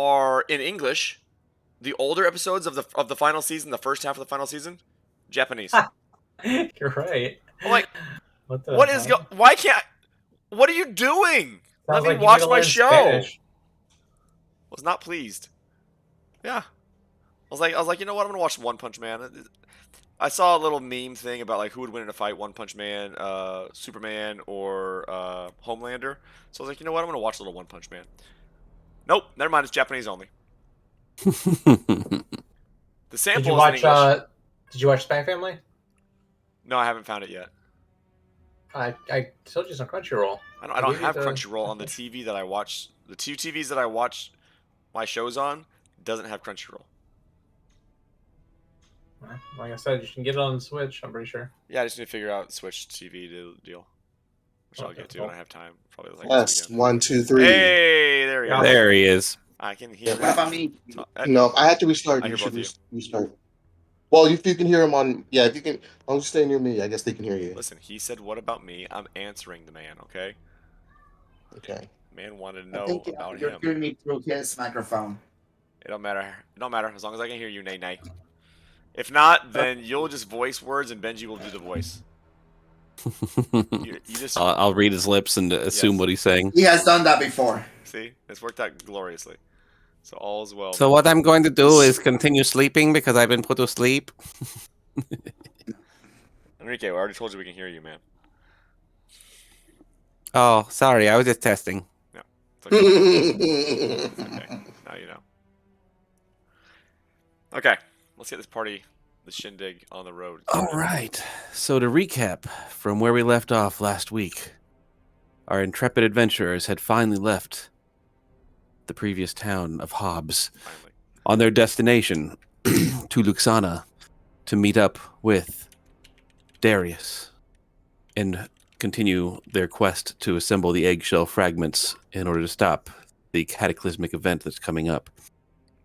are in English. The older episodes of the final season, the first half of the final season, Japanese. You're right. I'm like, What the what is hell? why can't? What are you doing? Let Sounds me like you need to watch my learn show. Spanish. Was not pleased. Yeah, I was like, you know what? I'm gonna watch One Punch Man. I saw a little meme thing about like who would win in a fight, One Punch Man, Superman, or Homelander. So I was like, you know what? I'm gonna watch a little One Punch Man. Nope, never mind. It's Japanese only. The Did you sample is in watch English. did you watch Spy Family? No, I haven't found it yet. I told you some Crunchyroll. I I don't gave you have the Crunchyroll on the TV that I watch. The two TVs that I watch my shows on doesn't have Crunchyroll. like I said, you can get it on Switch, I'm pretty sure. Yeah, I just need to figure out Switch TV deal, which I'll Not get to when I difficult. have time, probably like this Yes, weekend. one, two, three. Hey, there he Yeah. is. There he is. I can Yeah, hear What you. about me? no, I had to restart. I You hear both should of you. restart. Well, if you can hear him on, yeah, if you can, as long as you stay near me, I guess they can hear you. Listen, he said, "What about me?" I'm answering the man. Okay, Okay. man wanted to I know think about you're him. hearing me through his microphone. It don't matter. It don't matter as long as I can hear you, Nay Nay. If not, Uh, then you'll just voice words and Benji will do the voice. You just I'll read his lips and assume yes. what he's saying. He has done that before. See, it's worked out gloriously. So all's well. So what I'm going to do is continue sleeping because I've been put to sleep. Enrique, I already told you we can hear you, man. Oh, sorry, I was just testing. No, it's okay. It's okay. Now you know. Okay, let's get this party, the shindig, on the road. All right. So to recap from where we left off last week, our intrepid adventurers had finally left the previous town of Hobbs Finally. on their destination to Luxana to meet up with Darius and continue their quest to assemble the eggshell fragments in order to stop the cataclysmic event that's coming up.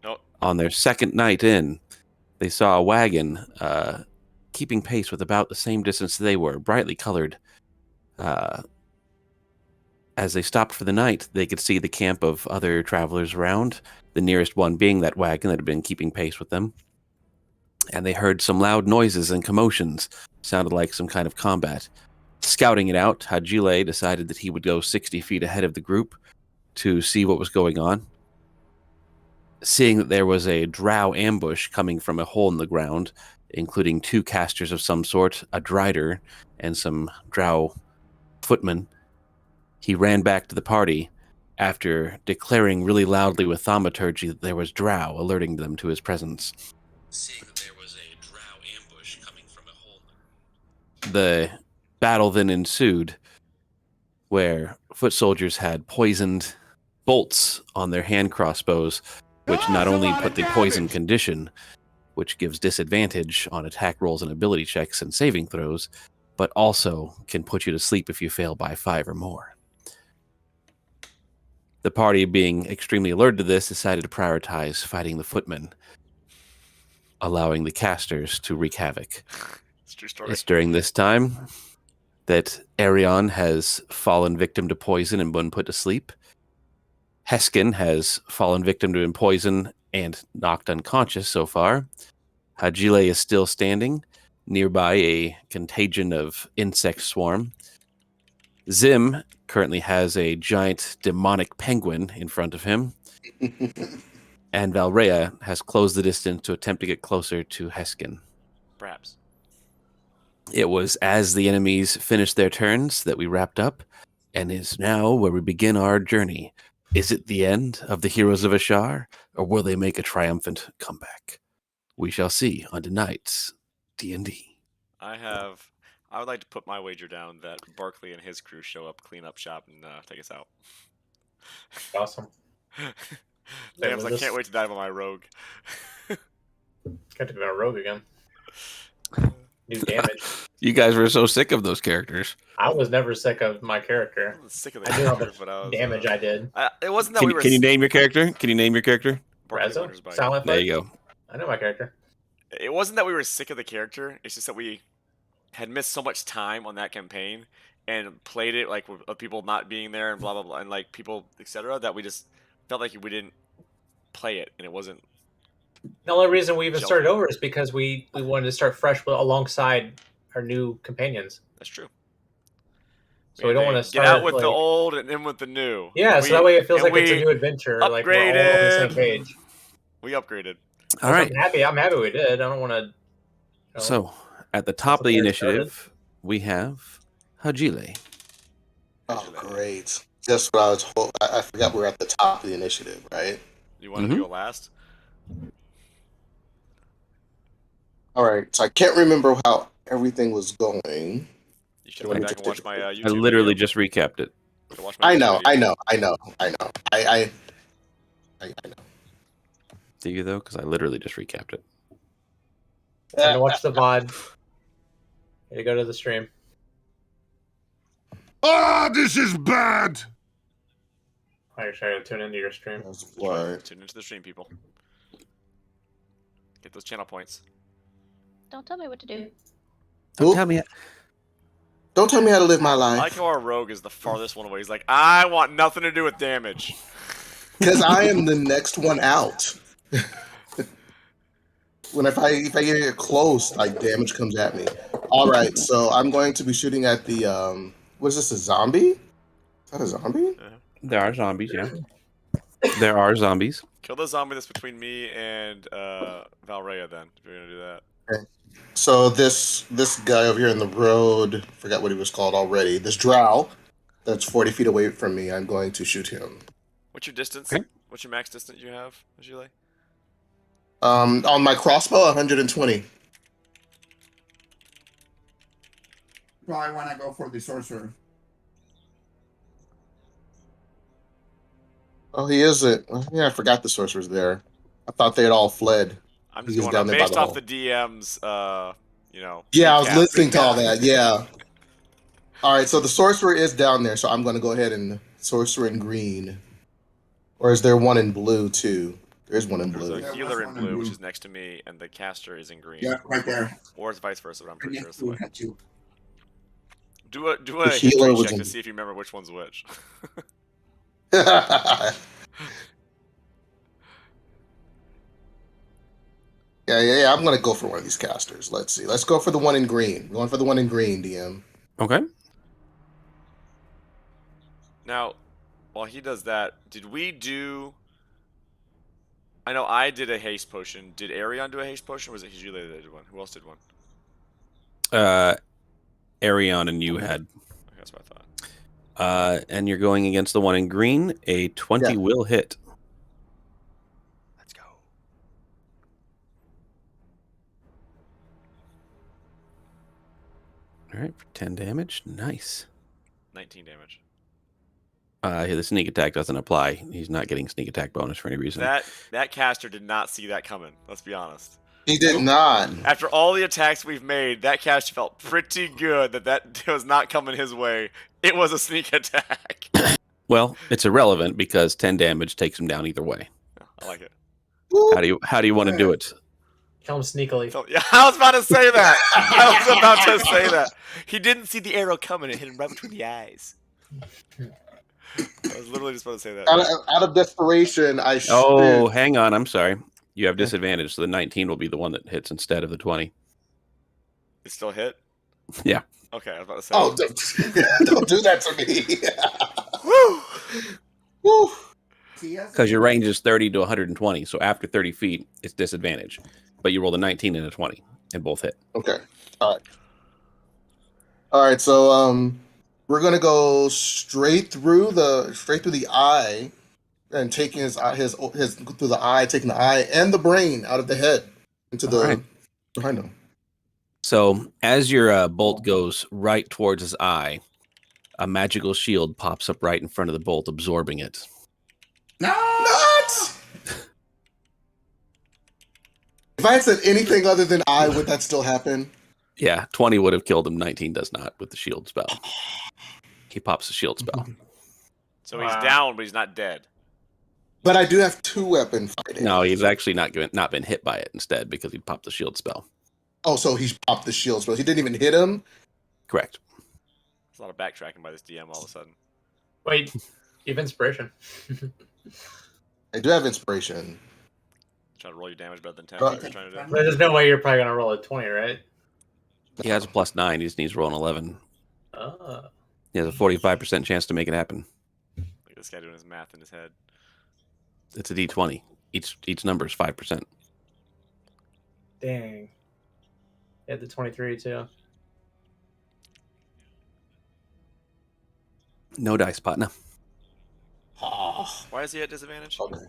Oh, On their second night in, they saw a wagon keeping pace with about the same distance they were, brightly colored. As they stopped for the night, they could see the camp of other travelers around, the nearest one being that wagon that had been keeping pace with them. And they heard some loud noises and commotions, sounded like some kind of combat. Scouting it out, Hajile decided that he would go 60 feet ahead of the group to see what was going on. Seeing that there was a drow ambush coming from a hole in the ground, including two casters of some sort, a drider, and some drow footmen, he ran back to the party after declaring really loudly with thaumaturgy that there was drow, alerting them to his presence. Seeing that there was a drow ambush coming from a hole. The battle then ensued, where foot soldiers had poisoned bolts on their hand crossbows, which not only put the poison condition, which gives disadvantage on attack rolls and ability checks and saving throws, but also can put you to sleep if you fail by 5 or more. The party, being extremely alerted to this, decided to prioritize fighting the footmen, allowing the casters to wreak havoc. it's a true story. It's during this time that Arion has fallen victim to poison and been put to sleep. Heskan has fallen victim to poison and knocked unconscious so far. Hajile is still standing. Nearby, a contagion of insect swarm. Zim currently has a giant demonic penguin in front of him. And Valrea has closed the distance to attempt to get closer to Heskan. Perhaps. It was as the enemies finished their turns that we wrapped up, and is now where we begin our journey. Is it the end of the heroes of Ashar, or will they make a triumphant comeback? We shall see on tonight's D&D. I would like to put my wager down that Barkley and his crew show up, clean up shop, and take us out. Awesome. Damn, I this- can't wait to dive on my rogue. Got to go rogue again. New damage. You guys were so sick of those characters. I was never sick of my character. I was sick of the I knew all character, the but I was damage I did. It wasn't that Can, we were. can you name your character? Can you name your character? Barkley Reza? Winter's Bite. Silent There Fight? you go. I know my character. It wasn't that we were sick of the character. It's just that we had missed so much time on that campaign and played it like with people not being there and blah blah blah and like people etc. that we just felt like we didn't play it, and it wasn't. The only reason we even Gel started pen. over is because we wanted to start fresh alongside our new companions. That's true. So we don't want to get start out with the like old and in with the new. yeah. So that way it feels like it's a we new adventure. Like we're all on the same upgraded. page. We upgraded. All right. I'm happy we did. I don't want to. So at the top of the where it initiative, we have Hajile. Oh, great. Just what I was told. I forgot we're at the top of the initiative, right? You wanted to go last? All right. So I can't remember how everything was going. You should went back and watch my YouTube I literally video. just recapped it. Watch my I YouTube know. video. I know. Do you though? Because I literally just recapped it. Time to watch the VOD. Here you go to the stream. Ah, this is bad. Oh, you're trying to tune into your stream. That's That's right. why. Tune into the stream, people. Get those channel points. Don't tell me what to do. Don't tell me. Don't tell me how to live my I like life. how our rogue is the farthest one away. He's like, I want nothing to do with damage. Because I am the next one out. If I get close, like damage comes at me. All right, so I'm going to be shooting at the what is this? A zombie? Is that a zombie? There are zombies. Yeah. There are zombies. Kill the zombie that's between me and Valrea. Then, if you're gonna do that. Okay. So this guy over here in the road, forgot what he was called already. This drow that's 40 feet away from me. I'm going to shoot him. What's your distance? Okay. What's your max distance you have, Ajile? On my crossbow, 120. Probably want to go for the sorcerer. Oh, he isn't. Yeah, I forgot the sorcerer's there. I thought they had all fled. I'm just He's going down on there by based the off hole. the DM's, you know. Yeah, I was recap. listening to all that. Yeah. All right, so the sorcerer is down there, so I'm going to go ahead and sorcerer in green. Or is there one in blue too? There's one in There's blue. a Yeah, healer what's in one in blue, which blue? is next to me, and the caster is in green. Yeah, right there. Or it's vice versa, but I'm Right pretty sure next it's the to way. it, at you. Do a The history healer was check in- to see if you remember which one's which. Yeah. I'm gonna go for one of these casters. Let's see. Let's go for the one in green. Going for the one in green, DM. Okay. Now, while he does that, did we do? I know I did a haste potion. Did Arion do a haste potion? Or was it Hijile that did one? Who else did one? Arion and you had. Okay, that's what I thought. And you're going against the one in green. A 20 Yeah. will hit. Let's go. All right, for 10 damage. Nice. 19 damage. The sneak attack doesn't apply. He's not getting sneak attack bonus for any reason. That caster did not see that coming. Let's be honest. He did not. After all the attacks we've made, that caster felt pretty good that was not coming his way. It was a sneak attack. Well, it's irrelevant because 10 damage takes him down either way. I like it. How do you want to do it? Kill him sneakily. So, yeah, I was about to say that. I was about to say that. He didn't see the arrow coming and hit him right between the eyes. I was literally just about to say that. Out of desperation, I shoot. Oh, hang on. I'm sorry. You have disadvantage, so the 19 will be the one that hits instead of the 20. It still hit? Yeah. Okay, I was about to say. Oh, don't do that to me. Woo! Woo. Because your range is 30 to 120, so after 30 feet, it's disadvantage. But you roll a 19 and a 20, and both hit. Okay. All right. So we're gonna go straight through the eye, and taking his through the eye, taking the eye and the brain out of the head into the All right. behind him. So as your bolt goes right towards his eye, a magical shield pops up right in front of the bolt, absorbing it. No! Not. If I had said anything other than eye, would that still happen? Yeah, 20 would have killed him. 19 does not with the shield spell. He pops the shield spell. So he's down, but he's not dead. But I do have 2 weapon fighting. No, he's actually not been hit by it instead because he popped the shield spell. Oh, so he's popped the shield spell. He didn't even hit him. Correct. There's a lot of backtracking by this DM all of a sudden. Wait, you have inspiration. I do have inspiration. Try to roll your damage better than 10. Uh, That's what you're trying to do. There's no way you're probably gonna roll a 20, right? He has a +9. He just needs to roll an 11. Oh. He has a 45% chance to make it happen. Look at this guy doing his math in his head. It's a D20. Each number is 5%. Dang. He had the 23 too. No dice, partner. Why is he at disadvantage? Okay.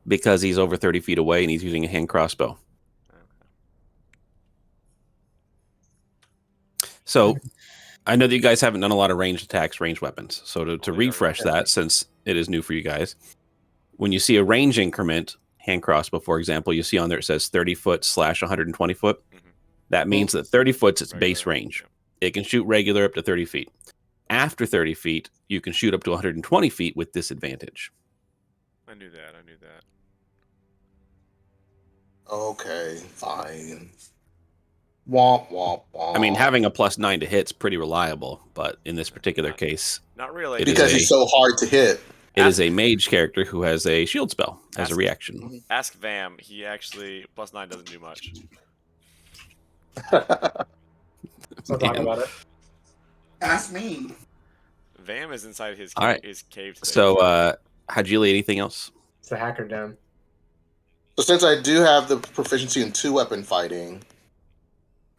Because he's over 30 feet away and he's using a hand crossbow. So, I know that you guys haven't done a lot of ranged attacks, ranged weapons. So to refresh that, since it is new for you guys, when you see a range increment, hand crossbow, for example, you see on there it says 30 foot / 120 foot. That means that 30 foot's its base range. It can shoot regular up to 30 feet. After 30 feet, you can shoot up to 120 feet with disadvantage. I knew that. Okay, fine. Womp womp womp. I mean, having a +9 to hit's pretty reliable, but in this particular case, Not really. It is because he's so hard to hit. it is a mage character who has a shield spell as a reaction. Ask Vam. He actually +9 doesn't do much. So talk about it. Ask me. Vam is inside his All right. his cave. Today. So, Hajili, anything else? It's the hacker down. So since I do have the proficiency in 2-weapon fighting,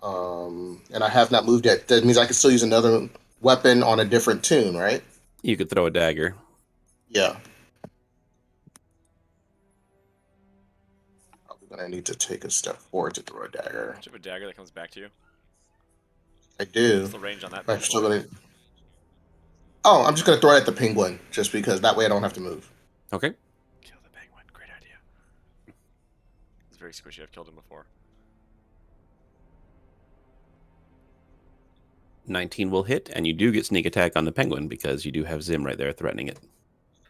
and I have not moved yet, that means I can still use another weapon on a different tune, right? You could throw a dagger. Yeah. Probably gonna need to take a step forward to throw a dagger. Do you have a dagger that comes back to you? I do. What's the range on that? I'm still gonna. Oh, I'm just gonna throw it at the penguin, just because that way I don't have to move. Okay. Kill the penguin. Great idea. It's very squishy. I've killed him before. 19 will hit, and you do get sneak attack on the penguin because you do have Zim right there threatening it.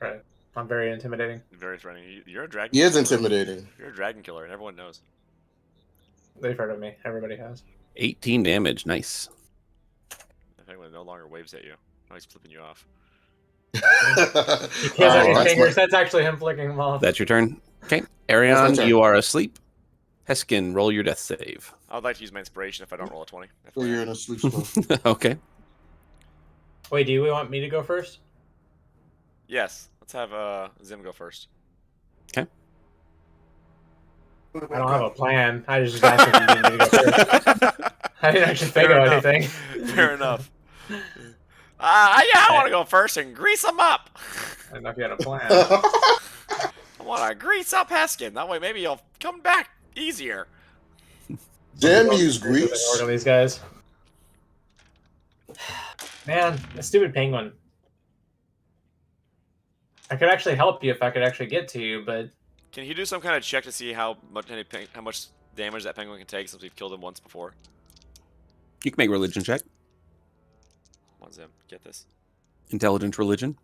Right. I'm very intimidating. Very threatening. You're a dragon. He is killer. intimidating. You're a dragon killer, and everyone knows. They've heard of me. Everybody has. 18 damage. Nice. The penguin no longer waves at you. Now he's flipping you off. He has on his fingers. That's actually him flicking them off. That's your turn. Okay. That's my Arion, turn. you are asleep. Heskin, roll your death save. I would like to use my inspiration if I don't roll a 20. So you're in a sleep spell. Okay. Wait, do you want me to go first? Yes. Let's have Zim go first. I don't have a plan. I just asked if you need me to go first. I didn't actually think Fair of enough. anything. Fair enough. I want to go first and grease them up. I don't know if you had a plan. I want to grease up Heskin. That way maybe you'll come back easier. Damn, use Work grease. on these guys. Man, a stupid penguin. I could actually help you if I could actually get to you, but Can he do some kind of check to see how much damage that penguin can take since we've killed him once before? You can make a religion check. Come on, Zim. Get this. Intelligence religion.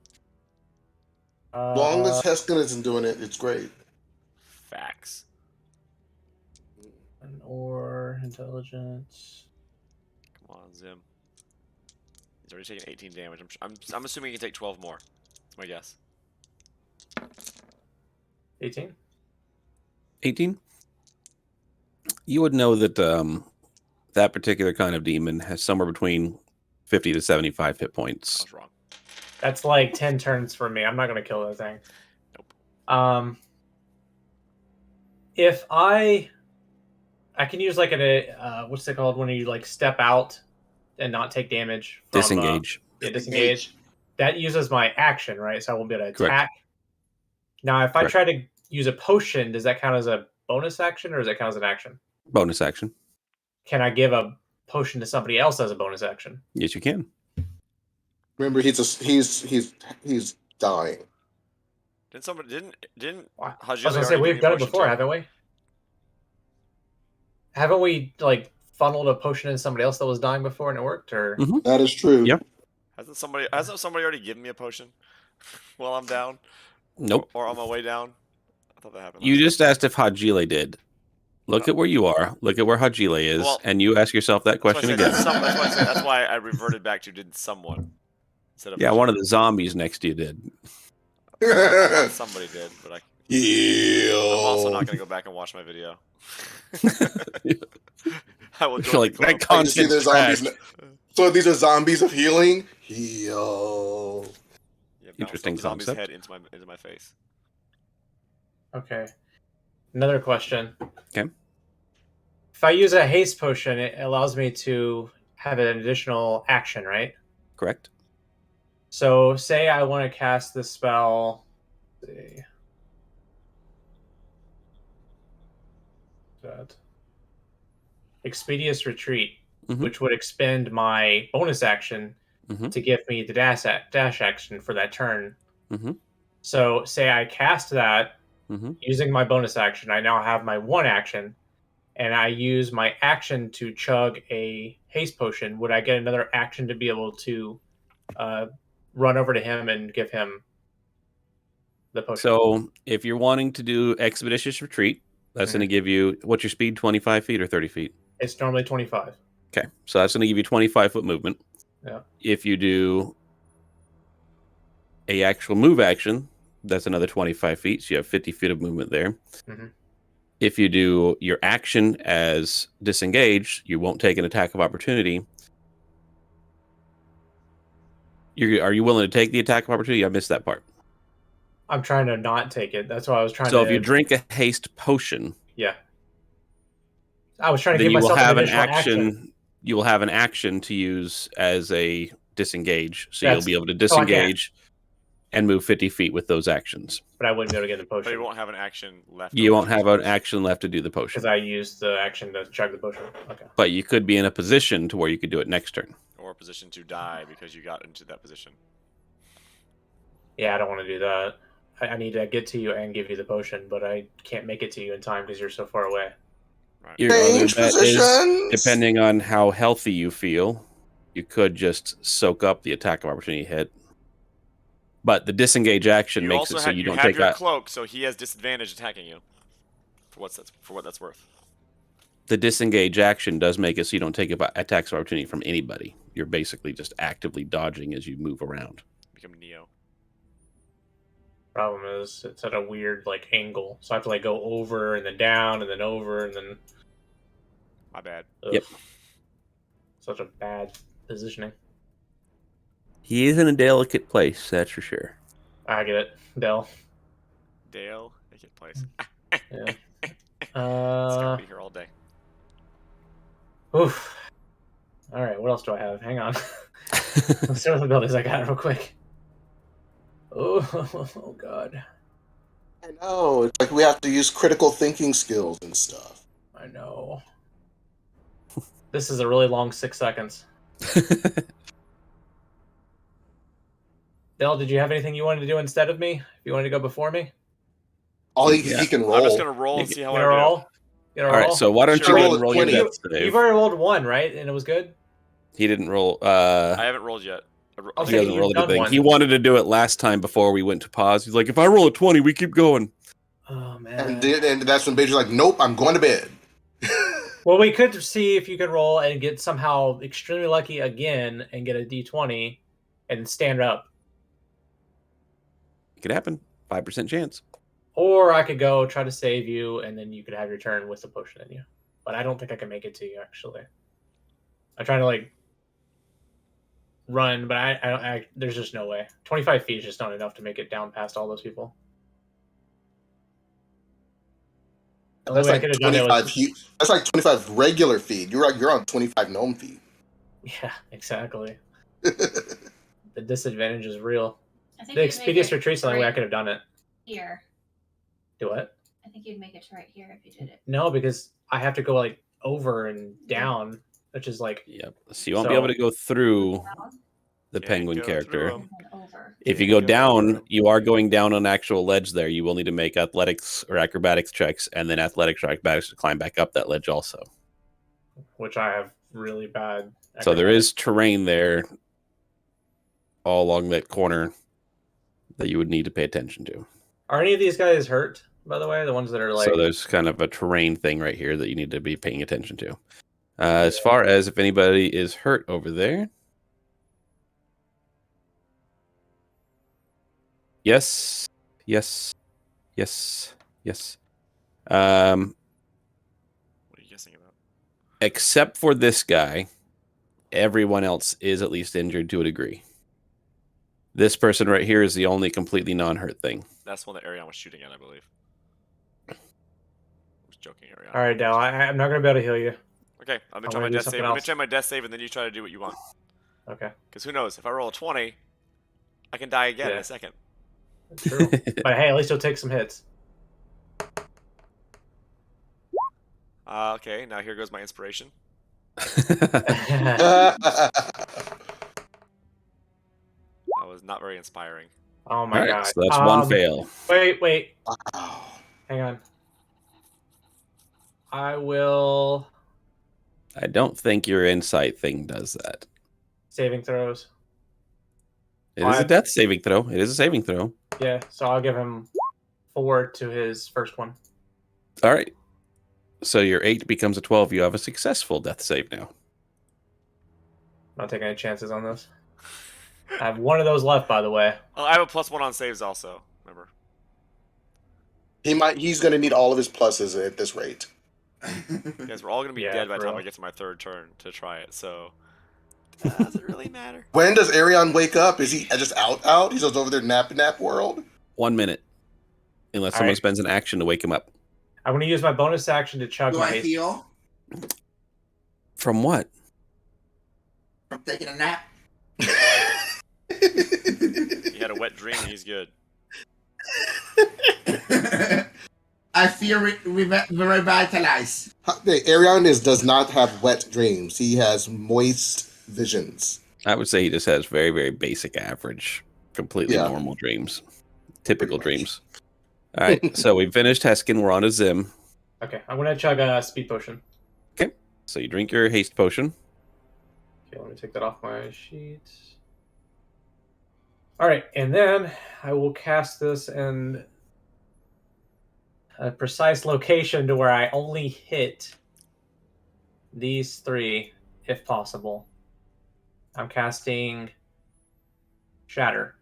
As long as Heskin isn't doing it, it's great. Facts. or intelligence. Come on, Zim. He's already taken 18 damage. I'm assuming he can take 12 more. That's my guess. 18. 18. You would know that that particular kind of demon has somewhere between 50 to 75 hit I points. was wrong. That's like 10 turns for me. I'm not going to kill that thing. Nope. If I can use like a what's it called when you like step out and not take damage from, Disengage. disengage. That uses my action, right? So I won't be able to Correct. attack. Now, if I Correct. try to use a potion, does that count as a bonus action or does that count as an action? Bonus action. Can I give a potion to somebody else as a bonus action? Yes, you can. Remember, he's dying. Didn't somebody didn't I Hajime was gonna say already give we've me a done it potion before, too? haven't we? Haven't we like funneled a potion in somebody else that was dying before and it worked? Or Mhm. That is true. Yep. Hasn't somebody already given me a potion while I'm down? Nope. Or on my way down? I thought that happened. You last just asked if Hajile did. Look at where you are. Look at where Hajile is, Well, and you ask yourself that time. That's question why I again. said- that's why I said- that's why I reverted back to did someone instead of Yeah, one of the zombies next to you did. somebody did, but Heal. I'm also not gonna go back and watch my video. I will You're join like, the club. that I just see content's there's zombies. trash. So these are zombies of healing. Heal. Yeah, bounce Interesting the zombie's concept. head into my face. Okay. Another question. Okay. If I use a haste potion, it allows me to have an additional action, right? Correct. So, say I want to cast this spell. Let's see. That Expeditious Retreat, Mhm. which would expend my bonus action Mhm. to give me the dash action for that turn. Mhm. So, say I cast that Mhm. using my bonus action. I now have my one action, and I use my action to chug a haste potion. Would I get another action to be able to uh, run over to him and give him the potion? So if you're wanting to do expeditious retreat, that's going to give you what's your speed? 25 feet or 30 feet? It's normally 25. Okay, so that's going to give you 25-foot movement. Yeah. If you do a actual move action, that's another 25 feet. So you have 50 feet of movement there. Mhm. If you do your action as disengage, you won't take an attack of opportunity. Are you willing to take the attack of opportunity? I missed that part. I'm trying to not take it. That's why I was trying So to. if you drink a haste potion, Yeah. I was trying to then give you will myself an have an additional action. action. You will have an action to use as a disengage. So you'll That's be able to so I can't. disengage and move 50 feet with those actions. But I wouldn't be able to get the But potion you won't have an action left. You won't over have an action left to do the potion, because I used the action to chug the potion. Okay. but you could be in a position to where you could do it next turn. or a position to die because you got into that position. Yeah, I don't want to do that. I need to get to you and give you the potion, but I can't make it to you in time because you're so far away. Right. Your other Change bet is, positions. depending on how healthy you feel, you could just soak up the attack of opportunity hit. But the disengage action You makes also it so have you you don't have take your out. cloak, so he has disadvantage attacking you. For what that's worth. The disengage action does make it so you don't take attacks of opportunity from anybody. You're basically just actively dodging as you move around. Become Neo. Problem is, it's at a weird like angle, so I have to like go over and then down and then over and then. My bad. Ugh. Yep. Such a bad positioning. He is in a delicate place, that's for sure. I get it, Dell. Dale, make it place. Yeah. It's gonna be here all day. Oof. All right, what else do I have? Hang on. Let's start with the buildings I got real quick. Oh God. I know. It's like we have to use critical thinking skills and stuff. I know. This is a really long 6 seconds. Dell, did you have anything you wanted to do instead of me? If you wanted to go before me? All he Yeah. can roll. I'm just gonna roll and see how You I gonna do. roll? You gonna All right, roll? so why don't Sure. you go Roll and a roll your 20. death save? You've already rolled one, right? And it was good? He didn't roll. I haven't rolled yet. I'll He take hasn't you've rolled done anything. one. He wanted to do it last time before we went to pause. He's like, if I roll a 20, we keep going. Oh, man. And that's when Beijing's like, nope, I'm going to bed. Well, we could see if you could roll and get somehow extremely lucky again and get a d20 and stand up. It could happen. 5% chance. Or I could go try to save you, and then you could have your turn with the potion in you. But I don't think I can make it to you, actually. I'm trying to, like, run, but I there's just no way. 25 feet is just not enough to make it down past all those people. The only That's way I like could have done it 25 was... feet. That's like 25 regular feet. You're on 25 gnome feet. Yeah, exactly. The disadvantage is real. I think The you'd expeditious make it retreat's the only way I right could have done it. here. Do what? I think you'd make it to right here if you did it. No, because I have to go like over and down, which is like Yep. So you won't be able to go through Down the Can't penguin go character. through 'em. and then over. If you Can't go go down, through. you are going down on actual ledge there. You will need to make athletics or acrobatics checks and then athletics or acrobatics to climb back up that ledge also. which I have really bad. So there acrobatics. is terrain there all along that corner that you would need to pay attention to. Are any of these guys hurt? By the way, the ones that are like So there's kind of a terrain thing right here that you need to be paying attention to. As far as if anybody is hurt over there. Yes. Yes. Yes. Yes. What are you guessing about? Except for this guy, everyone else is at least injured to a degree. This person right here is the only completely non-hurt thing. That's the one that Arion was shooting at, I believe. I was joking, Arion. All right, Dal. I'm not gonna be able to heal you. Okay, I'm gonna I'm try my gonna do death save. something I'm gonna else. try my death save, and then you try to do what you want. Okay. Because who knows? If I roll a 20, I can die again in Yeah. a second. True. But hey, at least you'll take some hits. Okay, now here goes my inspiration. That was not very inspiring. Oh my All right, god. so that's one fail. Wait. Wow. Hang on. I will I don't think your insight thing does that. saving throws. It is a death saving throw. It is a saving throw. Yeah, so I'll give him 4 to his first one. All right. So your 8 becomes a 12. You have a successful death save now. Not taking any chances on this. I have one of those left, by the way. Oh, I have a +1 on saves also. Remember? He's gonna need all of his pluses at this rate. Guys, we're all gonna be Yeah, dead by the for time real. I get to my third turn to try it. So does it really matter? When does Arion wake up? Is he just out? He's just over there nap world? 1 minute. Unless All someone right. spends an action to wake him up. I'm going to use my bonus action to chug Do my I haste. heal From what? from taking a nap? He had a wet dream. He's good. I feel revitalized. Hey, Arion does not have wet dreams. He has moist visions. I would say he just has very, very basic average, completely Yeah. normal dreams. Typical Pretty much. dreams. All right, so we finished Heskin. We're on to Zim. Okay, I'm going to chug a speed potion. So you drink your haste potion. Okay, let me take that off my sheet. All right, and then I will cast this in a precise location to where I only hit these 3, if possible. I'm casting Shatter.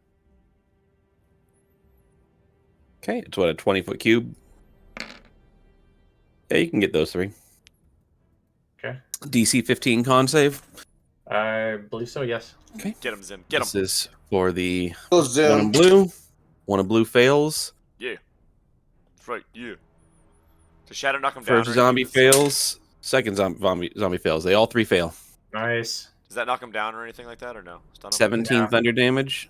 Okay, it's what, a 20-foot cube? Yeah, you can get those 3. Okay. DC 15 con save. I believe so, yes. Okay. Get him, Zim. Get This him. is for the Go one in Zim. blue. One in blue fails. Yeah. That's right. Yeah. Does Shadow knock him down? First or zombie anything? fails. Second zombie fails. They all 3 fail. Nice. Does that knock him down or anything like that, or no? Stun him? 17 Yeah. thunder damage.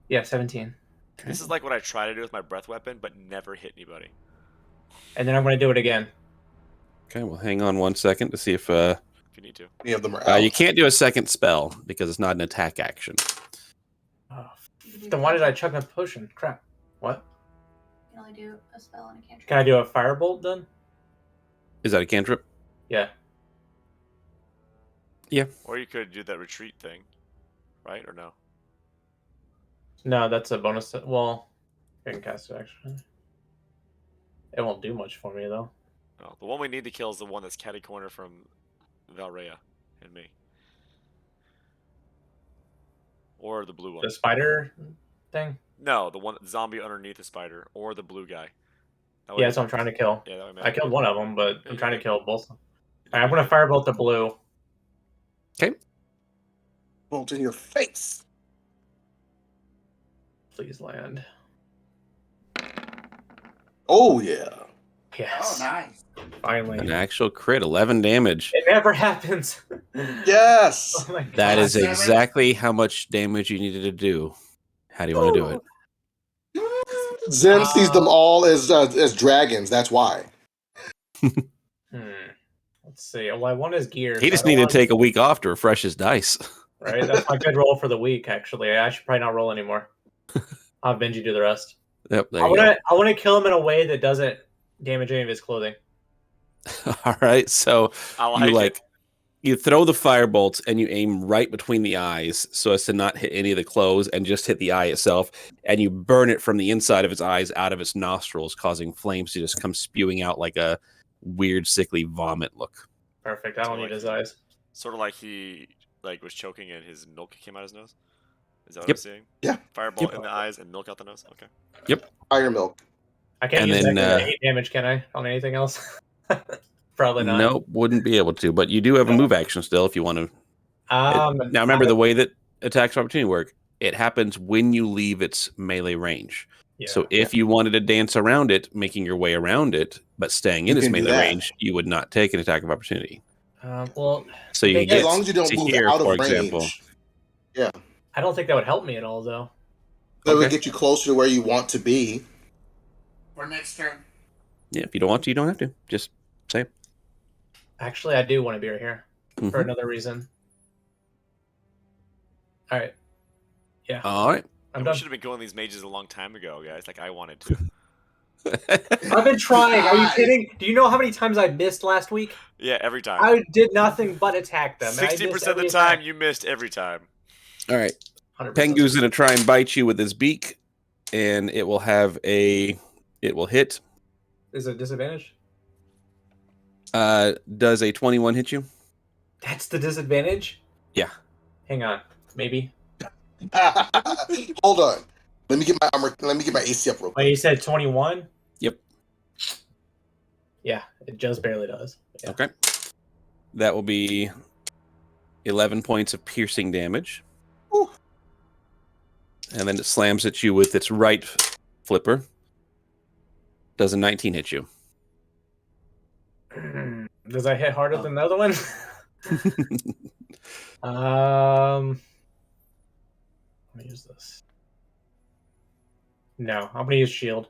Yeah, 17. This is like what I try to do with my breath weapon, but never hit anybody. And then I'm going to do it again. Okay, well, hang on 1 second to see if If you need to. Any of them are out. you can't do a second spell because it's not an attack action. Oh, then why did I chug my potion? Crap. What? You can only do a spell and a cantrip. Can I do a firebolt then? Is that a cantrip? Yeah. Or you could do that retreat thing, right? Or no? No, that's a bonus. Well, I can cast it actually. It won't do much for me though. No. The one we need to kill is the one that's catty corner from Valrea and me. Or the blue one. The spider thing? No, the one zombie underneath the spider, or the blue guy. That way Yeah, that's what I'm trying to kill. Yeah, that way I killed one of them, but Yeah, I'm you trying to did. kill both. Alright, I'm going to firebolt the blue. Bolt in your face. Please land. Oh yeah. Yes. Oh, nice. Finally. An actual crit, 11 damage. It never happens. Yes. Oh my That God. is exactly how much damage you needed to do. How do you want to do it? Zim sees them all as dragons. That's why. Let's see. Well, I want his gear. He so just I don't needed want- to take a week off to refresh his dice. Right? That's my good roll for the week, actually. I should probably not roll anymore. I'll have Benji do the rest. Yep, there I you want to kill him in a way that doesn't damage any of his clothing. go. All right, so I you like it. you throw the firebolts and you aim right between the eyes so as to not hit any of the clothes and just hit the eye itself, and you burn it from the inside of its eyes out of its nostrils, causing flames to just come spewing out like a weird, sickly vomit look. Perfect. I don't need his eyes. Sort of like he was choking and his milk came out his nose. Is that what Yep. I'm seeing? Yeah. Firebolt Yep. in the eyes and milk out the nose. Okay. Fire milk. I can't And use then, that 8 damage, can I? On anything else? Probably not. Nope, wouldn't be able to. But you do have a No. move action still if you want to. Now remember I- the way that attacks of opportunity work. It happens when you leave its melee range. yeah. So if you wanted to dance around it, making your way around it, but staying in You its can do melee that. range, you would not take an attack of opportunity. Well, So the you thing get As long as you don't to move here, out for of example. range. Yeah. I don't think that would help me at all, though. That would Okay. get you closer to where you want to be. For next turn. Yeah, if you don't want to, you don't have to. Just say it. Actually, I do want to be right here for Mhm. another reason. All right. Yeah, All right. I'm We done. should have been going these mages a long time ago, guys. Like I wanted to. I've been trying. Are you Nice. kidding? Do you know how many times I missed last week? Yeah, every time. I did nothing but attack them. and I missed 60% of the every time, attack. you missed every time. All right. 100%. Pengu's going to try and bite you with his beak, and it will have a. It will hit. Is it a disadvantage? Does a 21 hit you? That's the disadvantage? Yeah. Hang on. Maybe. Hold on. Let me get my armor. Let me get my AC up real Wait, quick. you said 21? Yep. Yeah, it just barely does. Yeah. Okay. That will be 11 points of piercing damage. Whew. And then it slams at you with its right flipper. Does a 19 hit you? Does that hit harder than the other one? Let me use this. No, I'm gonna use shield.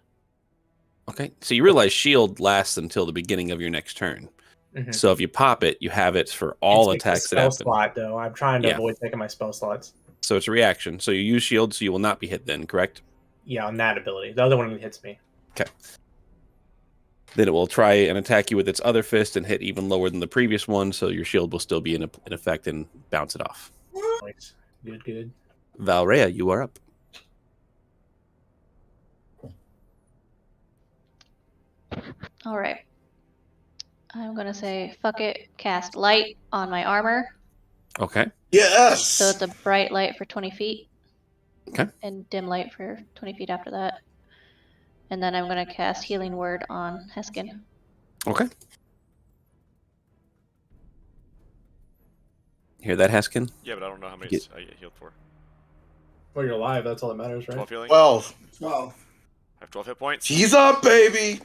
Okay. So you realize shield lasts until the beginning of your next turn. Mhm. So if you pop it, you have it for all It's like a attacks that spell happen. slot, though. I'm trying to Yeah. avoid taking my spell slots. So it's a reaction. So you use shield, so you will not be hit then, correct? Yeah, on that ability. The other one hits me. Okay. Then it will try and attack you with its other fist and hit even lower than the previous one, so your shield will still be in effect and bounce it off. Nice. Good, good. Valrea, you are up. All right. I'm gonna say fuck it. Cast light on my armor, Okay. Yes. so it's a bright light for 20 feet. Okay. And dim light for 20 feet after that. And then I'm gonna cast healing word on Heskan. Okay. Hear that, Heskan? Yeah, but I don't know how many Get- I get healed for. Well, you're alive. That's all that matters, right? 12 healing? 12. 12. I have 12 hit points. He's up, baby.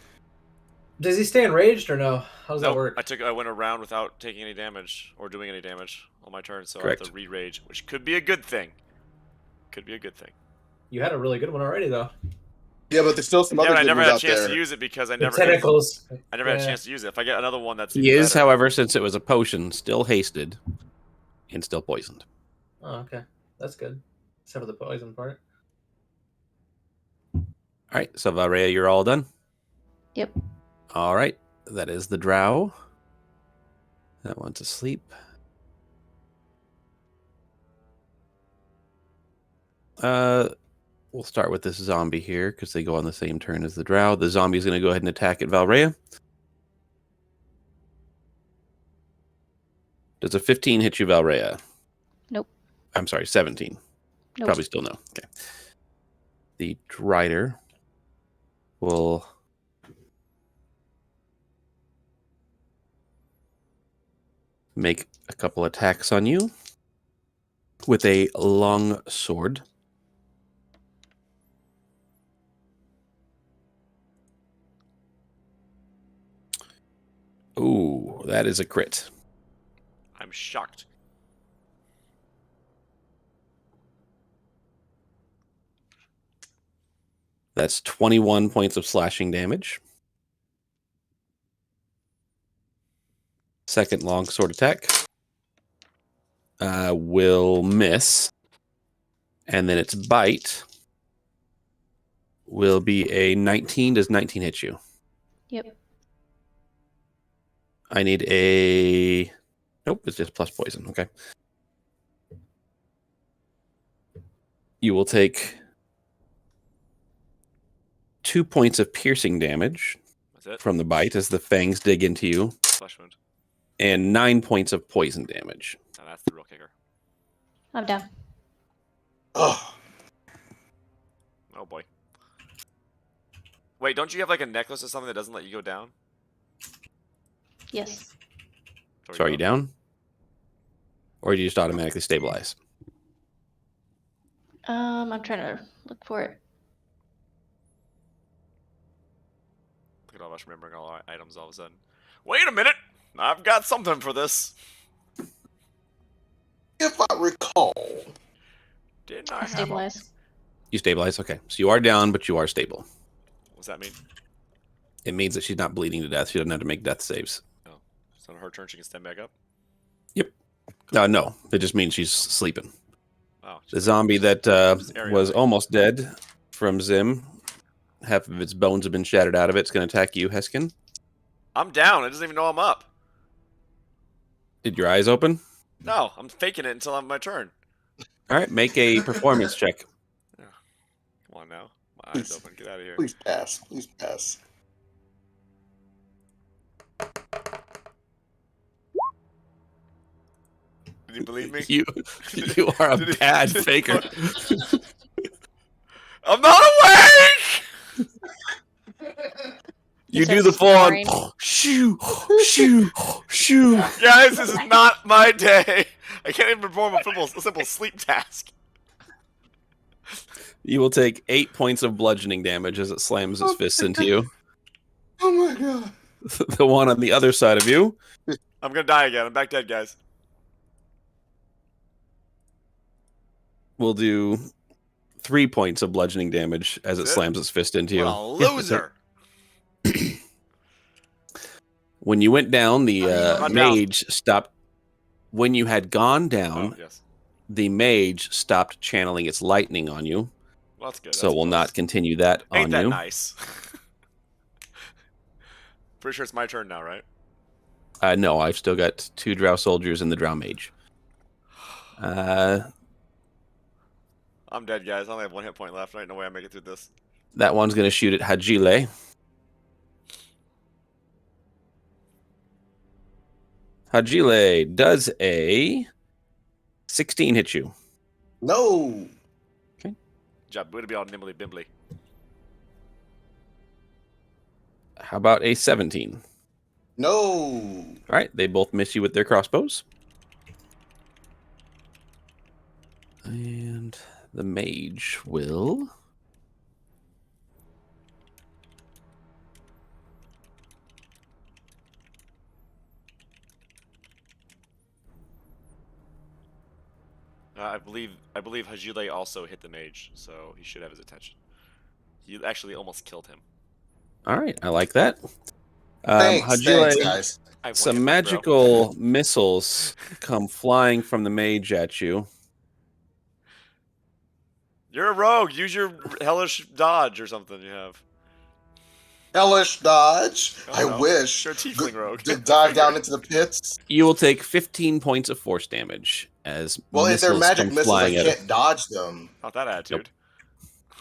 Does he stay enraged or no? How does that Nope, work? I went around without taking any damage or doing any damage on my turn, so I Correct. have to re-rage, which could be a good thing. Could be a good thing. You had a really good one already, though. Yeah, but there's still some Yeah, other but I good never ones had a out chance there. to use it because I The never tentacles. I never had a Yeah. chance to use it. If I get another one that's He even is, better. however, since it was a potion, still hasted and still poisoned. Oh, okay. That's good. Except for the poison part. All right, so Valrea, you're all done? Yep. All right, that is the drow. That one's asleep. We'll start with this zombie here because they go on the same turn as the drow. The zombie's going to go ahead and attack at Valrea. Does a 15 hit you, Valrea? Nope. I'm sorry, 17. Nope. Probably still no. Okay. The Drider will make a couple attacks on you with a long sword. Ooh, that is a crit. I'm shocked. That's 21 points of slashing damage. Second long sword attack will miss. And then its bite will be a 19. Does 19 hit you? Yep. I need a... Nope, it's just plus poison. Okay. You will take 2 points of piercing damage That's it. from the bite as the fangs dig into you, Flesh wound. and 9 points of poison damage. Now that's the real kicker. I'm down. Oh, Oh boy. Wait, don't you have like a necklace or something that doesn't let you go down? Yes. So are you down? Or do you just automatically stabilize? I'm trying to look for it. Look at all of us remembering all our items all of a sudden. Wait a minute! I've got something for this. if I recall. Didn't I I have a... stabilize. You stabilize? Okay. So you are down, but you are stable. What's that mean? It means that she's not bleeding to death. She doesn't have to make death saves. Oh. So on her turn she can stand back up? Yep. No. It just means she's sleeping. Oh. The zombie that was almost dead from Zim, half of its bones have been shattered out of it. It's going to attack you, Heskan. I'm down. It doesn't even know I'm up. Did your eyes open? No, I'm faking it until I'm my turn. All right. Make a performance check. Yeah. Come on now. My eyes open. Get out of here. Please pass. Please pass. Did you believe me? You are a bad faker. I'm not awake! You Starts do the full on snoring. shoo, shoo, shoo. Guys, this is not my day. I can't even perform a simple sleep task. You will take 8 points of bludgeoning damage as it slams its fists into you. Oh my god. The one on the other side of you I'm gonna die again. I'm back dead, guys. will do 3 points of bludgeoning damage as it That's it? slams its fist into you. What a loser. When you went down, the I'm down. mage stopped. When you had gone down, Oh, yes. the mage stopped channeling its lightning on you, Well, that's good. so That's will plus. not continue that Ain't on that you. nice? Pretty sure it's my turn now, right? No, I've still got 2 drow soldiers and the drow mage. I'm dead, guys. I only have 1 hit point left. There ain't no way I make it through this. That one's going to shoot at Hajile. Hajile does a 16 hit you. No. Good job. Way to be all nimbly bimbly. How about a 17? No. All right, they both miss you with their crossbows. And the mage will... I believe Hajile also hit the mage, so he should have his attention. He actually almost killed him. All right, I like that. Thanks, Hajile, guys. I have 1 some hit point, bro. magical missiles come flying from the mage at you. You're a rogue. Use your hellish dodge or something you have. Hellish dodge. Oh, I no. wish. You're a tiefling rogue. To dive down into the pits. You will take 15 points of force damage as Well, if they're missiles magic come missiles, I flying at it. can't dodge them. Not that attitude.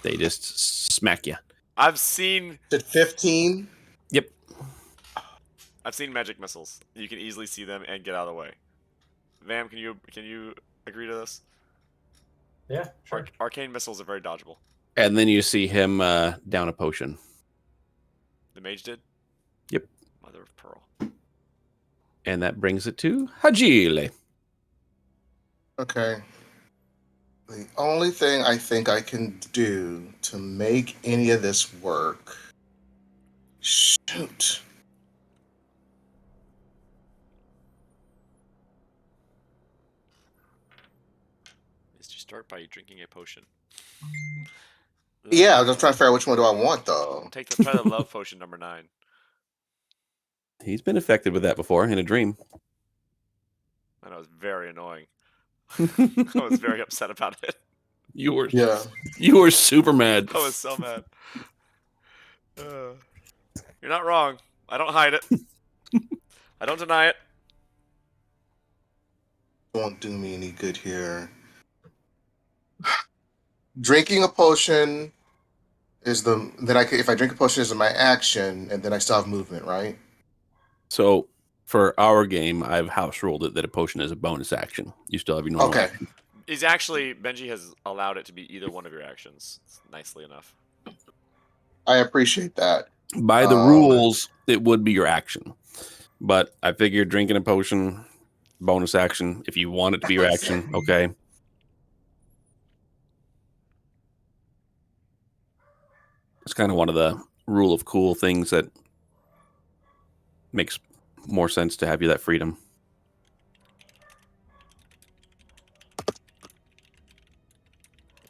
They just smack you. I've seen Did 15? Yep. magic missiles. You can easily see them and get out of the way. Vam, can you agree to this? Yeah, sure. Arcane missiles are very dodgeable. And then you see him down a potion. The mage did? Yep. Mother of pearl. And that brings it to Hajile. Okay. The only thing I think I can do to make any of this work. Shoot. Is to start by drinking a potion. Yeah, I was just trying to figure out which one do I want, though. Try the love potion number 9. He's been affected with that before in a dream. And it was very annoying. I was very upset about it. You were super mad. I was so mad. You're not wrong. I don't hide it. I don't deny it. Won't do me any good here. Drinking a potion is if I drink a potion is my action, and then I still have movement, right? So for our game, I've house ruled it that a potion is a bonus action. You still have your normal Okay. action. He's actually Benji has allowed it to be either one of your actions, nicely enough. I appreciate that. By the rules, it would be your action. But I figured drinking a potion, bonus action. If you want it to be your action, okay. It's kind of one of the rule of cool things that makes more sense to have you that freedom.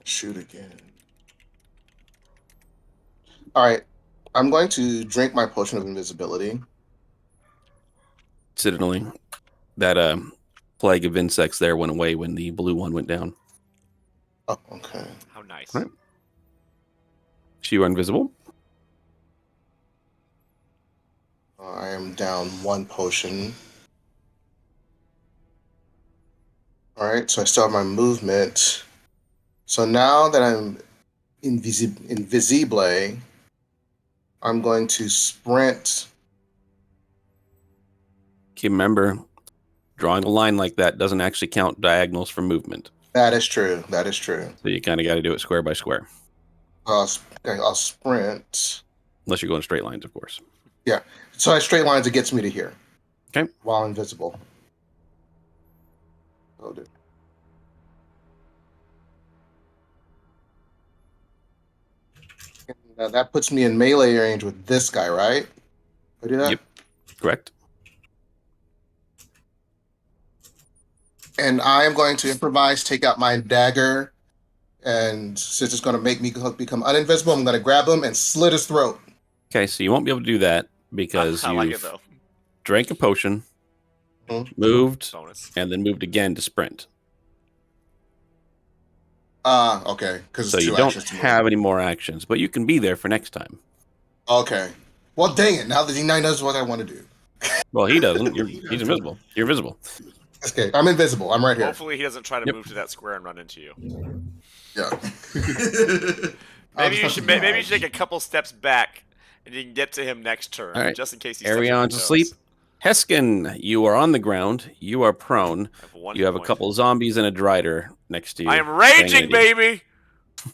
Shoot again. All right. I'm going to drink my potion of invisibility. Incidentally, that plague of insects there went away when the blue one went down. Oh, okay. How nice. Right. So you are invisible. I am down 1 potion. All right, so I still have my movement. So now that I'm invisible, I'm going to sprint. Okay, remember, drawing a line like that doesn't actually count diagonals for movement. That is true. That is true. So you kind of got to do it square by square. I'll sprint. Unless you're going straight lines, of course. Yeah. So I straight lines, it gets me to here. Okay. While invisible. Now that puts me in melee range with this guy, right? I do that? Yep. Correct. And I am going to improvise, take out my dagger, and since it's going to make me become uninvisible, I'm going to grab him and slit his throat. Okay, so you won't be able to do that because I like it you've though. drank a potion, Mhm. moved, Bonus. and then moved again to sprint. Okay. Because So it's you 2 don't actions to move. have any more actions, but you can be there for next time. Okay. Well, dang it. Now that he knows what I want to do. Well, he doesn't. He's invisible. You're invisible. Okay. I'm invisible. I'm right here. Hopefully he doesn't try to Yep. move to that square and run into you. Yeah. Maybe you should take a couple steps back and you can get to him next turn, All right. just in case he steps on your Arion's toes. asleep. Heskan, you are on the ground. You are prone. I have 1 You have a point. couple zombies and a drider next to you. I am raging, Saying baby!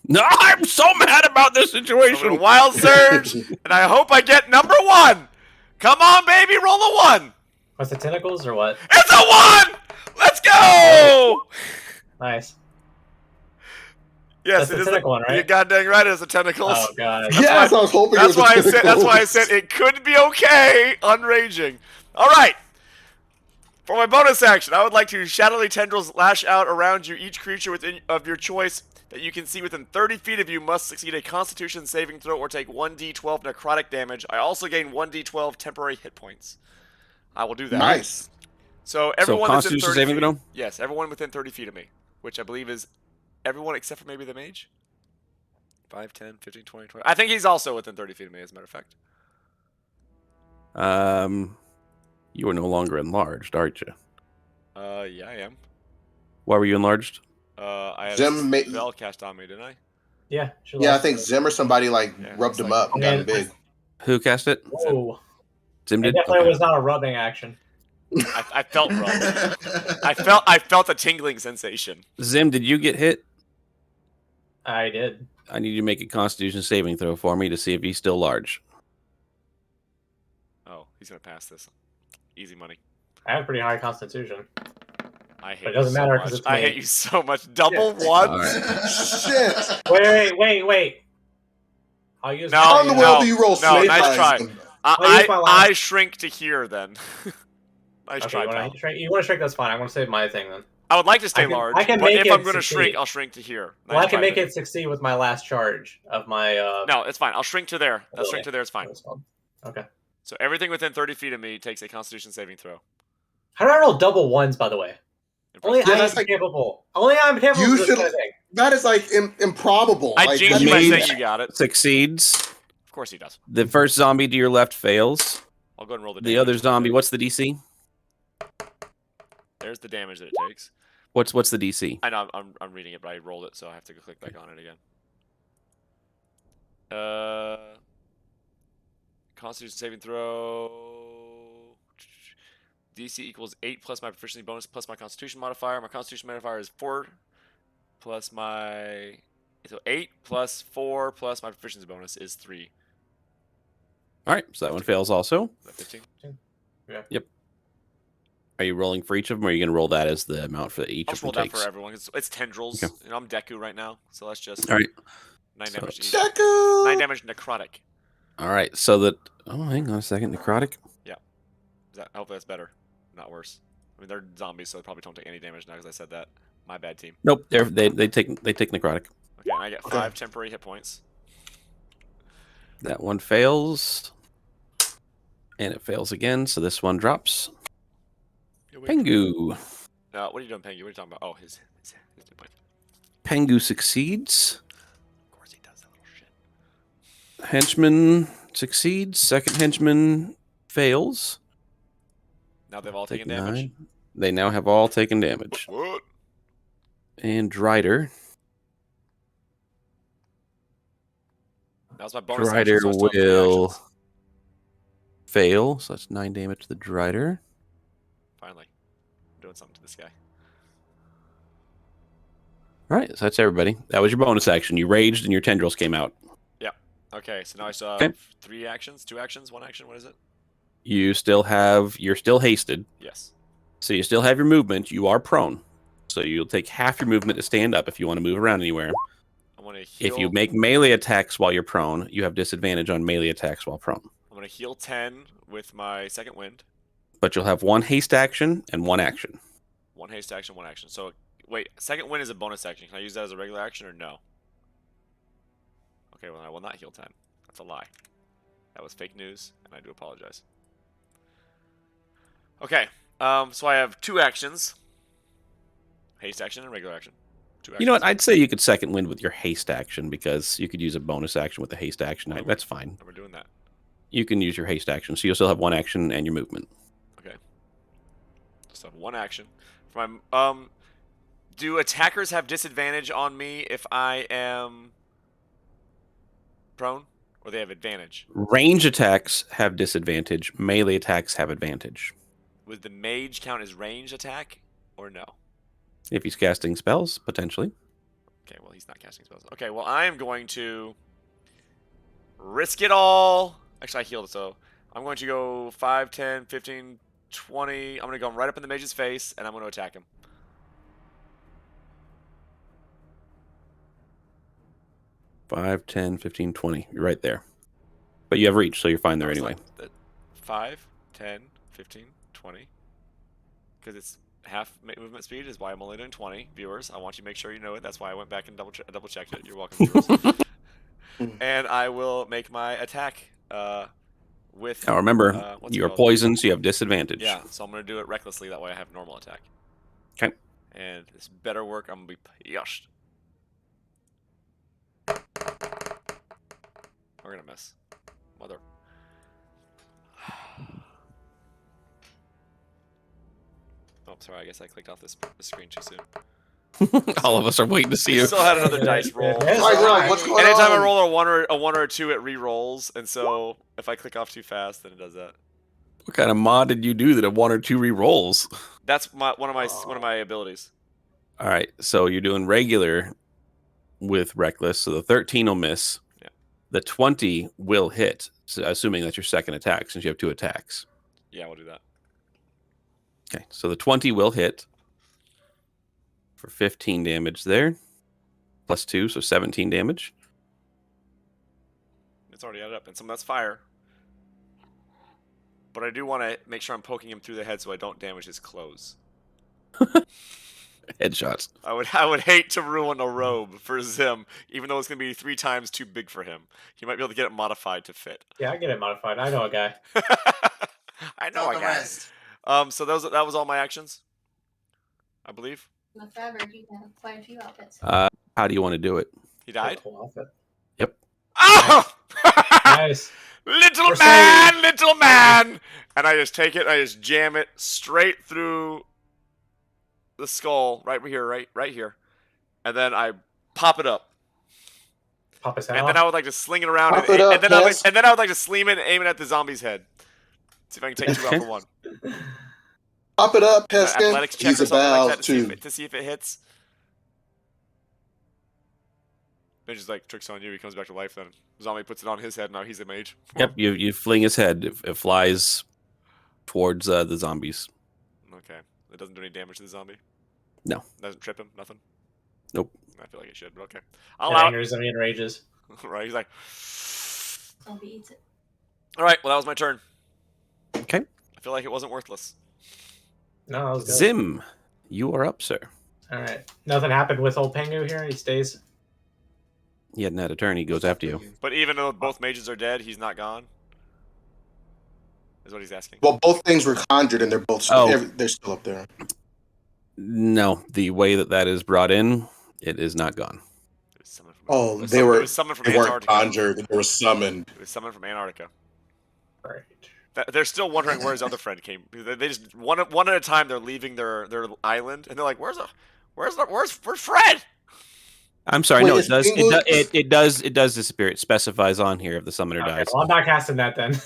No, I'm so mad about this I'm gonna situation. wild surge, and I hope I get number 1! Come on, baby, roll a 1! What's the tentacles or what? It's a 1! Let's go! Nice. Yes, That's it the is. tentacle one, right? You're goddamn right, it is the tentacles. Oh god. Yes, I was hoping it was That's the why I tentacles. said it could be okay on raging. All right. For my bonus action, I would like to shadowy tendrils lash out around you. Each creature within of your choice that you can see within 30 feet of you must succeed a Constitution saving throw or take 1d12 necrotic damage. I also gain 1d12 temporary hit points. I will do that. Nice. So everyone that's in Constitution 30 saving feet. throw? Yes, everyone within 30 feet of me, which I believe is everyone except for maybe the mage. 5, 10, 15, 20, 20. I think he's also within 30 feet of me, as a matter of fact. You are no longer enlarged, aren't you? Yeah, I am. Why were you enlarged? I had Zim a spell cast on me, didn't I? Yeah. Yeah, I think Zim or somebody Yeah, rubbed it's him like- up and got him big. Who cast it? Whoa. Zim It did? definitely Okay. was not a rubbing action. I felt rubbed. I felt a tingling sensation. Zim, did you get hit? I did. I need you to make a Constitution saving throw for me to see if he's still large. Oh, he's gonna pass this. Easy money. I have pretty high constitution. I hate But it doesn't you so matter much. 'cause it's I me. hate you so much. Double Yeah. one. All right. Shit. Wait. I'll use No, How in the world no, do you roll no, snake nice eyes? try. I'll use my last- I shrink to here then. Nice Okay, try, you pal. want to shrink? That's fine. I'm going to save my thing then. I would like to stay I can- large, I can but make if it I'm going to succeed. shrink, I'll shrink to here. Well, I Nice can try, make buddy. it succeed with my last charge of my. No, it's fine. I'll shrink to there. That Really? shrink to there is fine. Okay. So everything within 30 feet of me takes a Constitution saving throw. How do I roll double ones, by the way? Only Impressive. Yeah, I that's am like- capable. Only I'm capable You of this should- kind of thing. That is like improbable. I like, jinxed that you by means- saying you got it. Succeeds. Of course he does. The first zombie to your left fails. I'll go and roll the The damage. other zombie, what's the DC? There's the damage that it takes. What's the DC? I know I'm reading it, but I rolled it, so I have to go click back on it again. Constitution saving throw. DC equals 8 plus my proficiency bonus plus my Constitution modifier. My Constitution modifier is 4. plus my... So 8 plus 4 plus my proficiency bonus is 3. All right, so that one fails also. Is that 15? Yeah. Yep. Are you rolling for each of them, or are you going to roll that as the amount for each I'll of just them roll that takes? for everyone. It's tendrils. Okay. You know, I'm Deku right now, so let's just... All right. 9 So damage to each. it's- 9 Deku! damage necrotic. All right, so that... Oh, hang on a second. Necrotic? Hopefully that's better, not worse. I mean, they're zombies, so they probably don't take any damage now because I said that. My bad, team. Nope, they take necrotic. Okay, and I get Okay. 5 temporary hit points. That one fails. And it fails again, so this one drops. Pengu. What are you doing, Pengu? What are you talking about? Oh, his hit point. Pengu succeeds. Of course he does, that little shit. Henchman succeeds. Second henchman fails. Now they've all Take taken damage. 9. They now have all taken damage. What? And Drider. That was my bonus Drider action, so I still have 3 will actions. fail, so that's 9 damage to the Drider. Finally. I'm doing something to this guy. All right, so that's everybody. That was your bonus action. You raged and your tendrils came out. Okay, so now I still have Okay. 3 actions, 2 actions, 1 action. What is it? You're still hasted, Yes. so you still have your movement. You are prone, so you'll take half your movement to stand up if you want to move around anywhere. I want to heal. If you make melee attacks while you're prone, you have disadvantage on melee attacks while prone. I'm going to heal 10 with my second wind. But you'll have 1 haste action and 1 action. 1 haste action, 1 action. So, wait, second wind is a bonus action. Can I use that as a regular action or no? Okay, well, I will not heal 10. That's a lie. That was fake news, and I do apologize. Okay, so I have 2 actions. Haste action and regular action. 2 actions. You know what? I'd say you could second wind with your haste action because you could use a bonus action with the haste action. That's fine. And we're doing that. You can use your haste action, so you'll still have 1 action and your movement. Okay. Just have 1 action. For my, do attackers have disadvantage on me if I am prone? Or they have advantage? Range attacks have disadvantage. Melee attacks have advantage. Would the mage count as range attack or no? If he's casting spells, potentially. Okay, well, he's not casting spells. Okay, well, I am going to risk it all. Actually, I healed, so I'm going to go 5, 10, 15, 20. I'm going to go right up in the mage's face, and I'm going to attack him. Five, 10, 15, 20. You're right there. But you have reach, so you're fine there It's anyway. like 5, 10, 15, 20. Because it's half movement speed is why I'm only doing 20. Viewers, I want you to make sure you know it. That's why I went back and double checked it. You're welcome, viewers. And I will make my attack with... Now remember, what's it you are called? poisoned, so you have disadvantage. Yeah, so I'm going to do it recklessly. That way I have normal attack. Okay. And this better work. I'm going to be pissed. We're going to miss. Mother... Oh, sorry. I guess I clicked off this screen too soon. All of us are waiting to see you. Still had another dice roll. Yes. My God, what's going Anytime I on? roll a one or a 2, it re-rolls, and so if I click off too fast, then it does that. What kind of mod did you do that had 1 or 2 re-rolls? That's one of my abilities. All right, so you're doing regular with reckless, so the 13 will miss. Yeah. The 20 will hit, so assuming that's your second attack, since you have 2 attacks. Yeah, we'll do that. Okay, so the 20 will hit for 15 damage there, plus 2, so 17 damage. It's already added up, and some of that's fire. But I do want to make sure I'm poking him through the head so I don't damage his clothes. Headshots. I would hate to ruin a robe for Zim, even though it's going to be 3 times too big for him. He might be able to get it modified to fit. Yeah, I get it modified. I know a guy. I know a the guy. rest. So that was all my actions, I believe. In the fabric, you can have quite a few outfits. How do you want to do it? He died. Cool outfit. Oh! Nice. Little We're man, little man! And I just take it, and I just jam it straight through the skull, right here. And then I pop it up. Pop his head And off. then I would like to sling it around, Pop and, it up, then I would, Tess. and then I would like to sling it and aim it at the zombie's head. See if I can take 2 out for 1. Pop it up, Heskan. Athletics check He's or something like about that to see if it hits. Mage is like tricks on you. He comes back to life. Then zombie puts it on his head. Now he's a mage. Yep, you fling his head. It flies towards the zombies. Okay. It doesn't do any damage to the zombie. No. Doesn't trip him. Nothing. Nope. I feel like it should, but okay. I'll It allow it. angers him, he enrages. Right. He's like. Zombie eats it. All right. Well, that was my turn. Okay. I feel like it wasn't worthless. No, that was good. Zim, you are up, sir. All right. Nothing happened with old Pengu here. He stays. He hadn't had a turn. He goes after you. But even though both mages are dead, he's not gone. Is what he's asking. Well, both things were conjured, and they're both they're still up there. No, the way that is brought in, it is not gone. It was summoned from, Oh, it they was summoned from weren't Antarctica. conjured. They were summoned. It was summoned from Antarctica. Right. They're still wondering where his other friend came. They just one at a time. They're leaving their island, and they're like, "Where's Fred?" I'm sorry. Wait, No, is it does disappear. It specifies on here if the summoner Okay, dies. well, I'm not casting that then.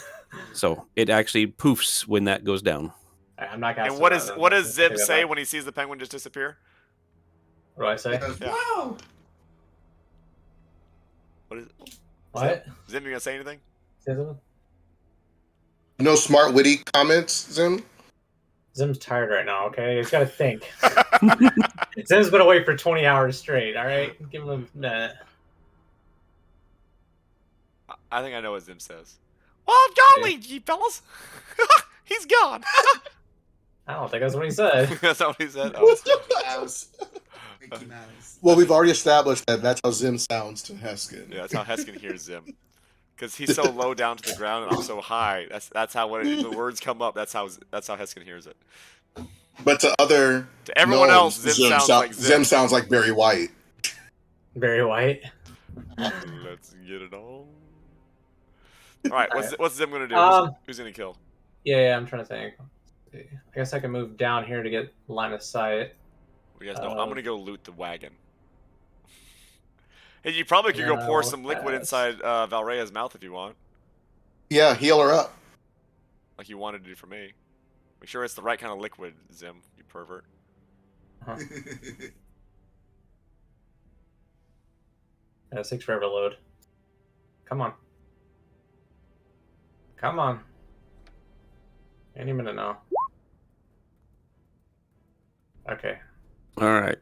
So it actually poofs when that goes down. I'm not casting And what that is then. what does Zim Take that say back. when he sees the penguin just disappear? What do I say? Because, Yeah. wow. What is What? Zim? You gonna say anything? Say something? No smart, witty comments, Zim? Zim's tired right now, okay? He's got to think. Zim's been awake for 20 hours straight, all right? Give him a minute. I think I know what Zim says. Well, golly, you fellas, he's gone. I don't think that's what he said. That's not what he said. Oh. Mouse. Mickey Mouse. Well, we've already established that that's how Zim sounds to Heskan. Yeah, that's how Heskan hears Zim. Because he's so low down to the ground and I'm so high. That's how when the words come up. That's how Heskan hears it. But to everyone else, gnomes, Zim sounds like Zim. Zim sounds like Barry White. Very white. Let's get it on. All right, what's Zim gonna do? Who's gonna kill? Yeah, I'm trying to think. I guess I can move down here to get line of sight. You guys know I'm gonna go loot the wagon. Hey, you probably could go pour some liquid inside Valrea's mouth if you want, Yeah, heal her up. like you wanted to do for me. Make sure it's the right kind of liquid, Zim. You pervert. Yeah, it takes forever to load. Come on. Come on. Any minute now. Okay. All right.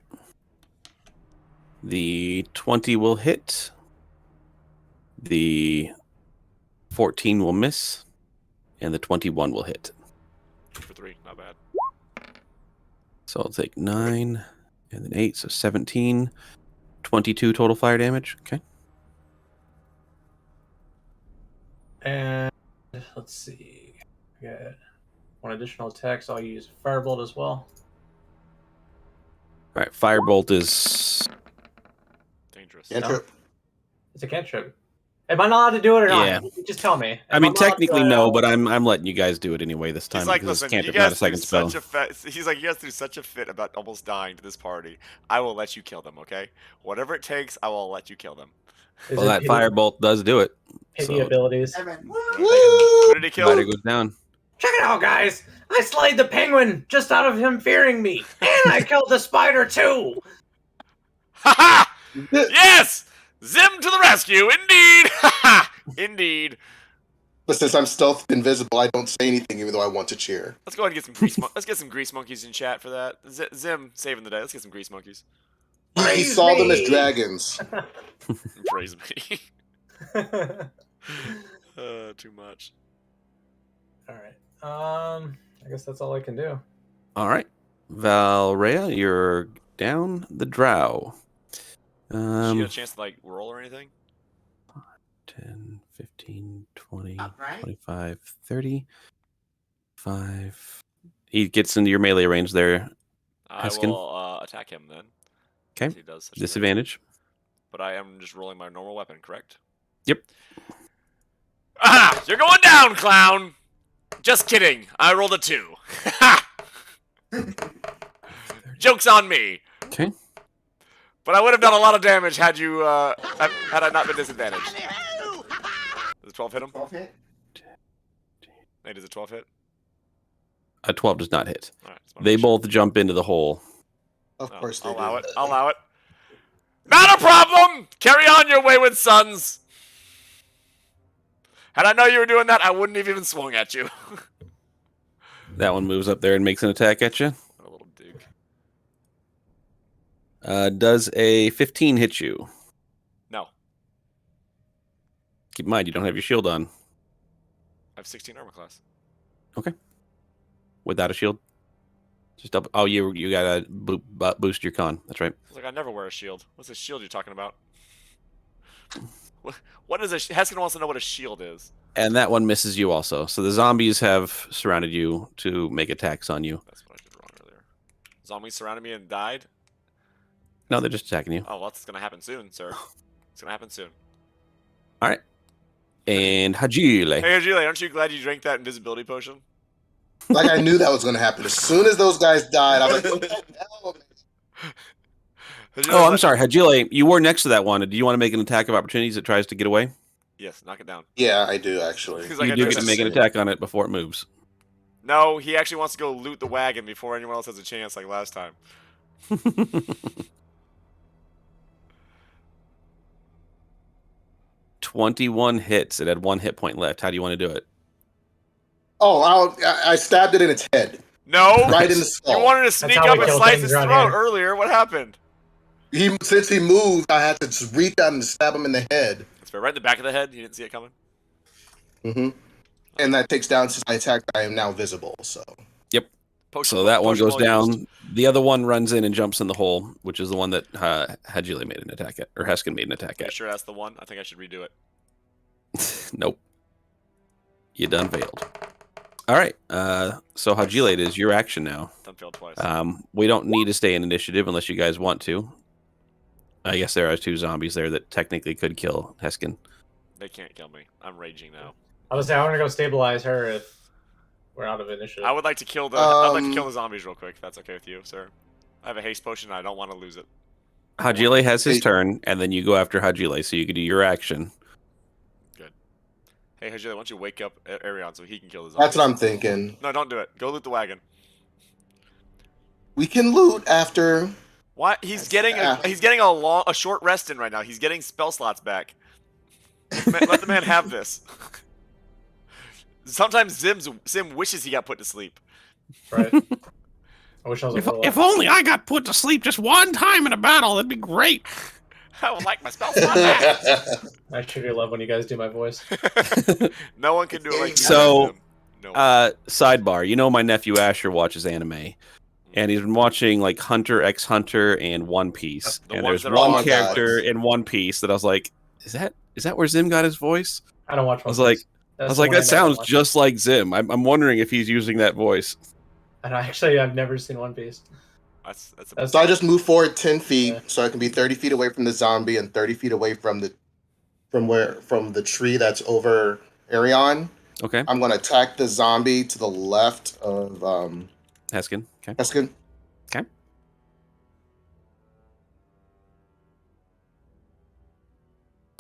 The 20 will hit. The 14 will miss. And the 21 will hit. For 3, not bad. So I'll take 9 and then 8, so 17. 22 total fire damage. Okay. And let's see. I got one additional attack, so I'll use Firebolt as well. All right. Firebolt is. Dangerous. Cantrip. It's a cantrip. Am I not allowed to do it or not? Yeah. Just tell me. I mean, technically no, but I'm letting you guys do it anyway this time He's like, because listen, it's you cantrip, not a guys threw second spell. such a fit. He's like, you guys threw such a fit about almost dying to this party. I will let you kill them, okay? Whatever it takes, I will let you kill them. Is Well, it that pity- Firebolt does do it. pity So abilities. Evan. Who did he kill? Spider goes down. Check it out, guys! I slayed the penguin just out of him fearing me, and I killed the spider too. Ha ha! Yes! Zim to the rescue, indeed! Ha ha! Indeed. But since I'm stealth invisible, I don't say anything even though I want to cheer. Let's go ahead and get some grease. Let's get some grease monkeys in chat for that. Zim saving the day. Let's get some grease monkeys. He Praise saw them as me! dragons. Praise me. Too much. All right. I guess that's all I can do. All right. Valrea, you're down the drow. Did she get a chance to like roll or anything? 10, 15, 20, Upright? 25, 30, 5. He gets into your melee range there. I Heskan? will attack him then. Okay. He does such a thing. Disadvantage. But I am just rolling my normal weapon, correct? Yep. Ah! You're going down, clown! Just kidding. I rolled a 2. Ha! Joke's on me. Okay. But I would have done a lot of damage had you had I not been disadvantaged. Does a 12 hit him? 12 hit. Hey, does a 12 hit? A 12 does not hit. All right, just wanna They make sure. both jump into the hole. Of course they I'll allow do. it. I'll allow it. Not a problem! Carry on your wayward sons! Had I known you were doing that, I wouldn't have even swung at you. That one moves up there and makes an attack at you. A little duke. Does a 15 hit you? No. Keep in mind, you don't have your shield on. I have 16 armor class. Without a shield? Just double. Oh, you gotta boost your con. That's right. It's like, I never wear a shield. What's a shield you're talking about? What is a... Heskan wants to know what a shield is. And that one misses you also. So the zombies have surrounded you to make attacks on you. That's what I did wrong earlier. Zombies surrounded me and died? No, they're just attacking you. Oh, well, that's going to happen soon, sir. It's going to happen soon. All right. And Hajile. Hey, Hajile, aren't you glad you drank that invisibility potion? Like I knew that was going to happen. As soon as those guys died, I was like, what the hell, man? Oh, I'm sorry, Hajile. You were next to that one. Do you want to make an attack of opportunities that tries to get away? Yes, knock it down. Yeah, I do, actually. He's like, You I do did get to that. make an attack on it before it moves. No, he actually wants to go loot the wagon before anyone else has a chance like last time. 21 hits. It had 1 hit point left. How do you want to do it? Oh, I stabbed it in its head. No! Right in the skull. You wanted to sneak how up we and kill slice things his around throat here. earlier. What happened? Since he moved, I had to just reach out and stab him in the head. That's fair. Right in the back of the head. You didn't see it coming? Mm-hmm. And that takes down, since I attacked, I am now visible, so. Potion So that one potion goes well down. used. The other one runs in and jumps in the hole, which is the one that Hajile made an attack at, or Heskan made an attack Are you at. sure that's the one? I think I should redo it. Nope. You done failed. All right. So Hajile, it is your action now. Done failed twice. We don't need to stay in initiative unless you guys want to. I guess there are 2 zombies there that technically could kill Heskan. They can't kill me. I'm raging now. I was saying I want to go stabilize her if we're out of initiative. I would like to kill the. I'd like to kill the zombies real quick. If that's okay with you, sir. I have a haste potion. And I don't want to lose it. Hajile has his Hey. turn, and then you go after Hajile, so you can do your action. Hey, Hajile, why don't you wake up Arion so he can kill the zombies? That's what I'm thinking. No, don't do it. Go loot the wagon. We can loot after. Why? He's getting a short rest in right now. He's getting spell slots back. Let the man have this. Sometimes Sim wishes he got put to sleep. Right. I wish I was a If only I got put to sleep just one time in a battle, that'd be great. I would like my spell slot back. I truly love when you guys do my voice. No one can do it like you. So, Sim. No one. Sidebar. You know my nephew Asher watches anime, and he's been watching like Hunter x Hunter and One Piece. The And ones there's that are all one on character Netflix. in One Piece that I was like, is that where Zim got his voice? I don't watch. I was like, that sounds just. just like Zim. I'm wondering if he's using that voice. And actually, I've never seen One Piece. That's That's So I just moved forward 10 feet, Yeah. so I can be 30 feet away from the zombie and 30 feet away from the tree that's over Arion. Okay, I'm going to attack the zombie to the left of Heskan. Okay. Heskan.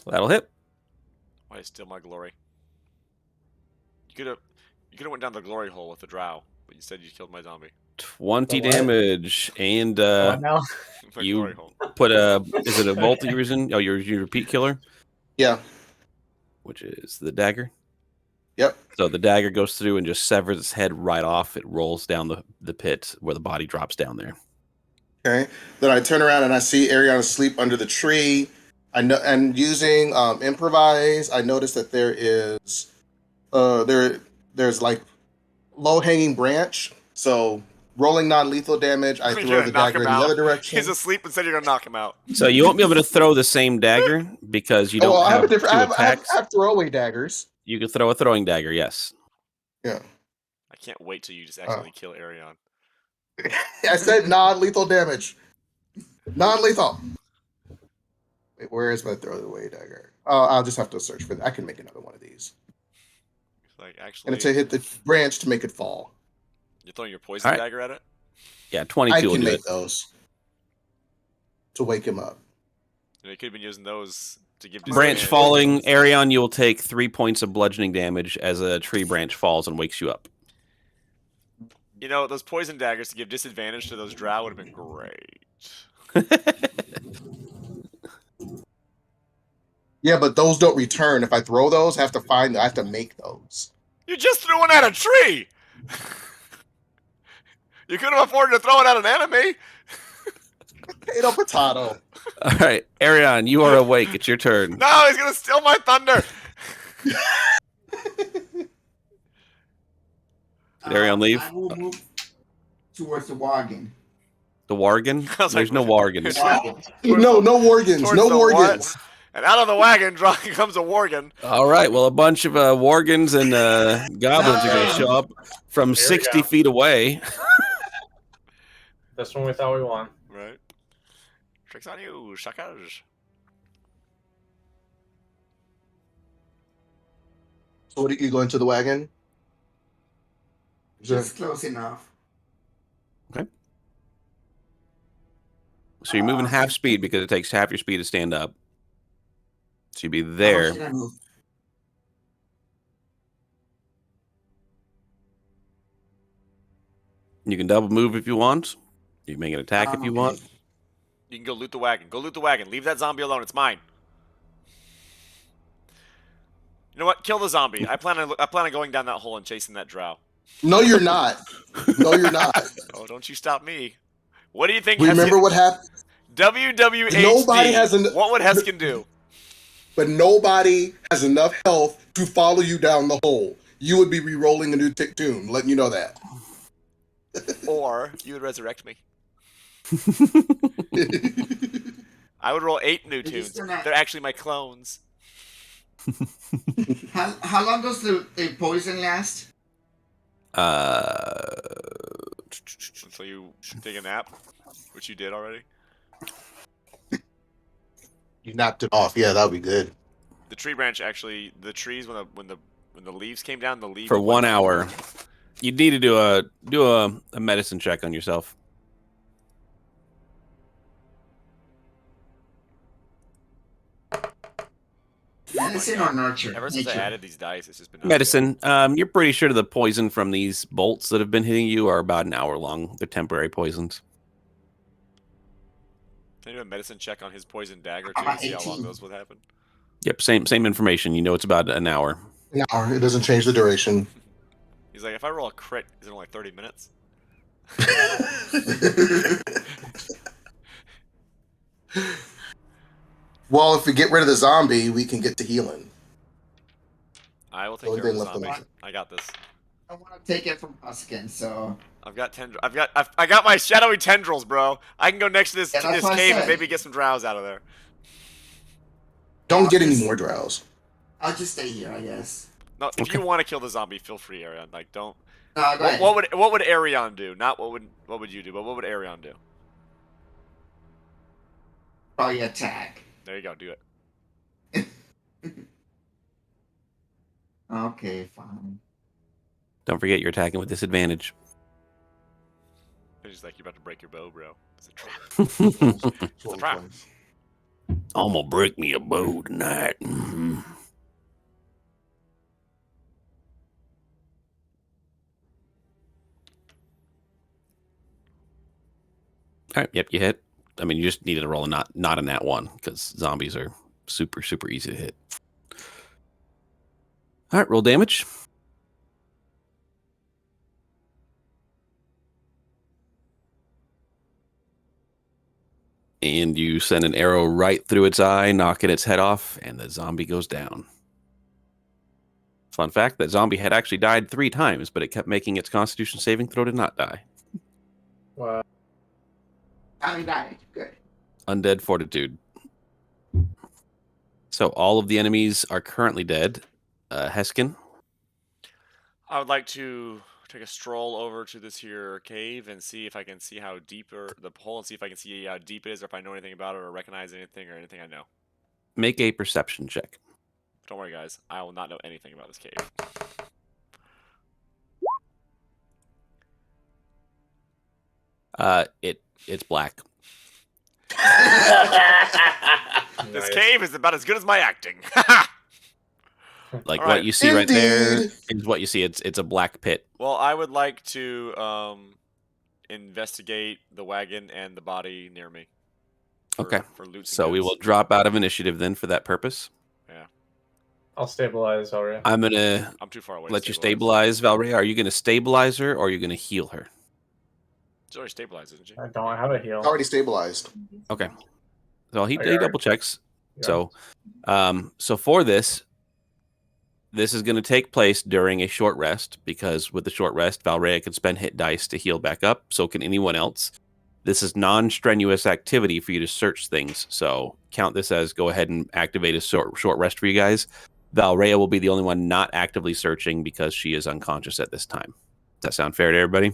That'll hit. why steal my glory. You could have went down the glory hole with the drow, but instead you killed my zombie. 20 The what? damage, and What now? My You- glory hole. put a. Is it a multi-reason? Oh, your repeat killer, Yeah. which is the dagger. Yep. So the dagger goes through and just severs its head right off. It rolls down the pit where the body drops down there. Okay. Then I turn around and I see Arion asleep under the tree. I know, and using improvise, I notice that there is there's like low hanging branch. So rolling non-lethal damage, I You're throw gonna the knock dagger him in the out. other direction. He's asleep and said you're gonna knock him out. So you won't be able to throw the same dagger because you don't I have, have a different. two I have attacks. throwaway daggers. You can throw a throwing dagger, yes. Yeah. I can't wait till you just accidentally kill Arion. I said non-lethal damage. Non-lethal. Wait, where is my throwaway dagger? Oh, I'll just have to search for that. I can make another one of these. Like And actually, it's to hit the branch to make it fall. you're throwing your poison Alright. dagger at it. Yeah, I 22 will can do make it. those to wake him up. You could have been using those to give Branch disadvantage. falling, Arion, you will take 3 points of bludgeoning damage as a tree branch falls and wakes you up. You know, those poison daggers to give disadvantage to those drow would have been great. Yeah, but those don't return. If I throw those, I have to make those. You just threw one at a tree. You could have afforded to throw it at an enemy. Potato, potato. All right, Arion, you are awake. It's your turn. No, he's gonna steal my thunder. Did Arion leave? I will move towards the wagon. The Wargan? I was There's like, no Wargans. Wagon. No Wargans. Towards No the Wargans. And out of the wagon comes a worgen. All right, well, a bunch of Wargans and goblins are going to show up from Here we 60 go. feet away. This one we thought we won. Right. Tricks on you, suckers. So what are you going to the wagon? Is there- Just close enough. So you're moving half speed because it takes half your speed to stand up. So you'd be How there. should I move? You can double move if you want. You can make an attack if you Okay. want. You can go loot the wagon. Go loot the wagon. Leave that zombie alone. It's mine. You know what? Kill the zombie. I plan on going down that hole and chasing that drow. No, you're not. No, you're not. Oh, don't you stop me. What do you think? Remember Heskan, what happened? WWHD. Nobody has What would Heskan do? But nobody has enough health to follow you down the hole. You would be re-rolling a new tomb, letting you know that. Or you would resurrect me. I would roll 8 new You're tunes. just gonna- They're actually my clones. How long does the poison last? Until you take a nap, which you did already. You napped it off. Yeah, that would be good. The tree branch actually, the trees when the leaves came down, the leaves For 1 hour. You'd need to do a medicine check on yourself. Medicine or nurture? Ever since I Nature. added these dice, it's just been Medicine. You're pretty sure the poison from these bolts that have been hitting you are about an hour long. They're temporary poisons. Can I do a medicine check on his poison dagger How too to about see how long 18? those would happen? Yep, same information. You know it's about an hour. No, it doesn't change the duration. He's like, if I roll a crit, is it only 30 minutes? Well, if we get rid of the zombie, we can get to healing. I will take Only care of thing the left on zombie. me. I got this. I want to take it from Heskan, so I've got I got my shadowy tendrils, bro. I can go next to this Yeah, that's what I cave and said. maybe get some drows out of there. Don't get any more drows. I'll just stay here, I guess. No, if you want to kill the zombie, feel free, Arion. Like, don't. No, go ahead. What would Arion do? Not what would you do, but what would Arion do? Probably attack. There you go. Do it. Okay, fine. Don't forget you're attacking with disadvantage. It's just like you're about to break your bow, bro. It's a trap. It's a trap. I'm gonna break me a bow tonight. Mhm. All right, yep, you hit. I mean, you just needed to roll a not a nat one because zombies are super easy to hit. All right, roll damage. And you send an arrow right through its eye, knocking its head off, and the zombie goes down. Fun fact, that zombie had actually died 3 times, but it kept making its constitution saving throw to not die. Wow. I died. Good. Undead fortitude. So all of the enemies are currently dead. Heskan, I would like to take a stroll over to this here cave and see if I can see how deep the hole and see if I can see how deep it is, or if I know anything about it, or recognize anything, or anything I know. make a perception check. Don't worry, guys. I will not know anything about this cave. It's black. This Nice. cave is about as good as my acting. Like All what right. you see right there Indeed. is what you see. It's a black pit. Well, I would like to investigate the wagon and the body near me. Okay. For loot. So we will drop out of initiative then for that purpose. Yeah. I'll stabilize already. I'm gonna I'm too far away. let to you stabilize Valrea. Are you gonna stabilize her or are you gonna heal her? She's already stabilized, isn't she? I don't have a heal. Already stabilized. Okay. So he Okay, double checks. yeah. So for this is going to take place during a short rest because with the short rest, Valrea can spend hit dice to heal back up. So can anyone else. This is non-strenuous activity for you to search things. So count this as go ahead and activate a short rest for you guys. Valrea will be the only one not actively searching because she is unconscious at this time. Does that sound fair to everybody?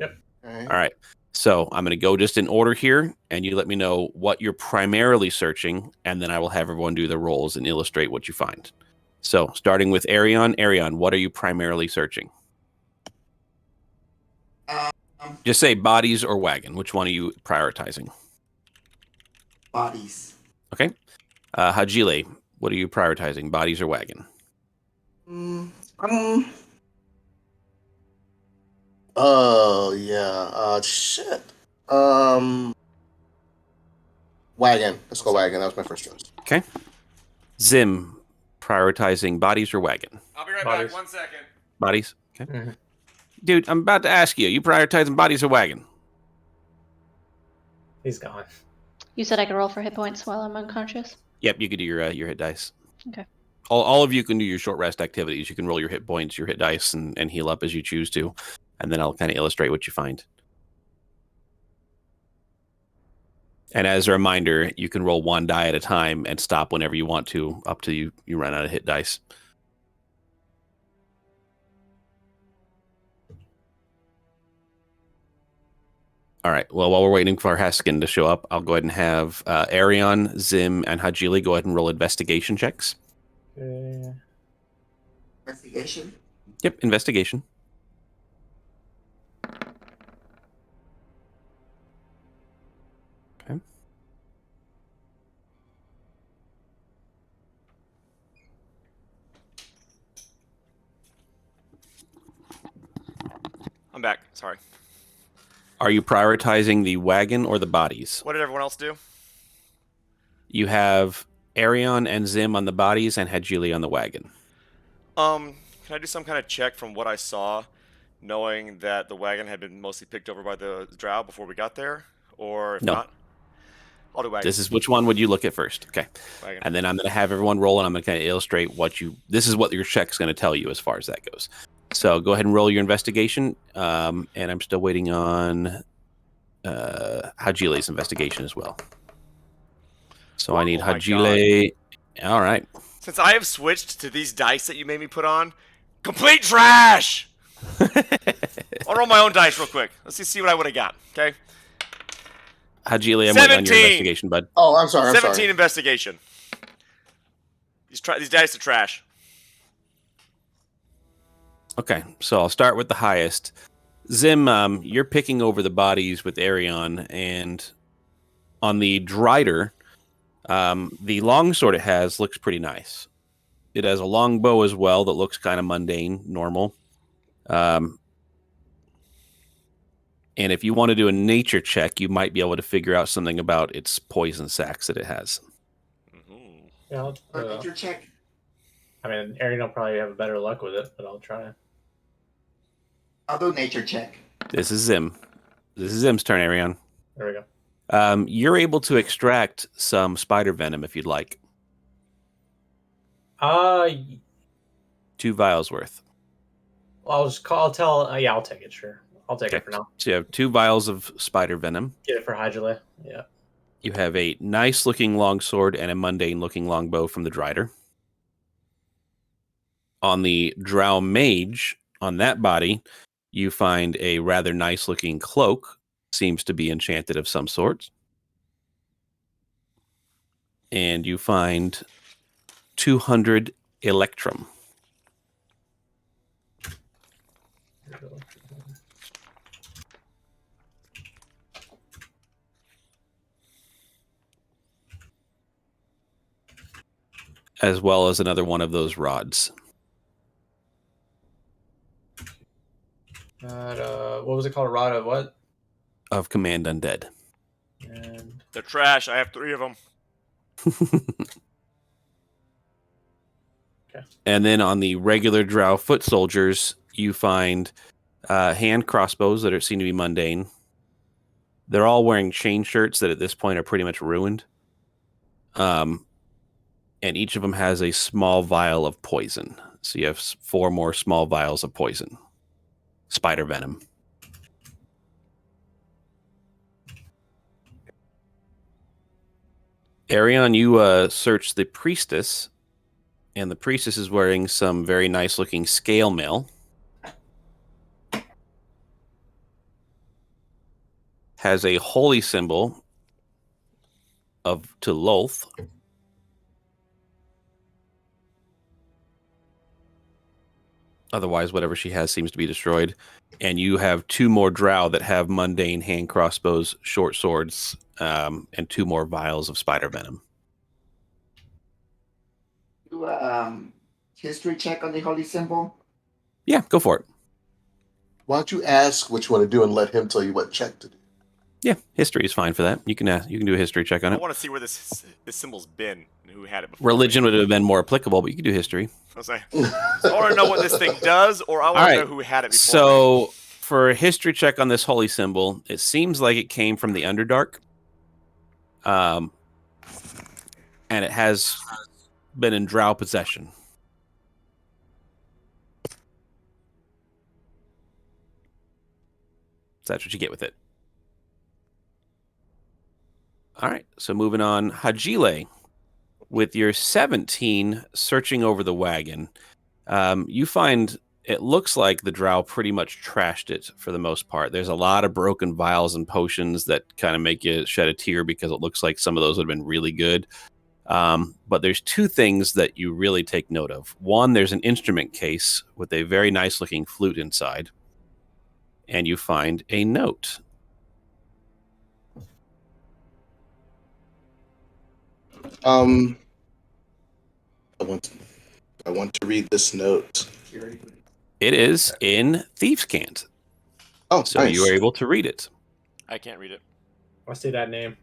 Yep. Okay. All right. So I'm going to go just in order here, and you let me know what you're primarily searching, and then I will have everyone do their rolls and illustrate what you find. So starting with Arion. Arion, what are you primarily searching? Just say bodies or wagon. Which one are you prioritizing? Bodies. Okay. Hajile, what are you prioritizing? Bodies or wagon? Oh yeah. Shit. Wagon. Let's go wagon. That was my first choice. Okay. Zim, prioritizing bodies or wagon? I'll be right Bodies. back. 1 second. Bodies. Okay. Mhm. Dude, I'm about to ask you. You prioritizing bodies or wagon? He's gone. You said I could roll for hit points while I'm unconscious? Yep, you could do your hit dice. Okay. All of you can do your short rest activities. You can roll your hit points, your hit dice, and heal up as you choose to. And then I'll kind of illustrate what you find. And as a reminder, you can roll one die at a time and stop whenever you want to, up to you run out of hit dice. All right. Well, while we're waiting for Heskan to show up, I'll go ahead and have Arion, Zim, and Hajili go ahead and roll investigation checks. Okay. Investigation. Yep, investigation. Okay. I'm back. Sorry. Are you prioritizing the wagon or the bodies? What did everyone else do? You have Arion and Zim on the bodies and Hajili on the wagon. Can I do some kind of check from what I saw, knowing that the wagon had been mostly picked over by the drow before we got there? Or if No. not, I'll do wagon. This is which one would you look at first? Okay. Wagon. And then I'm going to have everyone roll, and I'm going to kind of illustrate this is what your check's going to tell you as far as that goes. So go ahead and roll your investigation. And I'm still waiting on Hajile's investigation as well. So I need Oh my Hajile. All right. Since I have switched to these dice that you made me put on, complete trash! I'll roll my own dice real quick. Let's see what I would have got, okay? Hajile, I'm waiting on your 17. investigation, bud. Oh, I'm sorry. 17 investigation. These dice are trash. Okay, so I'll start with the highest. Zim, you're picking over the bodies with Arion, and on the Drider, the longsword it has looks pretty nice. It has a long bow as well that looks kind of mundane, normal. And if you want to do a nature check, you might be able to figure out something about its poison sacs that it has. Mm-hmm. Yeah, Nature check. I mean, Arian will probably have better luck with it, but I'll try. I'll do nature check. This is Zim. This is Zim's turn, Arion. There we go. You're able to extract some spider venom if you'd like. 2 vials worth. I'll just call. I'll tell. Yeah, I'll take it. Sure, I'll take it for now. So you have 2 vials of spider venom. Get it for Hydrilla. Yeah. You have a nice looking longsword and a mundane looking longbow from the Drider. On the Drow Mage, on that body, you find a rather nice looking cloak. Seems to be enchanted of some sort. And you find 200 Electrum. As well as another one of those rods. What was it called? A rod of what? Of Command Undead. And They're trash. I have 3 of them. And then on the regular drow foot soldiers, you find hand crossbows that seem to be mundane. They're all wearing chain shirts that at this point are pretty much ruined. And each of them has a small vial of poison. So you have 4 more small vials of poison. Spider venom. Arion, you search the priestess, and the priestess is wearing some very nice looking scale mail. Has a holy symbol to Lolth. Otherwise, whatever she has seems to be destroyed. And you have 2 more drow that have mundane hand crossbows, short swords, and 2 more vials of spider venom. Do history check on the holy symbol. Yeah, go for it. Why don't you ask what you want to do and let him tell you what check to do? Yeah, history is fine for that. You can do a history check on I it. want to see where this symbol's been and who had it before. Religion would have been more applicable, but you can do history. I was like, so I want to know what this thing does, or I want to know who had it before. So for a history check on this holy symbol, it seems like it came from the Underdark. And it has been in drow possession. So that's what you get with it. All right, so moving on. Hajile, with your 17 searching over the wagon, you find it looks like the drow pretty much trashed it for the most part. There's a lot of broken vials and potions that kind of make you shed a tear because it looks like some of those would have been really good. But there's 2 things that you really take note of. One, there's an instrument case with a very nice looking flute inside. And you find a note. I want to read this note. It is in Thieves' Cant. Oh, so nice. you are able to read it. I can't read it. I see that name.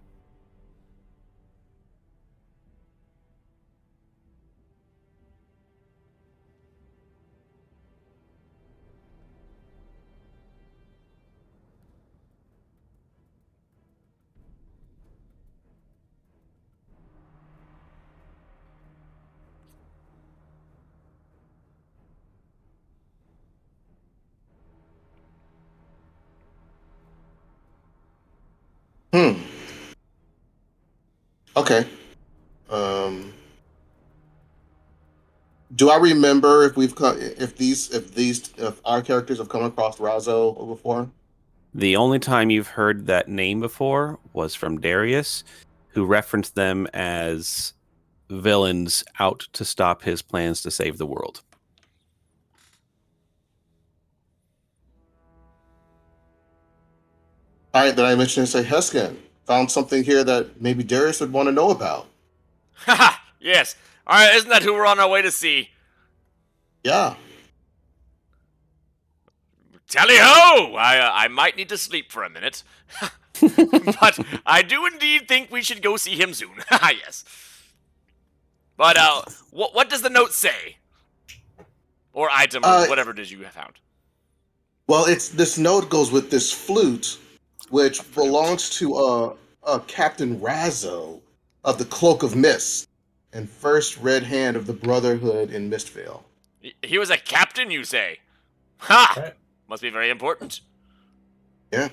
Okay. Do I remember if our characters have come across Razo before? The only time you've heard that name before was from Darius, who referenced them as villains out to stop his plans to save the world. All right, then I mentioned say Heskan found something here that maybe Darius would want to know about. Haha, yes. Alright, isn't that who we're on our way to see? Yeah. Tally ho! I might need to sleep for a minute. But I do indeed think we should go see him soon. Yes. But, what does the note say? Or item, or whatever it is you have found. Well, this note goes with this flute, which belongs to Captain Razo of the Cloak of Mist and first Red Hand of the Brotherhood in Mistvale. He was a captain, you say? Ha! Right. Must be very important. Yeah.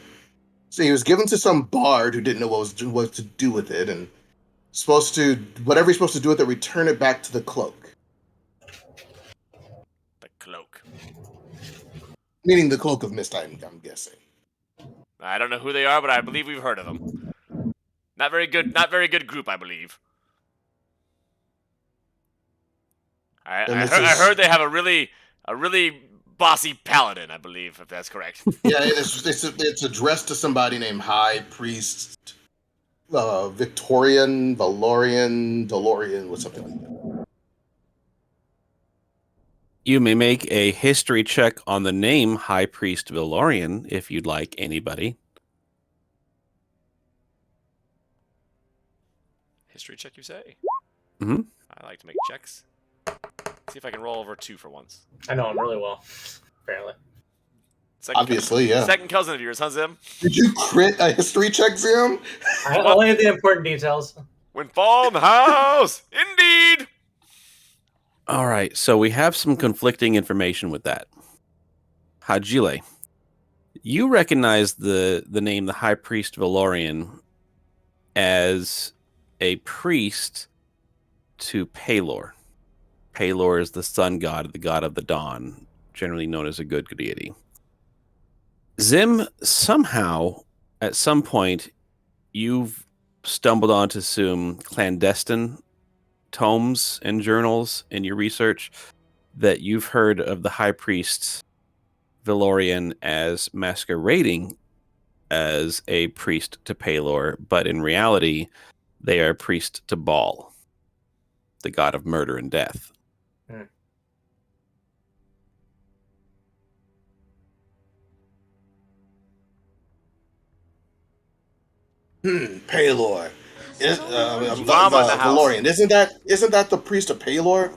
So he was given to some bard who didn't know what to do with it, and whatever he's supposed to do with it, return it back to the cloak. The cloak. Meaning the Cloak of Mist, I'm guessing. I don't know who they are, but I believe we've heard of them. Not very good group, I believe. I heard they have a really bossy paladin, I believe, if that's correct. Yeah, it's addressed to somebody named High Priest Valorian, or something like that. You may make a history check on the name High Priest Valorian if you'd like, anybody. History check, you say? Mm-hmm. I like to make checks. See if I can roll over 2 for once. I know him really well, apparently. Obviously, yeah. Second cousin of yours, huh, Zim? Did you crit a history check, Zim? I only have the important details. Windfall in the house! Indeed! All right, so we have some conflicting information with that. Hajile, you recognize the name the High Priest Valorian as a priest to Palor. Palor is the sun god, the god of the dawn, generally known as a good deity. Zim, somehow, at some point, you've stumbled onto some clandestine tomes and journals in your research that you've heard of the High Priest Valorian as masquerading as a priest to Palor, but in reality, they are a priest to Baal, the god of murder and death. Palor. Uvama in the house. Valorian. Isn't that the priest of Palor?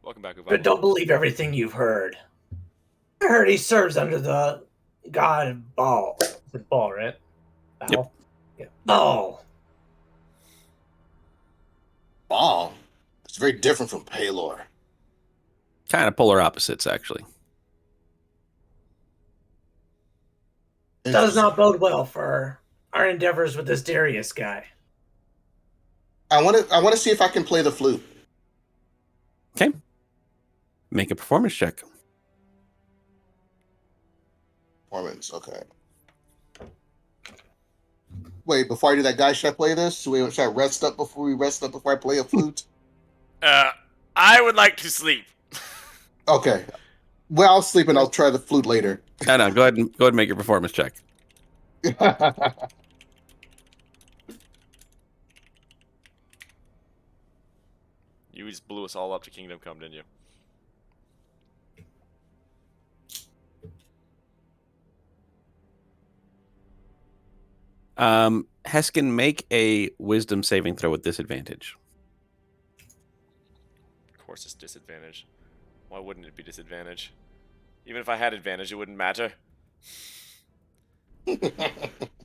Welcome back, Uvama. But don't believe everything you've heard. I heard he serves under the god Baal. It's Baal, right? Baal? Yep. Yeah. Baal. Baal. It's very different from Palor. Kind of polar opposites, actually. Does not bode well for our endeavors with this Darius guy. I want to see if I can play the flute. Okay. Make a performance check. Performance, okay. Wait, before I do that, guys, should I play this? Should I rest up before I play a flute? I would like to sleep. Okay. Well, I'll sleep and I'll try the flute later. No, go ahead and make your performance check. You just blew us all up to Kingdom Come, didn't you? Heskan, make a wisdom saving throw with disadvantage. Of course it's disadvantage. Why wouldn't it be disadvantage? Even if I had advantage, it wouldn't matter.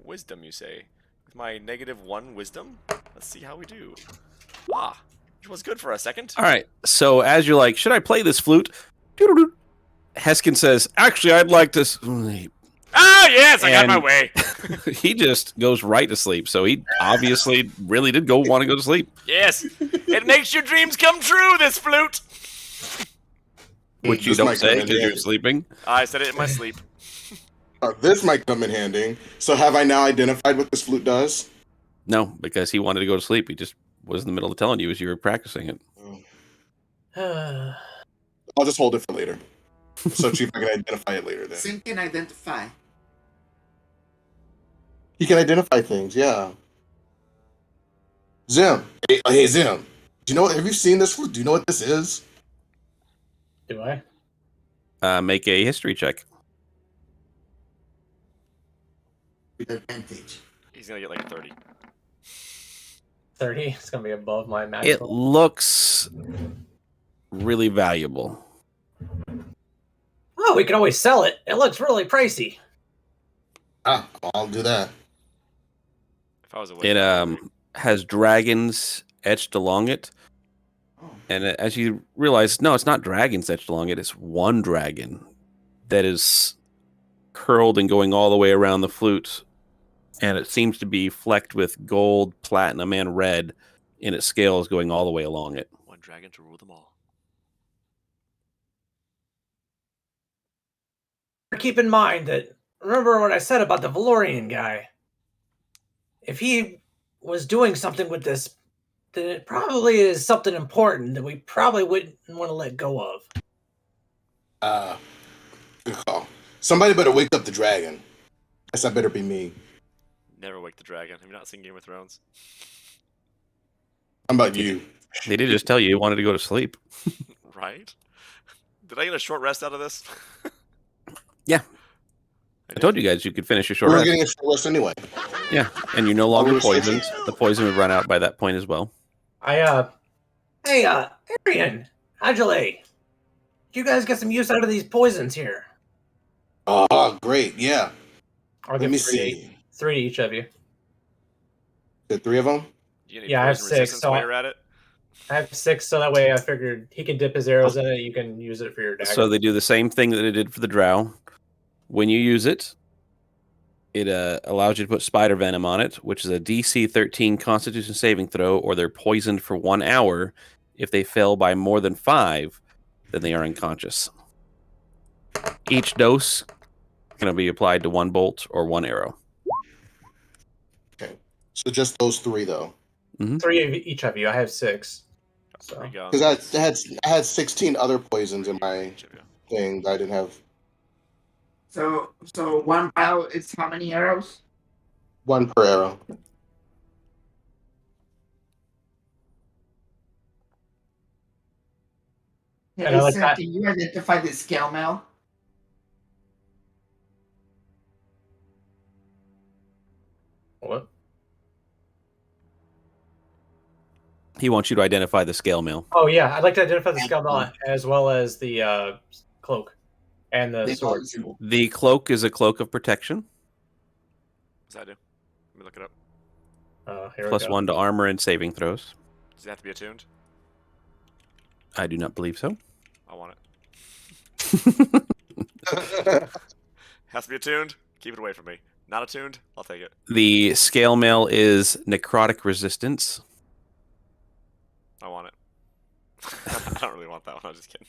Wisdom, you say? With my -1 wisdom? Let's see how we do. Ah, which was good for a second. All right. So as you're like, should I play this flute? Doo-doo-doo. Heskan says, actually, I'd like to sleep. Ah, yes, I got And- my way. He just goes right to sleep. So he obviously really did want to go to sleep. Yes, it makes your dreams come true, this flute. Which you This don't might come say in because you're handy. sleeping. I said it in my sleep. This might come in handy. So have I now identified what this flute does? No, because he wanted to go to sleep. He just was in the middle of telling you as you were practicing it. I'll just hold it for later. So see if I can identify it later then. Sim can identify. He can identify things, yeah. Zim. Hey Zim. Have you seen this flute? Do you know what this is? Do I? Make a history check. With advantage. He's gonna get like 30. 30? It's going to be above my It magical. looks really valuable. Oh, we can always sell it. It looks really pricey. I'll do that. If I was away. It has dragons etched along it. And as you realize, no, it's not dragons etched along it. It's one dragon that is curled and going all the way around the flute. And it seems to be flecked with gold, platinum, and red in its scales going all the way along it. One dragon to rule them all. Keep in mind that, remember what I said about the Valorian guy? If he was doing something with this, then it probably is something important that we probably wouldn't want to let go of. Good call. Somebody better wake up the dragon. Guess that better be me. Never wake the dragon. Have you not seen Game of Thrones? How about you? They did just tell you wanted to go to sleep. Right? Did I get a short rest out of this? Yeah. I told you guys you could finish your short We're rest. getting a short rest anyway. Yeah, and you're no longer we're poisoned. The poison would run out by that point as well. Hey, Arian, Adelaide, you guys get some use out of these poisons here. Oh, great. Yeah. I'll Let give me three see. to each of you. The three of them? You get any Yeah, I have poison 6, resistance so while you're at it? I have 6, so that way I figured he can dip his arrows in it. You can use it for your dagger. So they do the same thing that they did for the drow. When you use it, it allows you to put spider venom on it, which is a DC 13 Constitution saving throw, or they're poisoned for 1 hour. If they fail by more than 5, then they are unconscious. Each dose can be applied to 1 bolt or 1 arrow. Okay. So just those three, though. 3 of each of you. I have 6. So. Three guns. Because I had 16 other poisons in my Each of you. thing that I didn't have. So one vial is how many arrows? 1 per arrow. And I like Listen, that. can you identify the scale mail? What? He wants you to identify the scale mail. Oh yeah, I'd like to identify the scale mail as well as the cloak and the sword. The cloak is a cloak of protection. What's that do? Let me look it up. Here Plus we go. 1 to armor and saving throws. Does it have to be attuned? I do not believe so. I want it. Has to be attuned? Keep it away from me. Not attuned? I'll take it. The scale mail is necrotic resistance. I want it. I don't really want that one. I'm just kidding.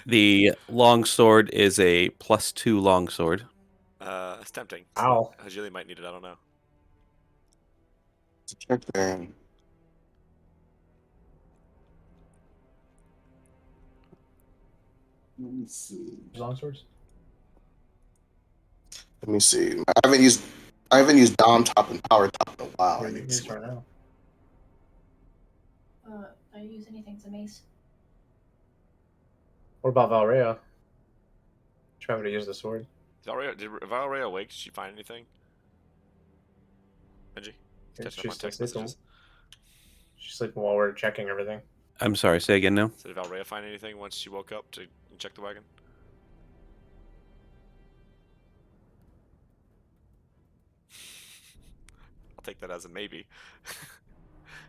The longsword is a +2 longsword. It's tempting. Ow. Hajili might need it. I don't know. Check there. Let me see. Longswords. Let me see. I haven't used Dom Top and Power Top in a while. I Here, need to use see. right now. I use anything to mace. What about Valrea? Trying to use the sword. Did Valrea awake? Did she find anything? Benji? He's catching up on text messages. She's sleeping while we're checking everything. I'm sorry, say again now. So did Valrea find anything once she woke up to check the wagon? I'll take that as a maybe.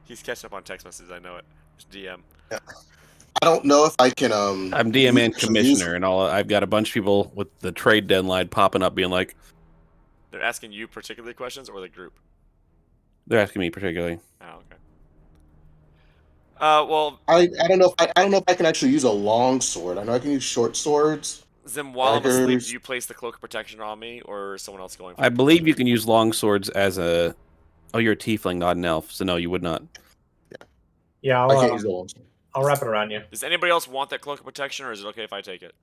He's catching up on text messages. I know it. Just DM. Yeah. I don't know if I can. I'm DM and commissioner, and I've got a bunch of people with the trade deadline popping up, being like, They're asking you particularly questions or the group? they're asking me particularly. Oh, okay. Well, I don't know if I don't know if I can actually use a long sword. I know I can use short swords. Zim, while I'm asleep, daggers. do you place the cloak of protection on me, or is someone else going for I it? believe you can use long swords as a. Oh, you're a tiefling, not an elf, so no, you would not. Yeah, I can't use the long sword. I'll wrap it around you. Does anybody else want that cloak of protection, or is it okay if I take it?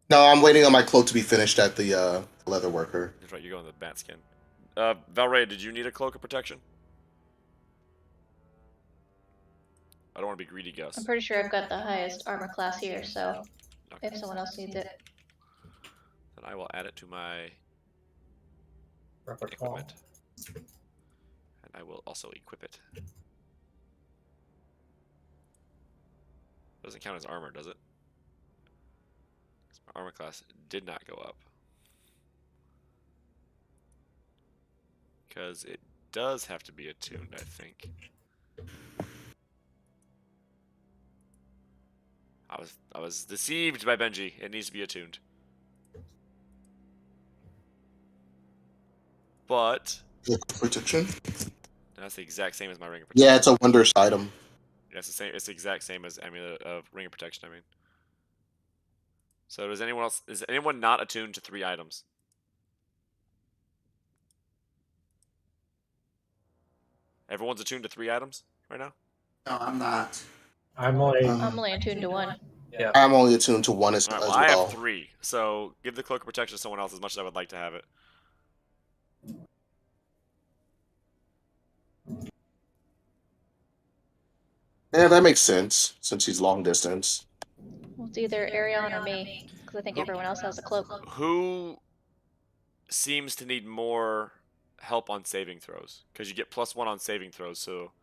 No, I'm waiting on my cloak to be finished at the leather worker. That's right, you're going with the bat skin. Valray, did you need a cloak of protection? I don't want to be greedy, Gus. I'm pretty sure I've got the highest armor class here, so Okay. if someone else needs it. Then I will add it to my Repertoire. equipment. And I will also equip it. Doesn't count as armor, does it? 'Cause my armor class did not go up. Because it does have to be attuned, I think. I was deceived by Benji. It needs to be attuned. But Protection? that's the exact same as my ring of protection. Yeah, it's a wondrous item. Yeah, it's the same. It's the exact same as amulet of ring of protection. I mean. So does anyone else? Is anyone not attuned to 3 items? Everyone's attuned to 3 items right now. No, I'm not. I'm only. I'm only attuned to 1. Yeah. I'm only attuned to 1 as All right, well, well. I have 3. So give the cloak of protection to someone else as much as I would like to have it. Yeah, that makes sense since he's long distance. Well, it's either Arion or me, because I think everyone else has a cloak. Who seems to need more help on saving throws? Because you get +1 on saving throws. So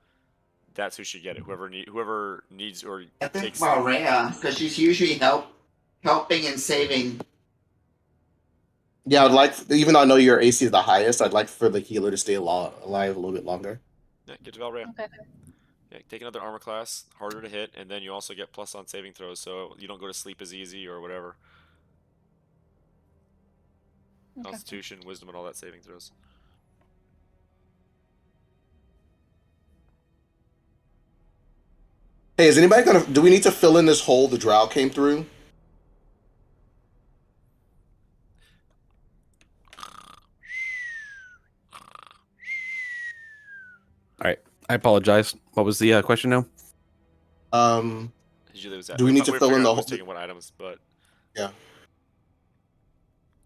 that's who should get it. Whoever needs or I think takes. Rhea, because she's usually helping and saving. Yeah, I'd like, even though I know your AC is the highest, I'd like for the healer to stay alive a little bit longer. Yeah, get to Valrea. Okay. Yeah, take another armor class, harder to hit, and then you also get plus on saving throws, so you don't go to sleep as easy or whatever. Okay. Constitution, wisdom, and all that saving throws. Hey, is anybody gonna? Do we need to fill in this hole the drow came through? All right. I apologize. What was the question now? Usually was that. Do we need to we're fill in figuring the out who's whole? taking what items, but Yeah.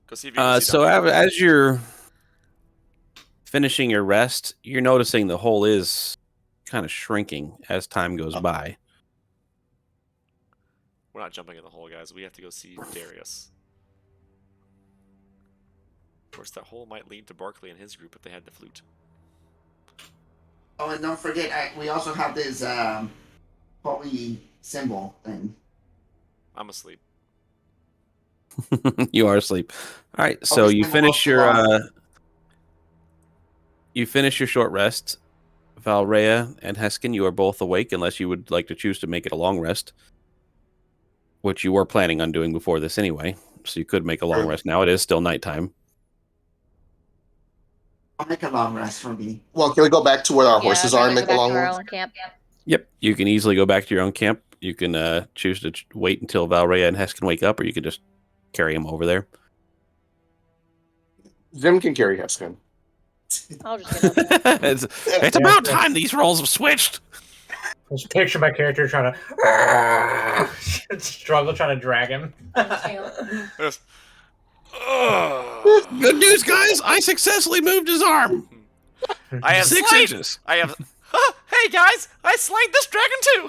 go see if you can see So Dominic. as you're finishing your rest, you're noticing the hole is kind of shrinking as time goes by. We're not jumping in the hole, guys. We have to go see Darius. Of course, that hole might lead to Barkley and his group if they had the flute. Oh, and don't forget, we also have this holy symbol thing. I'm asleep. You are asleep. All right. So you finish your short rest. Valrea and Heskan, you are both awake unless you would like to choose to make it a long rest, which you were planning on doing before this anyway. So you could make a long Sure. rest now. It is still nighttime. I'll make a long rest for me. Well, can we go back to where our horses are and make a long our one? own camp. Yep. You can easily go back to your own camp. You can choose to wait until Valrea and Heskan wake up, or you can just carry them over there. Zim can carry Heskan. I'll just get up. It's about time these roles have switched. Just picture my character trying to struggle, trying to drag him. Yes. Good news, guys. I successfully moved his arm. I have 6 slayed. inches. I have. Hey guys, I slayed this dragon too.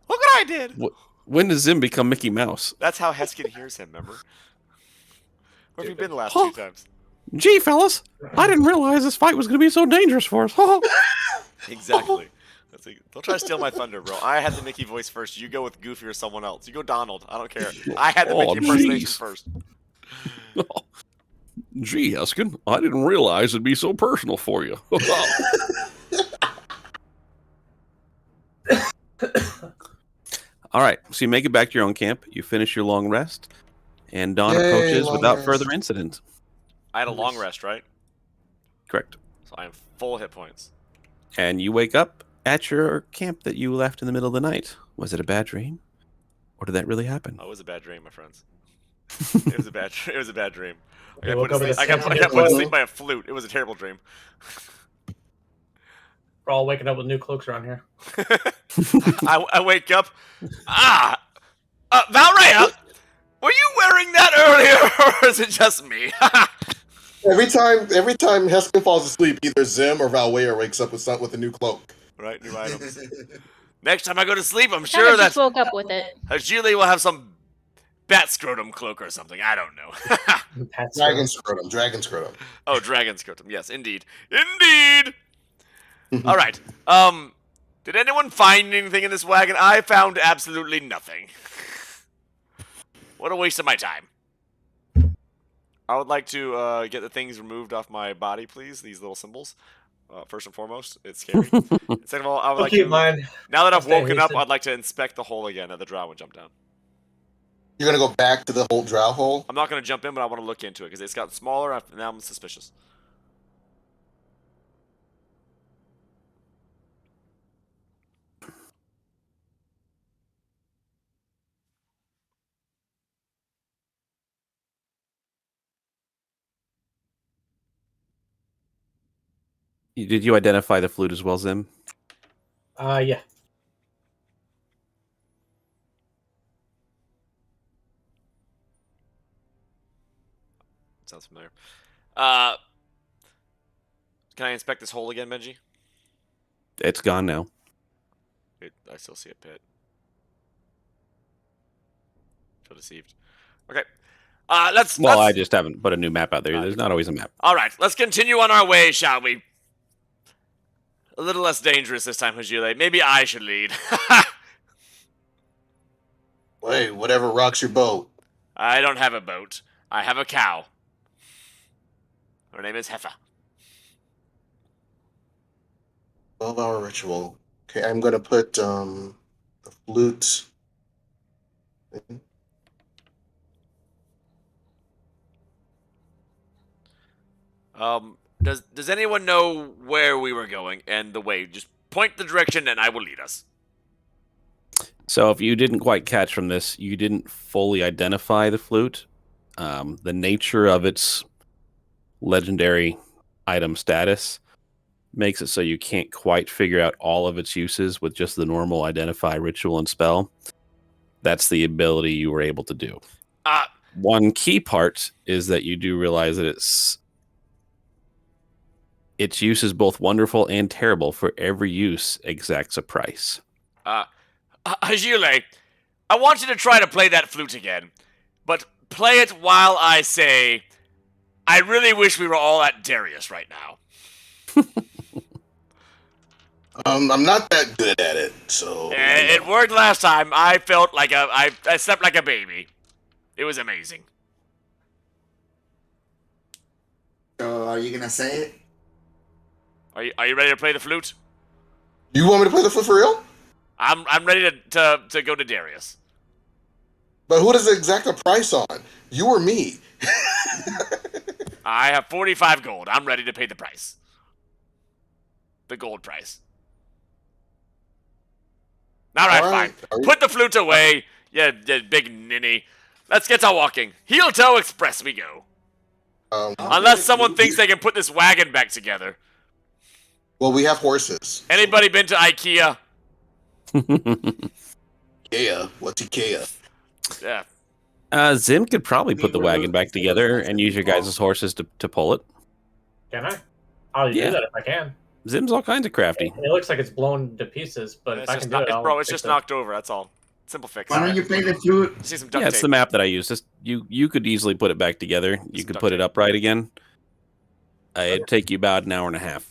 Look what I did. When does Zim become Mickey Mouse? That's how Heskan hears him. Remember? Where have you been the last 2 times? Gee, fellas, I didn't realize this fight was going to be so dangerous for us. Exactly. Don't try to steal my thunder, bro. I had the Mickey voice first. You go with Goofy or someone else. You go Donald. I don't care. I had the Mickey impersonation jeez. first. Gee, Heskan, I didn't realize it'd be so personal for you. All right. So you make it back to your own camp. You finish your long rest, and dawn Yay, approaches long without rest. further incident. I had a long rest, right? Correct. So I am full hit points. And you wake up at your camp that you left in the middle of the night. Was it a bad dream? Or did that really happen? Oh, it was a bad dream, my friends. It was a bad. It was a bad dream. I got woke put to up with sleep. a I got sense of put to your sleep by a flute. It was a terrible dream. We're all waking up with new cloaks around here. I wake up. Valrea, were you wearing that earlier, or is it just me? Every time Heskan falls asleep, either Zim or Valwaya wakes up with a new cloak. Right, new items. Next time I go to sleep, I'm Kinda sure that just woke up with it. Julie will have some bat scrotum cloak or something. I don't know. That's Dragon scrotum. Oh, dragon scrotum. Yes, indeed. Indeed. All right. Did anyone find anything in this wagon? I found absolutely nothing. What a waste of my time. I would like to get the things removed off my body, please. These little symbols. First and foremost, it's scary. Second of all, I would like keep to. mine. Now that I've Stay woken up, hasted. I'd like to inspect the hole again that the drow would jump down. You're gonna go back to the whole drow hole. I'm not going to jump in, but I want to look into it because it's gotten smaller. Now I'm suspicious. Did you identify the flute as well, Zim? Yeah. Sounds familiar. Can I inspect this hole again, Benji? It's gone now. I still see a pit. Feel deceived. Okay. Let's. Well, I just haven't put a new map out there. Ah, There's good not always a map. All right, let's continue on our way, shall we? A little less dangerous this time, Hajile. Maybe I should lead. Hey, whatever rocks your boat. I don't have a boat. I have a cow. Her name is Heffa. 12-hour ritual. Okay, I'm gonna put the flute. Does anyone know where we were going and the way? Just point the direction and I will lead us. So if you didn't quite catch from this, you didn't fully identify the flute. The nature of its legendary item status makes it so you can't quite figure out all of its uses with just the normal identify, ritual, and spell. That's the ability you were able to do. One key part is that you do realize that its use is both wonderful and terrible. For every use exacts a price. Hajile, I want you to try to play that flute again, but play it while I say, I really wish we were all at Darius right now. I'm not that good at it, so. It worked last time. I felt like I slept like a baby. It was amazing. So are you gonna say it? Are you ready to play the flute? You want me to play the flute for real? I'm ready to go to Darius. But who does it exact a price on? You or me? I have 45 gold. I'm ready to pay the price. The gold price. All right, fine. Put the flute away, you big ninny. Let's get to walking. Heel toe express we go. Unless someone thinks they can put this wagon back together. Well, we have horses. Anybody been to IKEA? Yeah, what's IKEA? Yeah. Zim could probably put the wagon back together and use your guys' horses to pull it. Can I? I'll do that if I can. Zim's all kinds of crafty. It looks like it's blown to pieces, but if I can do it, bro, it's just knocked over. That's all. Simple fix. Why don't you play the flute? See some duct Yeah, it's tape. the map that I use. You could easily put it back together. You could put it upright again. It'd take you about an hour and a half.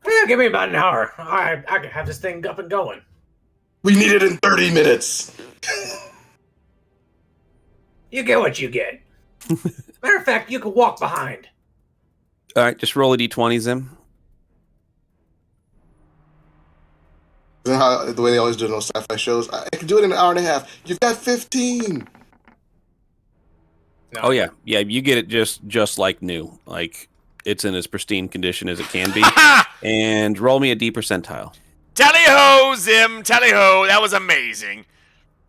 Yeah, give me about an hour. I can have this thing up and going. We need it in 30 minutes. You get what you get. Matter of fact, you can walk behind. All right, just roll a d20, Zim. Isn't how the way they always do in those sci-fi shows? I can do it in an hour and a half. You've got 15. No. Oh yeah, you get it just like new. Like it's in as pristine condition as it can be. And roll me a D percentile. Tally-ho, Zim! Tally-ho! That was amazing.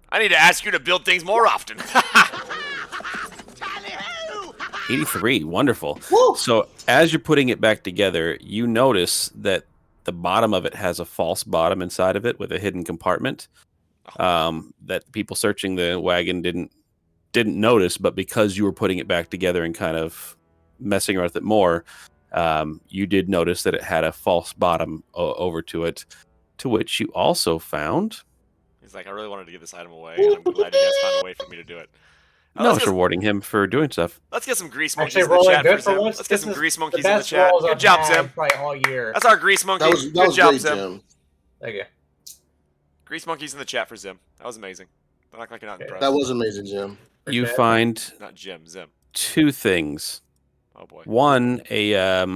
I need to ask you to build things more often. 83, wonderful. Woo! So as you're putting it back together, you notice that the bottom of it has a false bottom inside of it with a hidden compartment that people searching the wagon didn't notice, but because you were putting it back together and kind of messing around with it more, you did notice that it had a false bottom over to it, to which you also found. He's like, I really wanted to give this item away, and I'm glad you guys found a way for me to do it. No, it's rewarding him for doing stuff. Let's get some grease monkeys Actually, in the rolling chat good for Zim. once. Let's get some This is grease the monkeys in the best chat. rolls Good I've job, had Zim. probably all year. That's our grease monkey. That was Good job, great, Zim. Jim. Thank you. Grease monkeys in the chat for Zim. That was amazing. Don't act like you're not impressed. That was amazing, Jim. You Appreciate it. find Not Jim, Zim. two things. Oh boy. One, a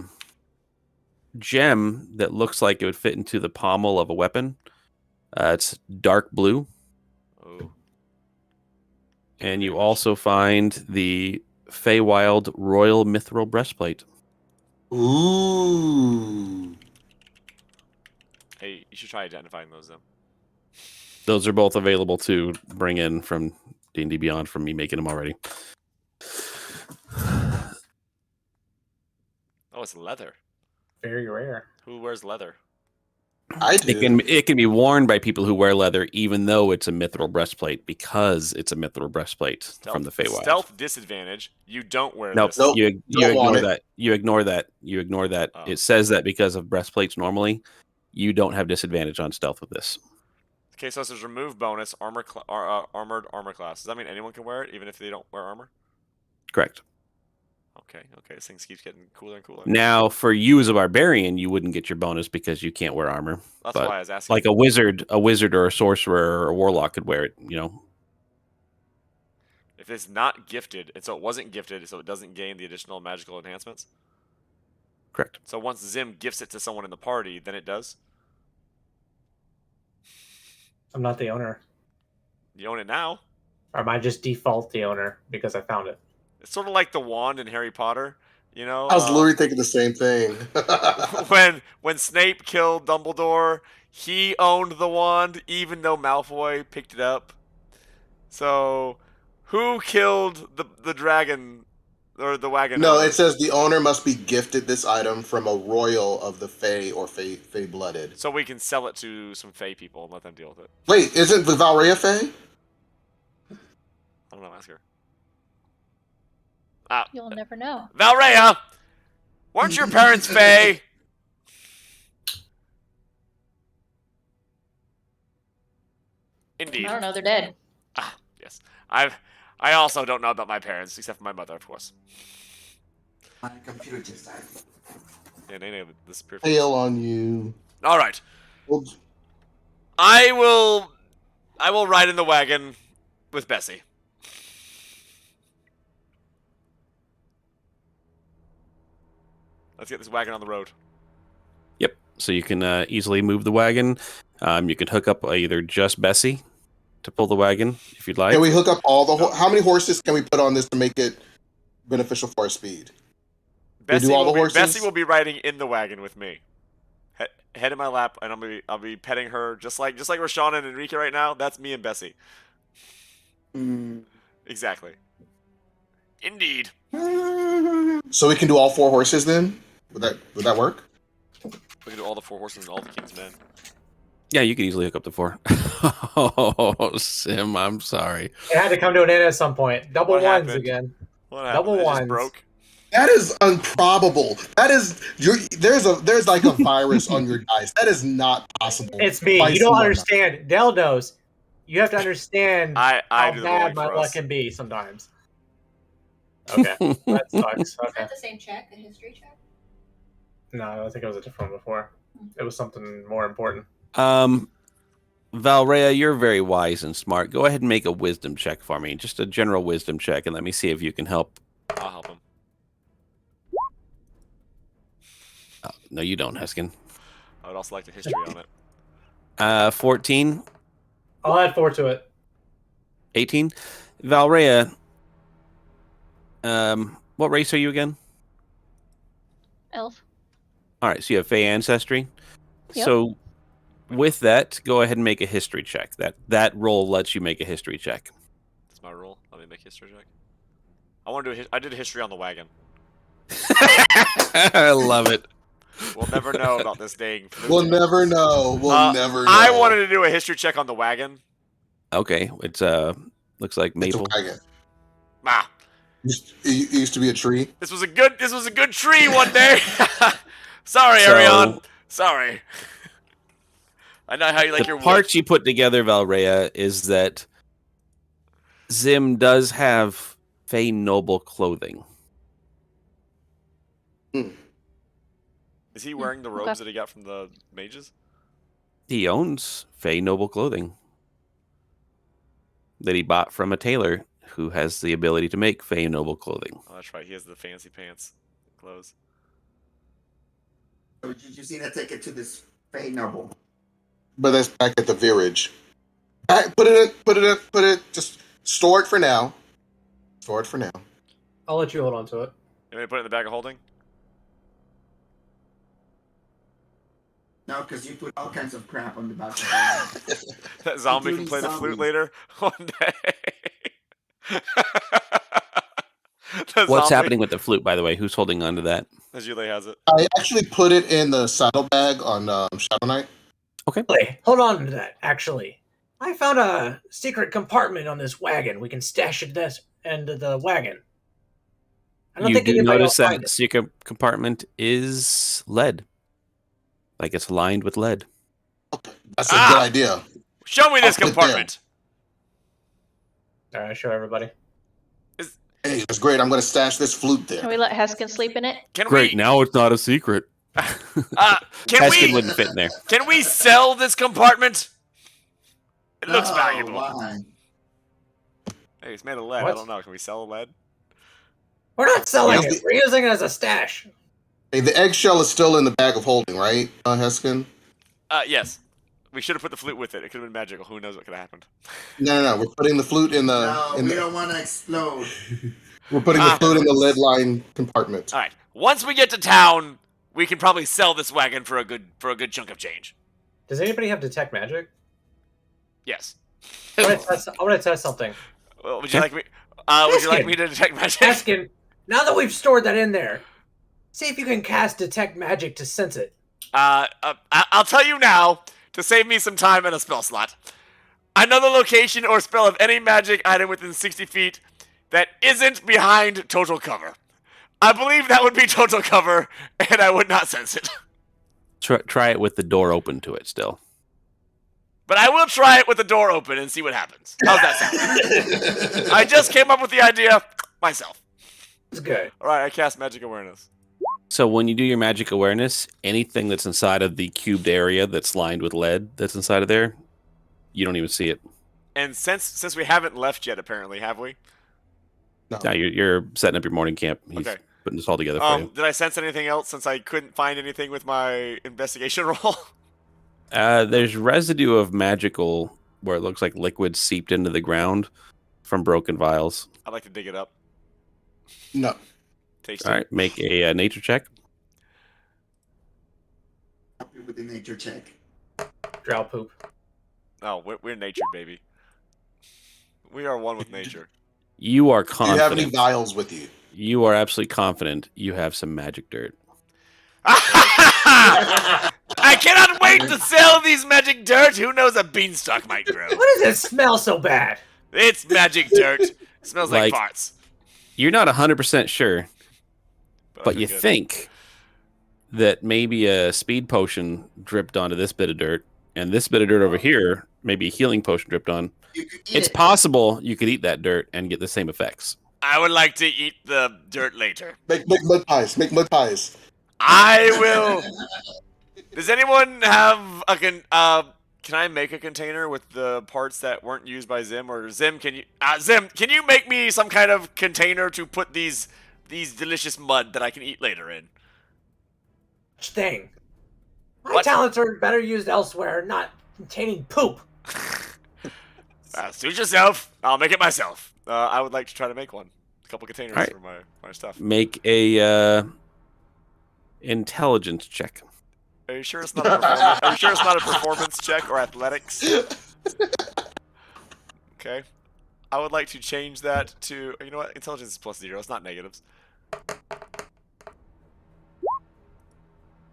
gem that looks like it would fit into the pommel of a weapon. It's dark blue. Oh. And you also find the Feywild Royal Mithril Breastplate. Ooh. Hey, you should try identifying those, Zim. Those are both available to bring in from D&D Beyond from me making them already. Oh, it's leather. Very rare. Who wears leather? I do. It can be worn by people who wear leather, even though it's a mithril breastplate, because it's a mithril breastplate from the Feywild. Stealth disadvantage. You don't wear Nope. this. Nope. You Don't want ignore it. that. You ignore that. You ignore that. Oh. It says that because of breastplates normally, you don't have disadvantage on stealth with this. Okay, so it says remove bonus, armored armor class. Does that mean anyone can wear it, even if they don't wear armor? Correct. Okay. This thing keeps getting cooler and cooler. Now, for you as a barbarian, you wouldn't get your bonus because you can't wear armor. That's but why I was asking. like a wizard or a sorcerer or a warlock could wear it. If it's not gifted, and so it wasn't gifted, so it doesn't gain the additional magical enhancements. Correct. So once Zim gifts it to someone in the party, then it does. I'm not the owner. You own it now. Or am I just default the owner because I found it? It's sort of like the wand in Harry Potter. You know, I was literally thinking the same thing. when Snape killed Dumbledore, he owned the wand, even though Malfoy picked it up. So, who killed the dragon or the wagon? No, owner? it says the owner must be gifted this item from a royal of the Fae or Fae blooded. So we can sell it to some Fae people and let them deal with it. Wait, isn't the Valrea Fae? I don't know. Ask her. You'll never know. Valrea, weren't your parents Fae? Indeed. I don't know. They're dead. Yes. I also don't know about my parents, except for my mother, of course. My computer just died. Yeah, Nene disappeared. Hail on you. All right. Well, I will ride in the wagon with Bessie. Let's get this wagon on the road. Yep. So you can easily move the wagon. You can hook up either just Bessie to pull the wagon if you'd like. can we hook up all the how many horses can we put on this to make it beneficial for our speed? Bessie, do all the horses? Bessie will be riding in the wagon with me. Head in my lap, and I'll be petting her just like Rashawn and Enrique right now. That's me and Bessie. Exactly. Indeed. So we can do all 4 horses then? Would that work? We can do all the 4 horses and all the king's men. Yeah, you can easily hook up to 4. Oh, Sim, I'm sorry. It had to come to an end at some point. Double What ones happened? again. What happened? Double It just ones. broke. That is improbable. That is there's like a virus on your dice. That is not possible. It's me. Twice You don't more. understand. Del knows. You have to understand I how do the bad rolling my for luck us. can be sometimes. Okay, that sucks. Is Okay. that the same check, the history check? No, I think it was a different one before. It was something more important. Valrea, you're very wise and smart. Go ahead and make a wisdom check for me. Just a general wisdom check, and let me see if you can help. I'll help him. Oh, no, you don't, Heskan. I would also like the history on it. 14, I'll add 4 to it. 18. Valrea, what race are you again? Elf. All right, so you have Fey ancestry. Yep. So with that, go ahead and make a history check. That roll lets you make a history check. That's my rule. Let me make a history check. I want to do. I did a history on the wagon. I love it. We'll never know about this dang. flute. We'll never know. We'll never know. I wanted to do a history check on the wagon. Okay, it's looks like It's a maple. wagon. Ah, It used to be a tree. this was a good tree one day. Sorry, So- Ariane. Sorry. I know how you like The your parts you put together, Valrea, is that Zim does have Fey noble clothing. Is he wearing the robes that he got from the mages? He owns Fey noble clothing that he bought from a tailor who has the ability to make Fey noble clothing. Oh, that's right. He has the fancy pants clothes. So you just need to take it to this Fey Noble. But that's back at the Virage. Put it. Just store it for now. Store it for now. I'll let you hold on to it. You want me to put it in the bag of holding? No, because you put all kinds of crap on the back of the That zombie can Including play the flute zombies. later one day. The What's zombie- happening with the flute, by the way? Who's holding on to that? Azule has it. I actually put it in the saddlebag on Shadow Knight. Wait, hold on to that, actually. I found a secret compartment on this wagon. We can stash it this end of the wagon. I don't You think do anybody notice will that find it. secret compartment is lead. Like it's lined with lead. That's a good idea. Show me this I'll put compartment. All right, show everybody. Hey, Hey, that's great. I'm going to stash this flute there. Can we let Heskan sleep in it? Can Great, we? now it's not a secret. Can Heskin we? wouldn't fit in there. Can we sell this compartment? It looks No, valuable. Why? Hey, it's made of lead. I What? don't know. Can we sell lead? We're not selling Yeah. it. We're using it as a stash. Hey, the eggshell is still in the bag of holding, right, Heskin? Yes. We should have put the flute with it. It could have been magical. Who knows what could have happened? No. We're putting the flute in the. No, in we the don't want to explode. we're putting the flute in the lead line compartment. All right. Once we get to town, we can probably sell this wagon for a good chunk of change. Does anybody have detect magic? Yes. I want to test something. Well, would you like me? Would you like me to detect magic? Heskin, now that we've stored that in there, see if you can cast detect magic to sense it. I'll tell you now to save me some time and a spell slot. I know the location or spell of any magic item within 60 feet that isn't behind total cover. I believe that would be total cover, and I would not sense it. Try it with the door open to it still. But I will try it with the door open and see what happens. How's that sound? I just came up with the idea myself. It's good. All right, I cast Magic Awareness. So when you do your magic awareness, anything that's inside of the cubed area that's lined with lead that's inside of there, you don't even see it. And since we haven't left yet, apparently, have we? No. Now you're setting up your morning camp. He's Okay. putting this all together for you. Did I sense anything else since I couldn't find anything with my investigation roll? There's residue of magical where it looks like liquid seeped into the ground from broken vials. I'd like to dig it up. No. Taste All it. right, make a nature check. With the nature check. Drow poop. Oh, we're nature, baby. We are one with nature. You are Do you have any confident. vials with you? You are absolutely confident you have some magic dirt. I cannot wait to sell these magic dirt. Who knows, a beanstalk might grow. What does it smell so bad? It's magic dirt. It smells like Like- farts. You're not 100% sure, I but feel you good. think that maybe a speed potion dripped onto this bit of dirt, and this bit of dirt over here, maybe a healing potion dripped on. You could eat It's it. possible you could eat that dirt and get the same effects. I would like to eat the dirt later. Make mud pies. Make mud pies. I will. Does anyone have a can I make a container with the parts that weren't used by Zim? Or Zim, can you make me some kind of container to put these delicious mud that I can eat later in? Such thing. My What? talents are better used elsewhere, not containing poop. Suit yourself. I'll make it myself. I would like to try to make one. A couple containers Alright. for my stuff. Make a intelligence check. Are you sure it's not a performance? Are you sure it's not a performance check or athletics? Okay. I would like to change that to, you know what? Intelligence is +0. It's not negatives.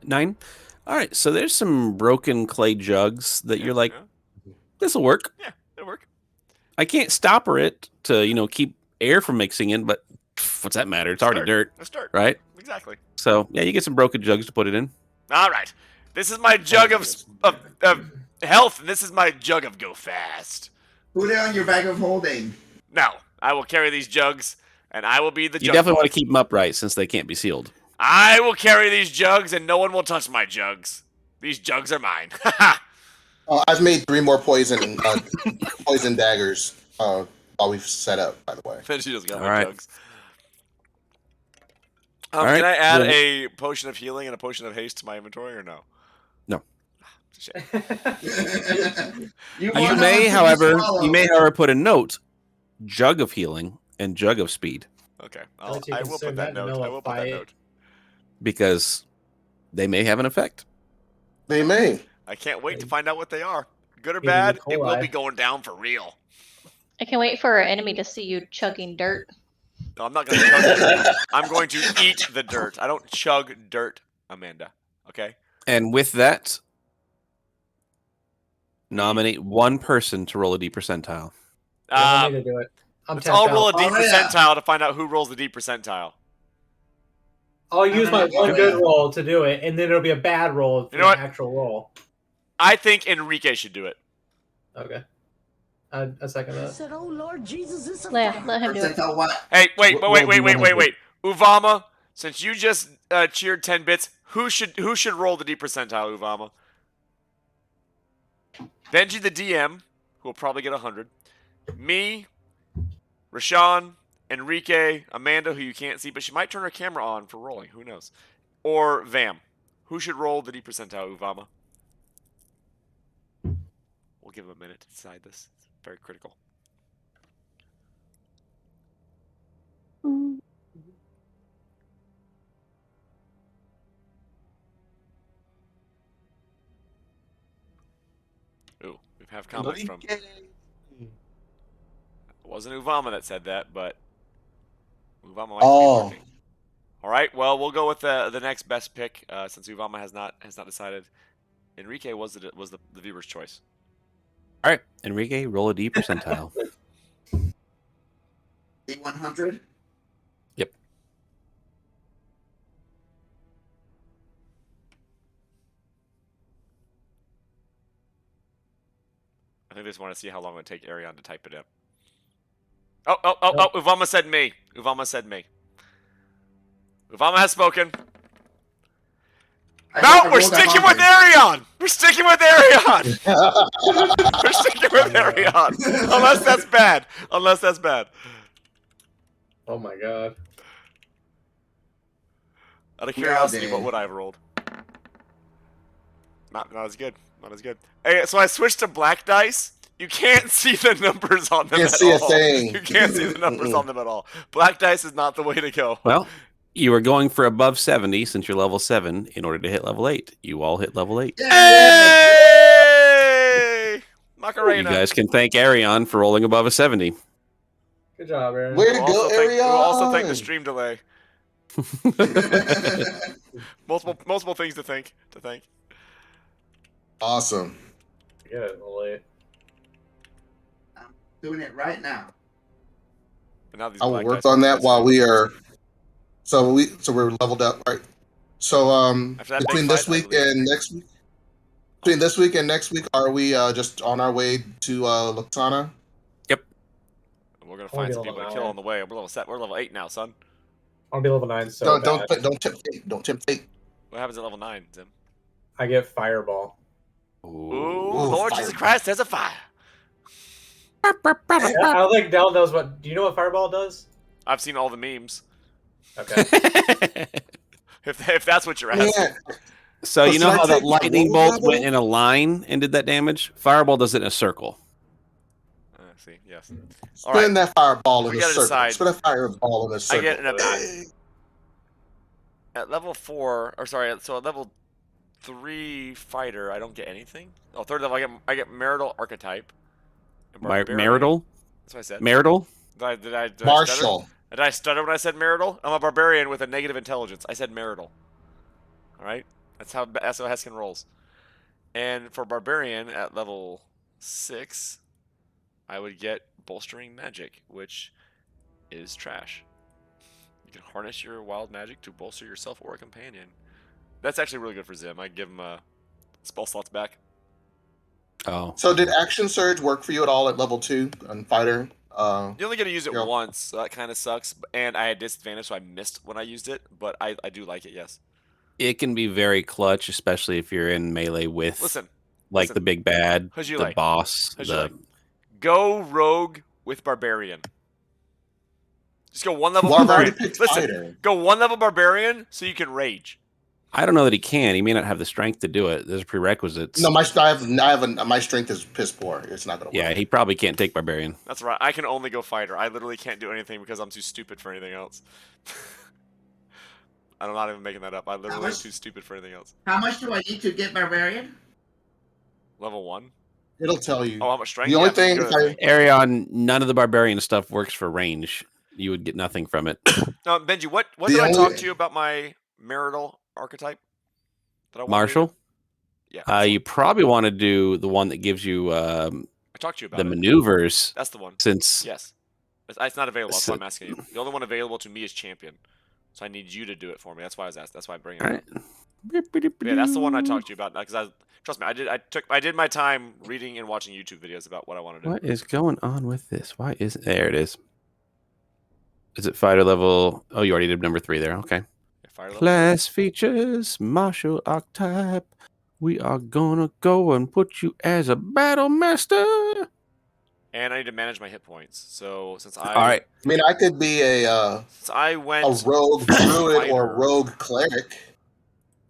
9. All right, so there's some broken clay jugs that you're like, Yeah, this will work. yeah, it'll work. I can't stopper it to, keep air from mixing in, but what's that matter? It's already dirt, Let's start. right? Exactly. So, yeah, you get some broken jugs to put it in. All right. This is my jug of health, and this is my jug of go fast. Put it on your bag of holding. No, I will carry these jugs, and I will be the You jug. definitely want to keep them upright since they can't be sealed. I will carry these jugs, and no one will touch my jugs. These jugs are mine. I've made 3 more poison daggers while we've set up, by the way. Then she just got All my right. jugs. All right, Can I add well- a potion of healing and a potion of haste to my inventory, or no? No. It's a shame. You want may, them to however, swallow. put a note: jug of healing and jug of speed, Okay, Don't you I will consider put that that note. I will put that nullify it? note. because they may have an effect. They may. I can't wait to find out what they are. Good or Maybe bad, E. it will coli. be going down for real. I can wait for our enemy to see you chugging dirt. No, I'm not going to chug dirt. I'm going to eat the dirt. I don't chug dirt, Amanda. Okay? And with that, nominate one person to roll a D percentile. You want me to do it. I'm Let's all tapped roll a out. D Oh, yeah. percentile to find out who rolls the D percentile. I'll use my Oh, one yeah. good roll to do it, and then it'll be a bad roll for You know what? the actual roll. I think Enrique should do it. Okay. I second I that. said, "Oh Lord Jesus, it's a Let him do it. Percentile what? Hey, wait, What do you wanna do? wait. Uvama, since you just cheered 10 bits, who should roll the D percentile, Uvama? Benji the DM, who will probably get 100. Me, Rashawn, Enrique, Amanda, who you can't see, but she might turn her camera on for rolling. Who knows? Or Vam. Who should roll the D percentile, Uvama? We'll give him a minute to decide this. It's very critical. Ooh, we have comments from. It wasn't Uvama that said that, but Uvama likes to be lurking. All right, well, we'll go with the next best pick since Uvama has not decided. Enrique was the viewer's choice. All right, Enrique, roll a D percentile. D100. Yep. I think they just want to see how long it would take Arion to type it up. Oh, Uvama said me. Uvama said me. Uvama has spoken. No, we're sticking with Arion! We're sticking with Arion! We're sticking with Arion! Unless that's bad. Unless that's bad. Oh my god. Out of curiosity, what would I have rolled? Not as good. Not as good. Hey, so I switched to black dice. You can't see the numbers on them Can't at see a all. thing. You can't see the numbers on them at all. Black dice is not the way to go. Well, you were going for above 70 since you're level 7 in order to hit level 8. You all hit level 8. Hey! Macarena. You guys can thank Arion for rolling above a 70. Good job, Aaron. Way to go, We'll also thank the Arion! stream delay. multiple things to thank. Awesome. Yeah, late. I'm doing it right now. And now these I will black work dice on that dice while are- we are. So we're leveled up, right? So After that big between this fight, I week believe. and next week, are we just on our way to Luxana? We're gonna find some people to kill on the way. We're level 8 now, son. I'll be level 9 so Don't bad. tempt fate. What happens at level 9, Zim? I get Fireball. Ooh, Lord Jesus fire. Christ, there's a fire. I don't think Dell knows what... Do you know what Fireball does? I've seen all the memes. Okay. If that's what you're asking. Man, So you Should know I how the take lightning one bolt went level? in a line and did that damage? Fireball does it in a circle. See, yes. spin that fireball in We a gotta circle. decide. Spin a fireball in a I circle. get at level 4, or sorry, so at level 3 fighter, I don't get anything. Oh, third level, I get marital archetype. and barbarian. Marital? That's what I said. Marital? Did I stutter? Marshall. Did I stutter when I said marital? I'm a barbarian with a negative intelligence. I said marital. All right, that's how Heskan rolls. And for barbarian at level 6, I would get bolstering magic, which is trash. You can harness your wild magic to bolster yourself or a companion. That's actually really good for Zim. I give him spell slots back. Oh. So did action surge work for you at all at level 2 on fighter? You only get to use it Yeah. once, so that kind of sucks. And I had disadvantage, so I missed when I used it. But I do like it, yes. It can be very clutch, especially if you're in melee with Listen, the big bad, How'd you the like? boss. How'd you like? Go rogue with barbarian. Just go one level Well, I've already barbarian. picked Listen, fighter. go one level barbarian so you can rage. I don't know that he can. He may not have the strength to do it. There's prerequisites. No, my strength is piss poor. It's not gonna work. Yeah, he probably can't take barbarian. That's right. I can only go fighter. I literally can't do anything because I'm too stupid for anything else. I'm not even making that up. I literally am too stupid for anything else. How much do I need to get barbarian? Level 1? It'll tell you. Oh, how much strength? The only Yeah, thing, good if I, thing. Arion, none of the barbarian stuff works for range. You would get nothing from it. Benji, what The did I only- talk to you about my marital archetype? That I wanted to Marshall? do? Yeah. You probably want to do the one that gives you I talked to you about the it. maneuvers. That's the one. Since Yes. It's not available. That's why I'm asking you. The only one available to me is champion. So I need you to do it for me. That's why I was asked. That's why I bring it all up. right. Yeah, that's the one I talked to you about. Because trust me, I did my time reading and watching YouTube videos about what I want to do. What is going on with this? Why is there it is? Is it fighter level? Oh, you already did number 3 there. Okay. Yeah, fire level. Class features martial archetype. We are gonna go and put you as a battle master. And I need to manage my hit points. So since All right. I mean, I could be since I went rogue druid or fighter- rogue cleric.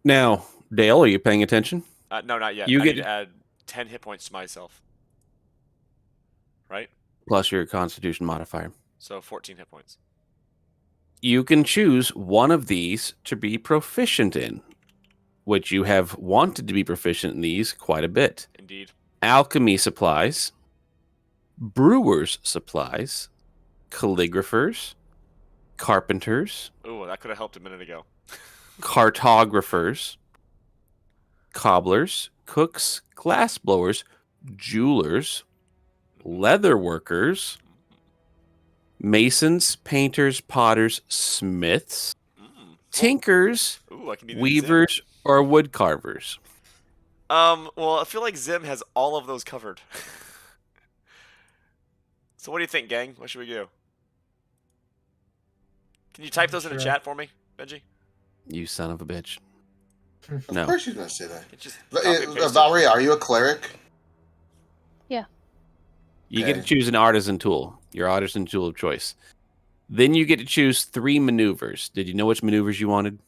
Now, Dale, are you paying attention? no, not yet. You I get- need to add 10 hit points to myself. Right? Plus your Constitution modifier. So 14 hit points. You can choose one of these to be proficient in, which you have wanted to be proficient in these quite a bit. Indeed. Alchemy supplies, brewers supplies, calligraphers, carpenters, Ooh, that could have helped a minute ago. cartographers, cobblers, cooks, glassblowers, jewelers, leather workers, masons, painters, potters, smiths, tinkers, Ooh, I can be the weavers, or wood carvers. Well, I feel like Zim has all of those covered. So what do you think, gang? What should we do? Can you type those in the Sure. chat for me, Benji? You son of a bitch. Of No. course she's gonna say that. It's just copy and paste it. Valerie, are you a cleric? You get to Okay. choose an artisan tool, your artisan tool of choice. Then you get to choose 3 maneuvers. Did you know which maneuvers you wanted?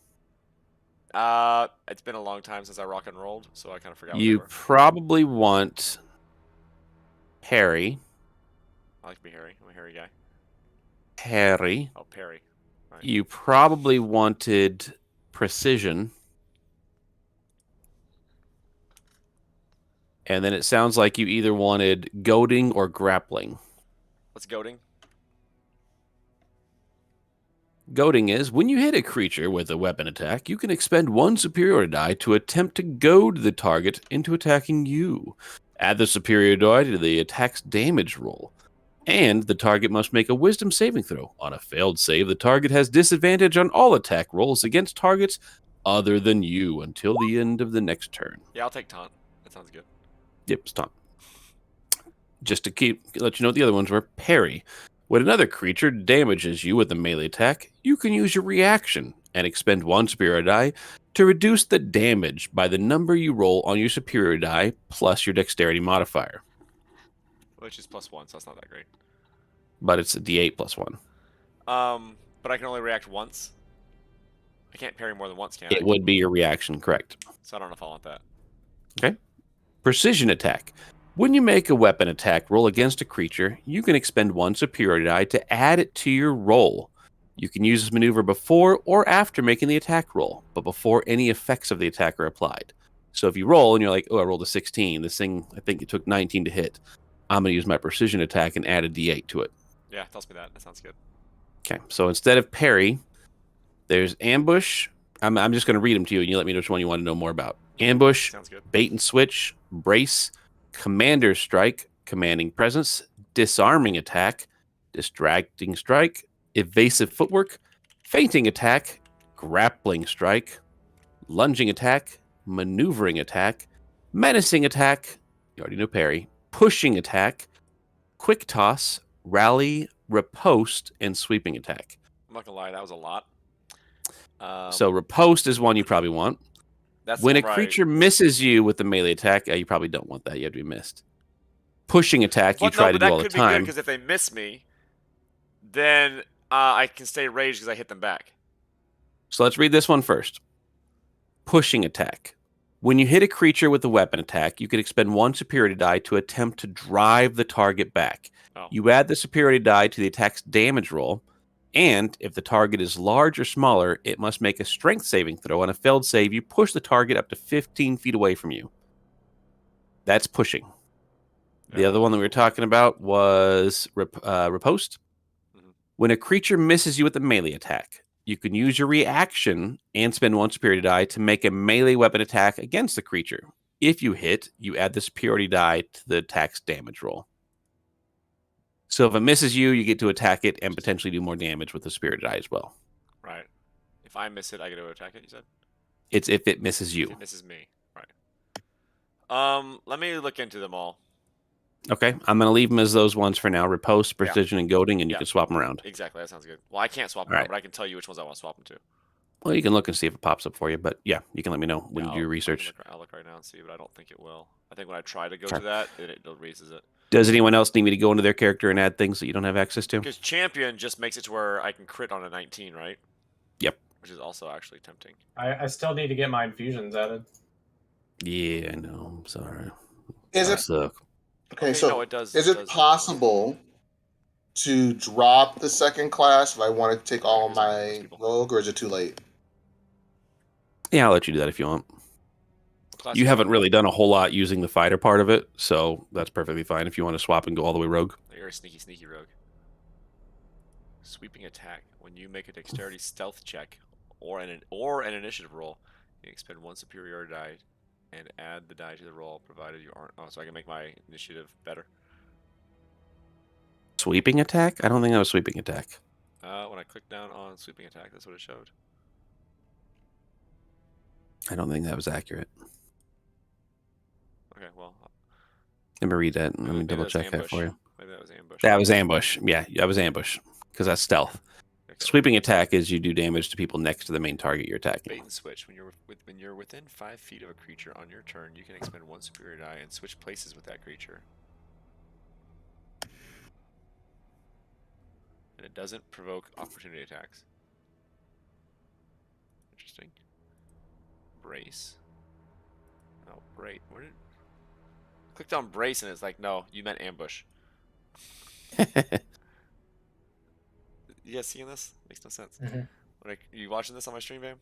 It's been a long time since I rock and rolled, so I kind of forgot what You they were. probably want parry, I like to be hairy. I'm a hairy guy. parry. Oh, parry. Right. You probably wanted precision. And then it sounds like you either wanted goading or grappling. What's goading? Goading is when you hit a creature with a weapon attack, you can expend 1 superiority die to attempt to goad the target into attacking you. Add the superiority die to the attack's damage roll. And the target must make a wisdom saving throw. On a failed save, the target has disadvantage on all attack rolls against targets other than you until the end of the next turn. Yeah, I'll take taunt. That sounds good. Yep, stop. Just to let you know what the other ones were. Parry. When another creature damages you with a melee attack, you can use your reaction and expend 1 superior die to reduce the damage by the number you roll on your superior die plus your dexterity modifier. Which is +1, so that's not that great. But it's a d8 plus 1. But I can only react once. I can't parry more than once, can I? It would be your reaction, correct. So I don't know if I want that. Okay. Precision attack. When you make a weapon attack roll against a creature, you can expend 1 superiority die to add it to your roll. You can use this maneuver before or after making the attack roll, but before any effects of the attack are applied. So if you roll and you're like, oh, I rolled a 16, this thing, I think it took 19 to hit. I'm going to use my precision attack and add a d8 to it. Yeah, tells me that. That sounds good. Okay, so instead of parry, there's ambush. I'm just going to read them to you, and you let me know which one you want to know more about. Ambush, Sounds good. bait and switch, brace, commander's strike, commanding presence, disarming attack, distracting strike, evasive footwork, feinting attack, grappling strike, lunging attack, maneuvering attack, menacing attack, you already know parry, pushing attack, quick toss, rally, riposte, and sweeping attack. I'm not gonna lie, that was a lot. So riposte is one you probably want. That's When the a one where creature misses you with a melee attack, you probably don't want that. You have to be missed. Pushing attack, you But try no, to but do that all the could be good time. because if they miss me, then I can stay raged because I hit them back. So let's read this one first. Pushing attack. When you hit a creature with a weapon attack, you can expend 1 superiority die to attempt to drive the target back. Oh. You add the superiority die to the attack's damage roll, and if the target is large or smaller, it must make a strength saving throw. On a failed save, you push the target up to 15 feet away from you. That's pushing. The Yeah. other one that we were talking about was riposte. Mhm. When a creature misses you with a melee attack, you can use your reaction and spend 1 superiority die to make a melee weapon attack against the creature. If you hit, you add the superiority die to the attack's damage roll. So if it misses you, you get to attack it and potentially do more damage with the superiority die as well. Right. If I miss it, I get to attack it, you said? It's if it misses If you. it misses me. Right. Let me look into them all. Okay, I'm going to leave them as those ones for now. Riposte, Yeah. precision, and goading, and you Yeah. can swap them around. Exactly. That sounds good. Well, I can't swap them All around, right. but I can tell you which ones I want to swap them to. Well, you can look and see if it pops up for you. But yeah, you can let me know when Yeah, you do your research. I'll look right now and see, but I don't think it will. I think when I try to go Sure. to that, it raises it. Does anyone else need me to go into their character and add things that you don't have access to? Because champion just makes it to where I can crit on a 19, right? Yep. Which is also actually tempting. I still need to get my infusions added. Yeah, I know. I'm sorry. Is I it suck. okay? Okay, So no, it does. is it it does possible to drop the second class if I want to take all Here's my my ambush people. rogue, or is it too late? Yeah, I'll let you do that if you want. What class You haven't want? really done a whole lot using the fighter part of it, so that's perfectly fine if you want to swap and go all the way rogue. You're a sneaky rogue. Sweeping attack. When you make a dexterity stealth check or an initiative roll, you can expend 1 superior die and add the die to the roll, provided you aren't. Oh, so I can make my initiative better. Sweeping attack? I don't think that was sweeping attack. When I click down on sweeping attack, that's what it showed. I don't think that was accurate. Okay, well. Let me read that and let me Maybe double was check that ambush. for you. Maybe that was ambush. That was ambush. Yeah, that was ambush because that's stealth. Okay. Sweeping attack is you do damage to people next to the main target you're attacking. Bait and switch. When you're within 5 feet of a creature on your turn, you can expend 1 superior die and switch places with that creature. And it doesn't provoke opportunity attacks. Interesting. Brace. Oh, great. Where did... Clicked on brace and it's like, no, you meant ambush. You guys seeing this? Makes no sense. You watching this on my stream, Bam?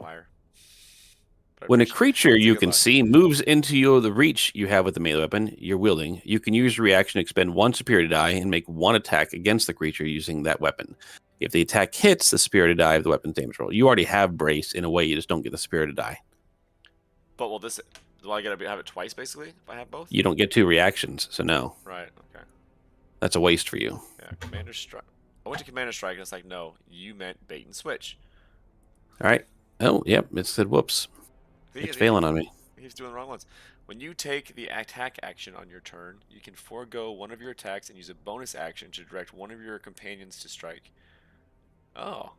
Liar. When a creature it's a you good can lie. see moves into the reach you have with the melee weapon you're wielding, you can use your reaction to expend 1 superior die and make 1 attack against the creature using that weapon. If the attack hits the superior die of the weapon's damage roll, you already have brace in a way, you just don't get the superior die. But will this... Do I gotta have it twice, basically, if I have both? You don't get 2 reactions, so no. Right, okay. That's a waste for you. Yeah, Commander Strike. I went to Commander Strike and it's like, no, you meant bait and switch. All right. Oh, yep. It said whoops. It's failing on me. He's doing the wrong ones. When you take the attack action on your turn, you can forego one of your attacks and use a bonus action to direct one of your companions to strike. Oh.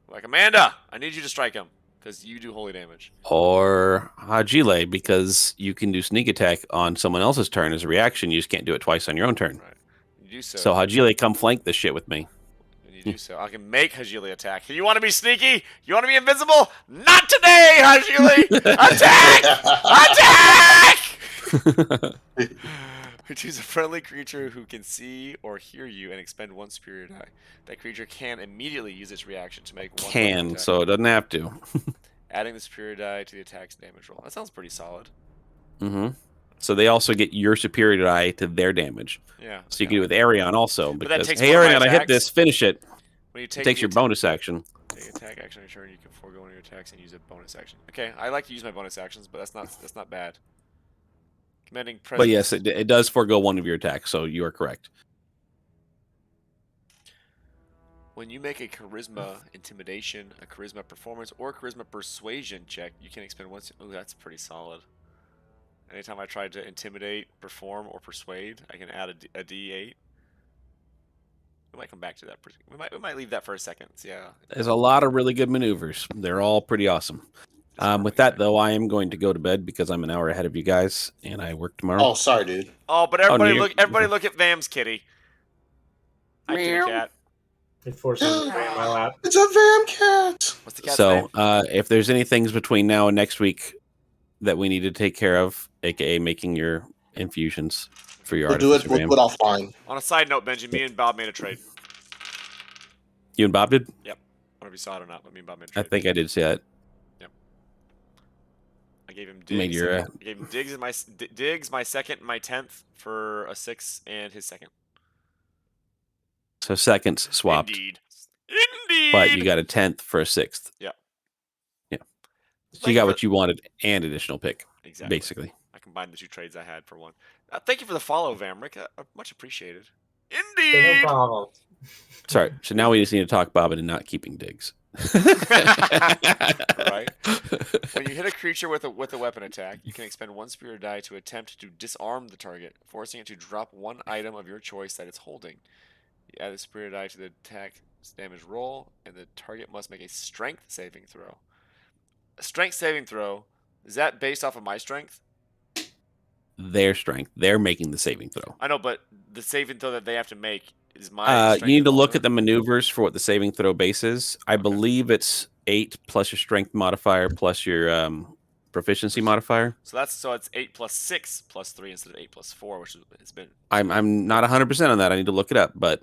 Like, Amanda, I need you to strike him, because you do holy damage. Or Hajile, because you can do sneak attack on someone else's turn as a reaction. You just can't do it twice on your own turn. Right. You do so. So Hajile, come flank this shit with me. When you do so, I can make Hajile attack. You want to be sneaky? You want to be invincible? Not today, Hajile! Attack! Attack! Choose a friendly creature who can see or hear you and expend 1 superior die. That creature can immediately use its reaction to make 1 Can, attack. so it doesn't have to. Adding the superior die to the attack's damage roll. That sounds pretty solid. Mm-hmm. So they also get your superior die to their damage. Yeah. So you can do it with Arion also. But that Because, takes hey, one of my Arion, I hit attacks. this. Finish it. When you It take takes the your bonus action. Take attack action on your turn, you can forego one of your attacks and use a bonus action. Okay, I like to use my bonus actions, but that's not bad. Commanding presence. But yes, it does forego one of your attacks, so you are correct. When you make a charisma intimidation, a charisma performance, or a charisma persuasion check, you can expend 1. Oh, that's pretty solid. Anytime I try to intimidate, perform, or persuade, I can add a D8. We might come back to that. We might leave that for a second. Yeah. There's a lot of really good maneuvers. They're all pretty awesome. With that, though, I am going to go to bed because I'm an hour ahead of you guys, and I work tomorrow. Oh, sorry, dude. Oh, but everybody no, look at Vam's kitty. Hi, kitty cat. It forces my lap. It's a Vam cat. What's the cat's name? If there's any things between now and next week that we need to take care of, aka making your infusions for your We'll do it. artificer, We'll do it offline. On a side note, Benji, me and Bob made a trade. You and Bob did? Yep. I don't know if you saw it or not, but me and Bob made a I trade. think I did see that. I gave him Made digs. your, I gave him digs my second, and my 10th for a 6 and his second. So seconds swapped. Indeed. But you got a 10th for a 6th. Yeah. Yeah. So you got what you wanted and additional pick, Exactly. basically. I combined the 2 trades I had for 1. Thank you for the follow, Vamrick. Much appreciated. No Indeed. problem. Sorry. So now we just need to talk Bob into not keeping digs. Right. When you hit a creature with a weapon attack, you can expend 1 superior die to attempt to disarm the target, forcing it to drop 1 item of your choice that it's holding. You add the superior die to the attack damage roll, and the target must make a strength saving throw. A strength saving throw, is that based off of my strength? Their strength. They're making the saving throw. I know, but the saving throw that they have to make is my strength. You need to look also? at the maneuvers for what the saving throw base is. I believe it's 8 plus your strength modifier plus your proficiency modifier. So it's 8 plus 6 plus 3 instead of 8 plus 4, which has been. I'm not 100% on that. I need to look it up, but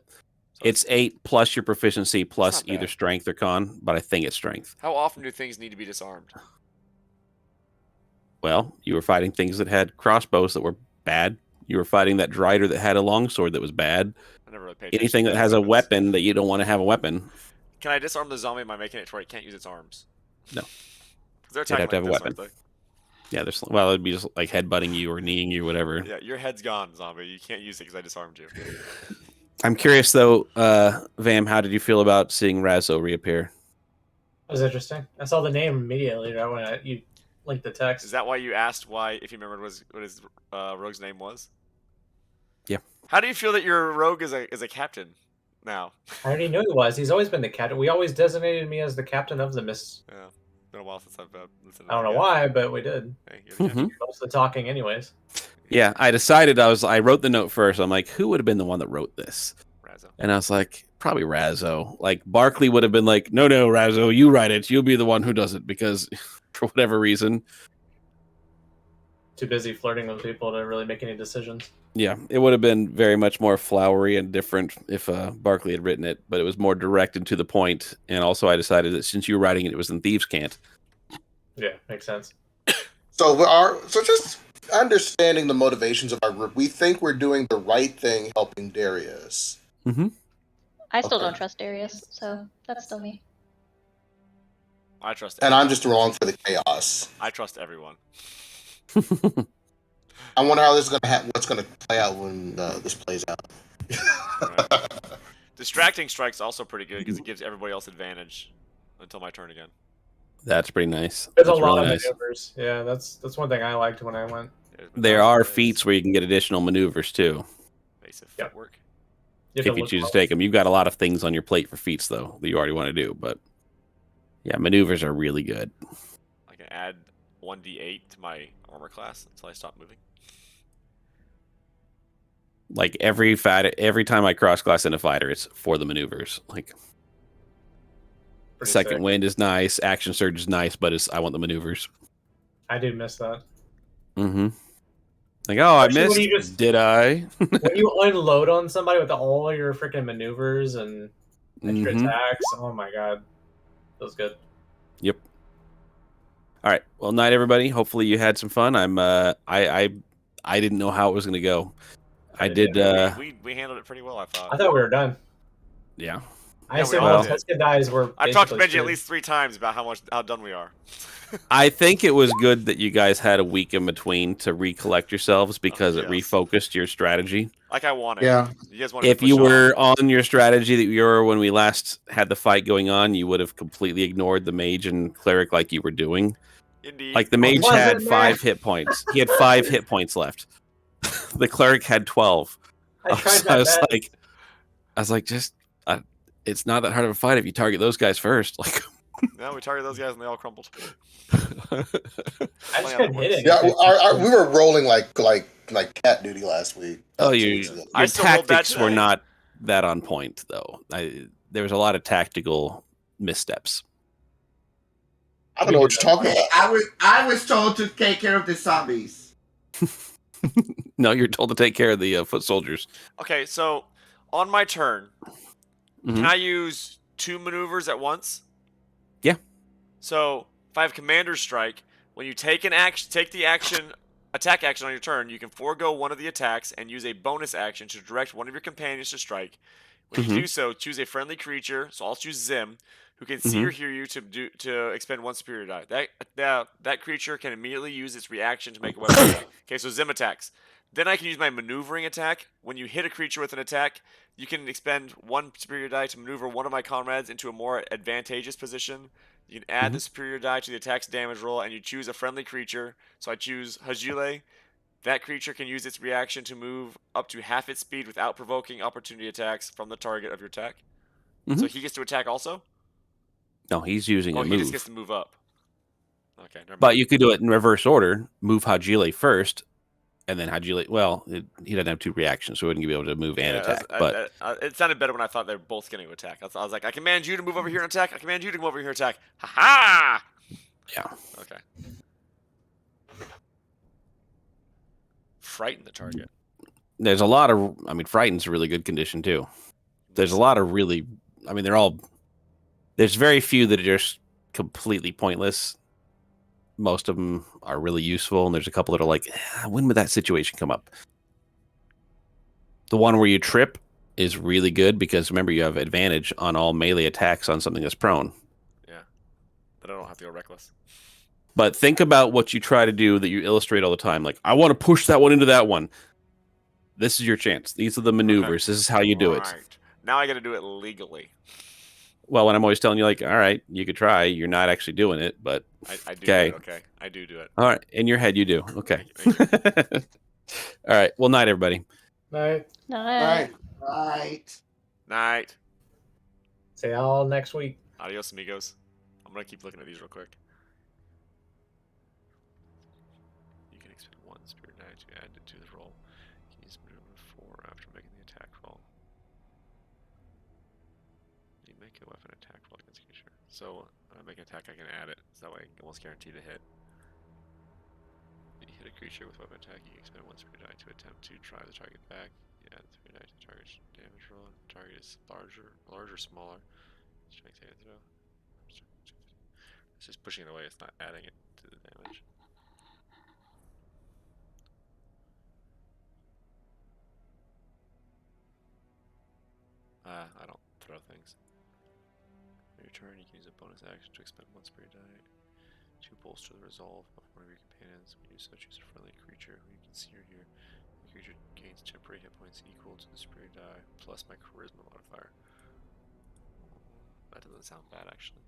So it's 8 plus your proficiency plus not either bad. strength or con, but I think it's strength. How often do things need to be disarmed? Well, you were fighting things that had crossbows that were bad. You were fighting that Drider that had a longsword that was bad. I never really paid attention Anything to that bad has a weapons. weapon that you don't want to have a weapon. Can I disarm the zombie by making it to where it can't use its arms? No. Because they're You'd attacking have to have a like this, weapon. aren't Yeah, it'd be just like headbutting you or kneeing you or whatever. they? Yeah, your head's gone, zombie. You can't use it because I disarmed you. I'm curious though, Vam, how did you feel about seeing Razzo reappear? That was interesting. I saw the name immediately right when you linked the text. Is that why you asked if you remembered what his rogue's name was? Yeah. How do you feel that your rogue is a captain now? I already knew he was. He's always been the captain. We always designated me as the captain of the mists. Yeah. Been a while since I've listened to I don't that know again. why, but we did. Hey, you're the captain. Most of the talking, anyways. Yeah, I decided I wrote the note first. I'm like, who would have been the one that wrote this? Razzo. And I was like, probably Razzo. Like Barkley would have been like, no, Razzo, you write it. You'll be the one who does it because for whatever reason. Too busy flirting with people to really make any decisions. Yeah, it would have been very much more flowery and different if Barkley had written it, but it was more direct and to the point. And also, I decided that since you were writing it, it was in Thieves' Cant. Yeah, makes sense. So just understanding the motivations of our group, we think we're doing the right thing, helping Darius. Mm-hmm. I still Okay. don't trust Darius, so that's still me. I trust. And everyone. I'm just along for the chaos. I trust everyone. I wonder how this is what's gonna play out when this plays out. Right. Distracting strike's also pretty good because it gives everybody else advantage until my turn again. That's pretty nice. There's That's a lot really of nice. maneuvers. Yeah, that's one thing I liked when I went. There are feats where you can get additional maneuvers too, Basic Yep. footwork. You have if to you look choose to up. take them. You've got a lot of things on your plate for feats though that you already want to do, but yeah, maneuvers are really good. I can add 1d8 to my armor class until I stop moving. Like every time I cross class in a fighter, it's for the maneuvers. Like Pretty second sick. wind is nice, action surge is nice, but I want the maneuvers. I do miss that. Mm-hmm. Like, oh, I Especially when missed. you just- Did I? When you unload on somebody with all your freaking maneuvers and extra Mhm. attacks, oh my god, feels good. Yep. All right. Well, night everybody. Hopefully you had some fun. I didn't know how it was going to go. I did. We handled it pretty well, I thought. I thought we were done. Yeah. I Yeah, said we all once did. Heskan dies, we're. I talked to basically Benji at screwed. least 3 times about how done we are. I think it was good that you guys had a week in between to recollect yourselves because it yes. refocused your strategy. Like I wanted. Yeah. You guys wanted If to push you on. were on your strategy that you were when we last had the fight going on, you would have completely ignored the mage and cleric like you were doing. Indeed. Like the mage wasn't had there. 5 hit points. He had 5 hit points left. The cleric had 12. I tried my I was best. like, just it's not that hard of a fight if you target those guys first. Like, No, we targeted those guys and they all crumbled. I just couldn't hit it. Yeah, we were rolling like cat duty last week. oh, 2 your weeks ago. I your still rolled bad tactics were today. not that on point though. There was a lot of tactical missteps. I don't know what you're talking about. I was told to take care of the zombies. No, you're told to take care of the foot soldiers. Okay, so on my turn, Mhm. can I use 2 maneuvers at once? Yeah. So if I have Commander's Strike, when you take the attack action on your turn, you can forego one of the attacks and use a bonus action to direct one of your companions to strike. When you Mhm. do so, choose a friendly creature. So I'll choose Zim, who can see or hear you to expend 1 superior die. That creature can immediately use its reaction to make a weapon attack. Okay, so Zim attacks. Then I can use my maneuvering attack. When you hit a creature with an attack, you can expend 1 superior die to maneuver one of my comrades into a more advantageous position. You can add the superior die to the attack's damage roll, and you choose a friendly creature. So I choose Hajile. That creature can use its reaction to move up to half its speed without provoking opportunity attacks from the target of your attack. So he gets to attack also? No, he's using Oh, a he just gets move. to move up. Okay, never But mind. you could do it in reverse order. Move Hajile first, and then Hajile. Well, he doesn't have 2 reactions, so he wouldn't be able to move and attack. But It sounded better when I thought they were both going to attack. I was like, I command you to move over here and attack. I command you to move over here and attack. Ha ha! yeah, Okay. Frighten the target. there's a lot of. I mean, Frighten's a really good condition too. There's a lot of really. I mean, they're all. There's very few that are just completely pointless. Most of them are really useful, and there's a couple that are like, when would that situation come up? The one where you trip is really good because remember you have advantage on all melee attacks on something that's prone. Yeah. But I don't have to go reckless. But think about what you try to do that you illustrate all the time. Like, I want to push that one into that one. This is your chance. These are the maneuvers. This is how you do it. Right. Now I got to do it legally. Well, when I'm always telling you, like, all right, you could try. You're not actually doing it, but I do okay. do it, okay. I do it. All right. In your head, you do. Okay. Thank you. All right. Well, night, everybody. Night. All Night. right. Night. See y'all next week. Adios, amigos. I'm going to keep looking at these real quick. You can expend 1 spirit die to add it to the roll. You can use maneuver 4 after making the attack roll. You make a weapon attack roll against a creature. So when I make an attack, I can add it. So that way I almost guarantee to hit. You hit a creature with weapon attack, you can expend 1 spirit die to attempt to drive the target back. You add 3 die to the target's damage roll. If the target is larger, smaller. Strength saving throw. It's just pushing it away, it's not adding it to the damage. I don't throw things. On your turn, you can use a bonus action to expend 1 spirit die to bolster the resolve of one of your companions. When you do so, choose a friendly creature who you can see or hear. The creature gains temporary hit points equal to the spirit die plus my charisma modifier. That doesn't sound bad, actually.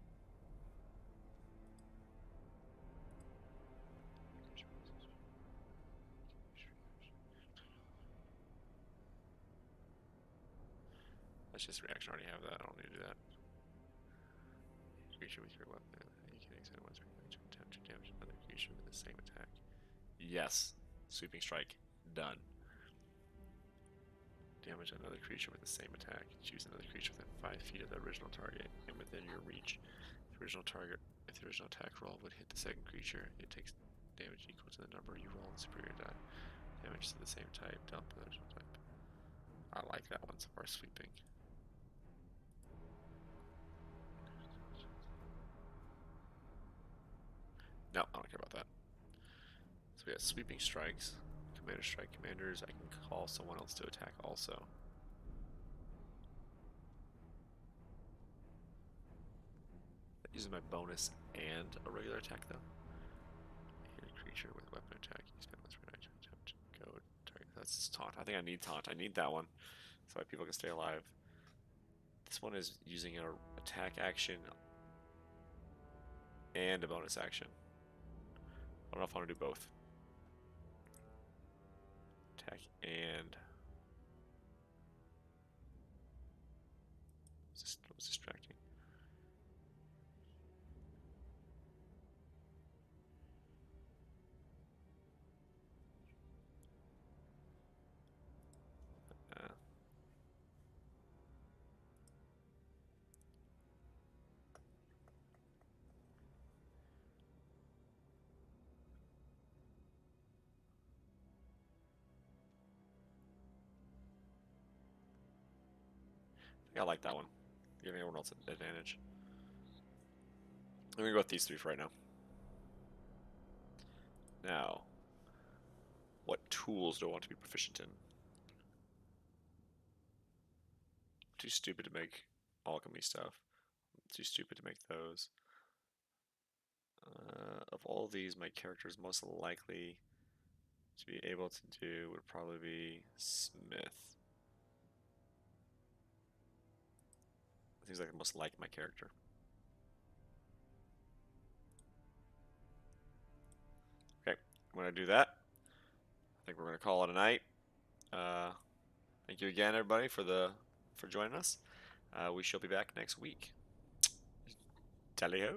That's just a reaction. I already have that. I don't need to do that. Creature with your weapon. You can extend 1 spirit die to attempt to damage another creature with the same attack. Yes. Sweeping strike. Done. Damage another creature with the same attack. Choose another creature within 5 feet of the original target and within your reach. If the original attack roll would hit the second creature, it takes damage equal to the number you roll in superior die. Damage to the same type, dealt by the original type. I like that one so far, sweeping. No, I don't care about that. So we have sweeping strikes, commander strike commanders. I can call someone else to attack also. That uses my bonus and a regular attack though. Hit a creature with weapon attack. You spend 1 spirit die to attempt to go target. That's taunt. I think I need taunt. I need that one so that people can stay alive. This one is using an attack action and a bonus action. I don't know if I want to do both. Attack and... That was distracting. I like that one. Giving everyone else an advantage. I'm gonna go with these 3 for right now. Now, what tools do I want to be proficient in? Too stupid to make alchemy stuff. Too stupid to make those. Of all of these, my character is most likely to be able to do would probably be Smith. Seems like I most like my character. Okay, I'm gonna do that. I think we're gonna call it a night. Thank you again, everybody, for joining us. We shall be back next week. Tally ho.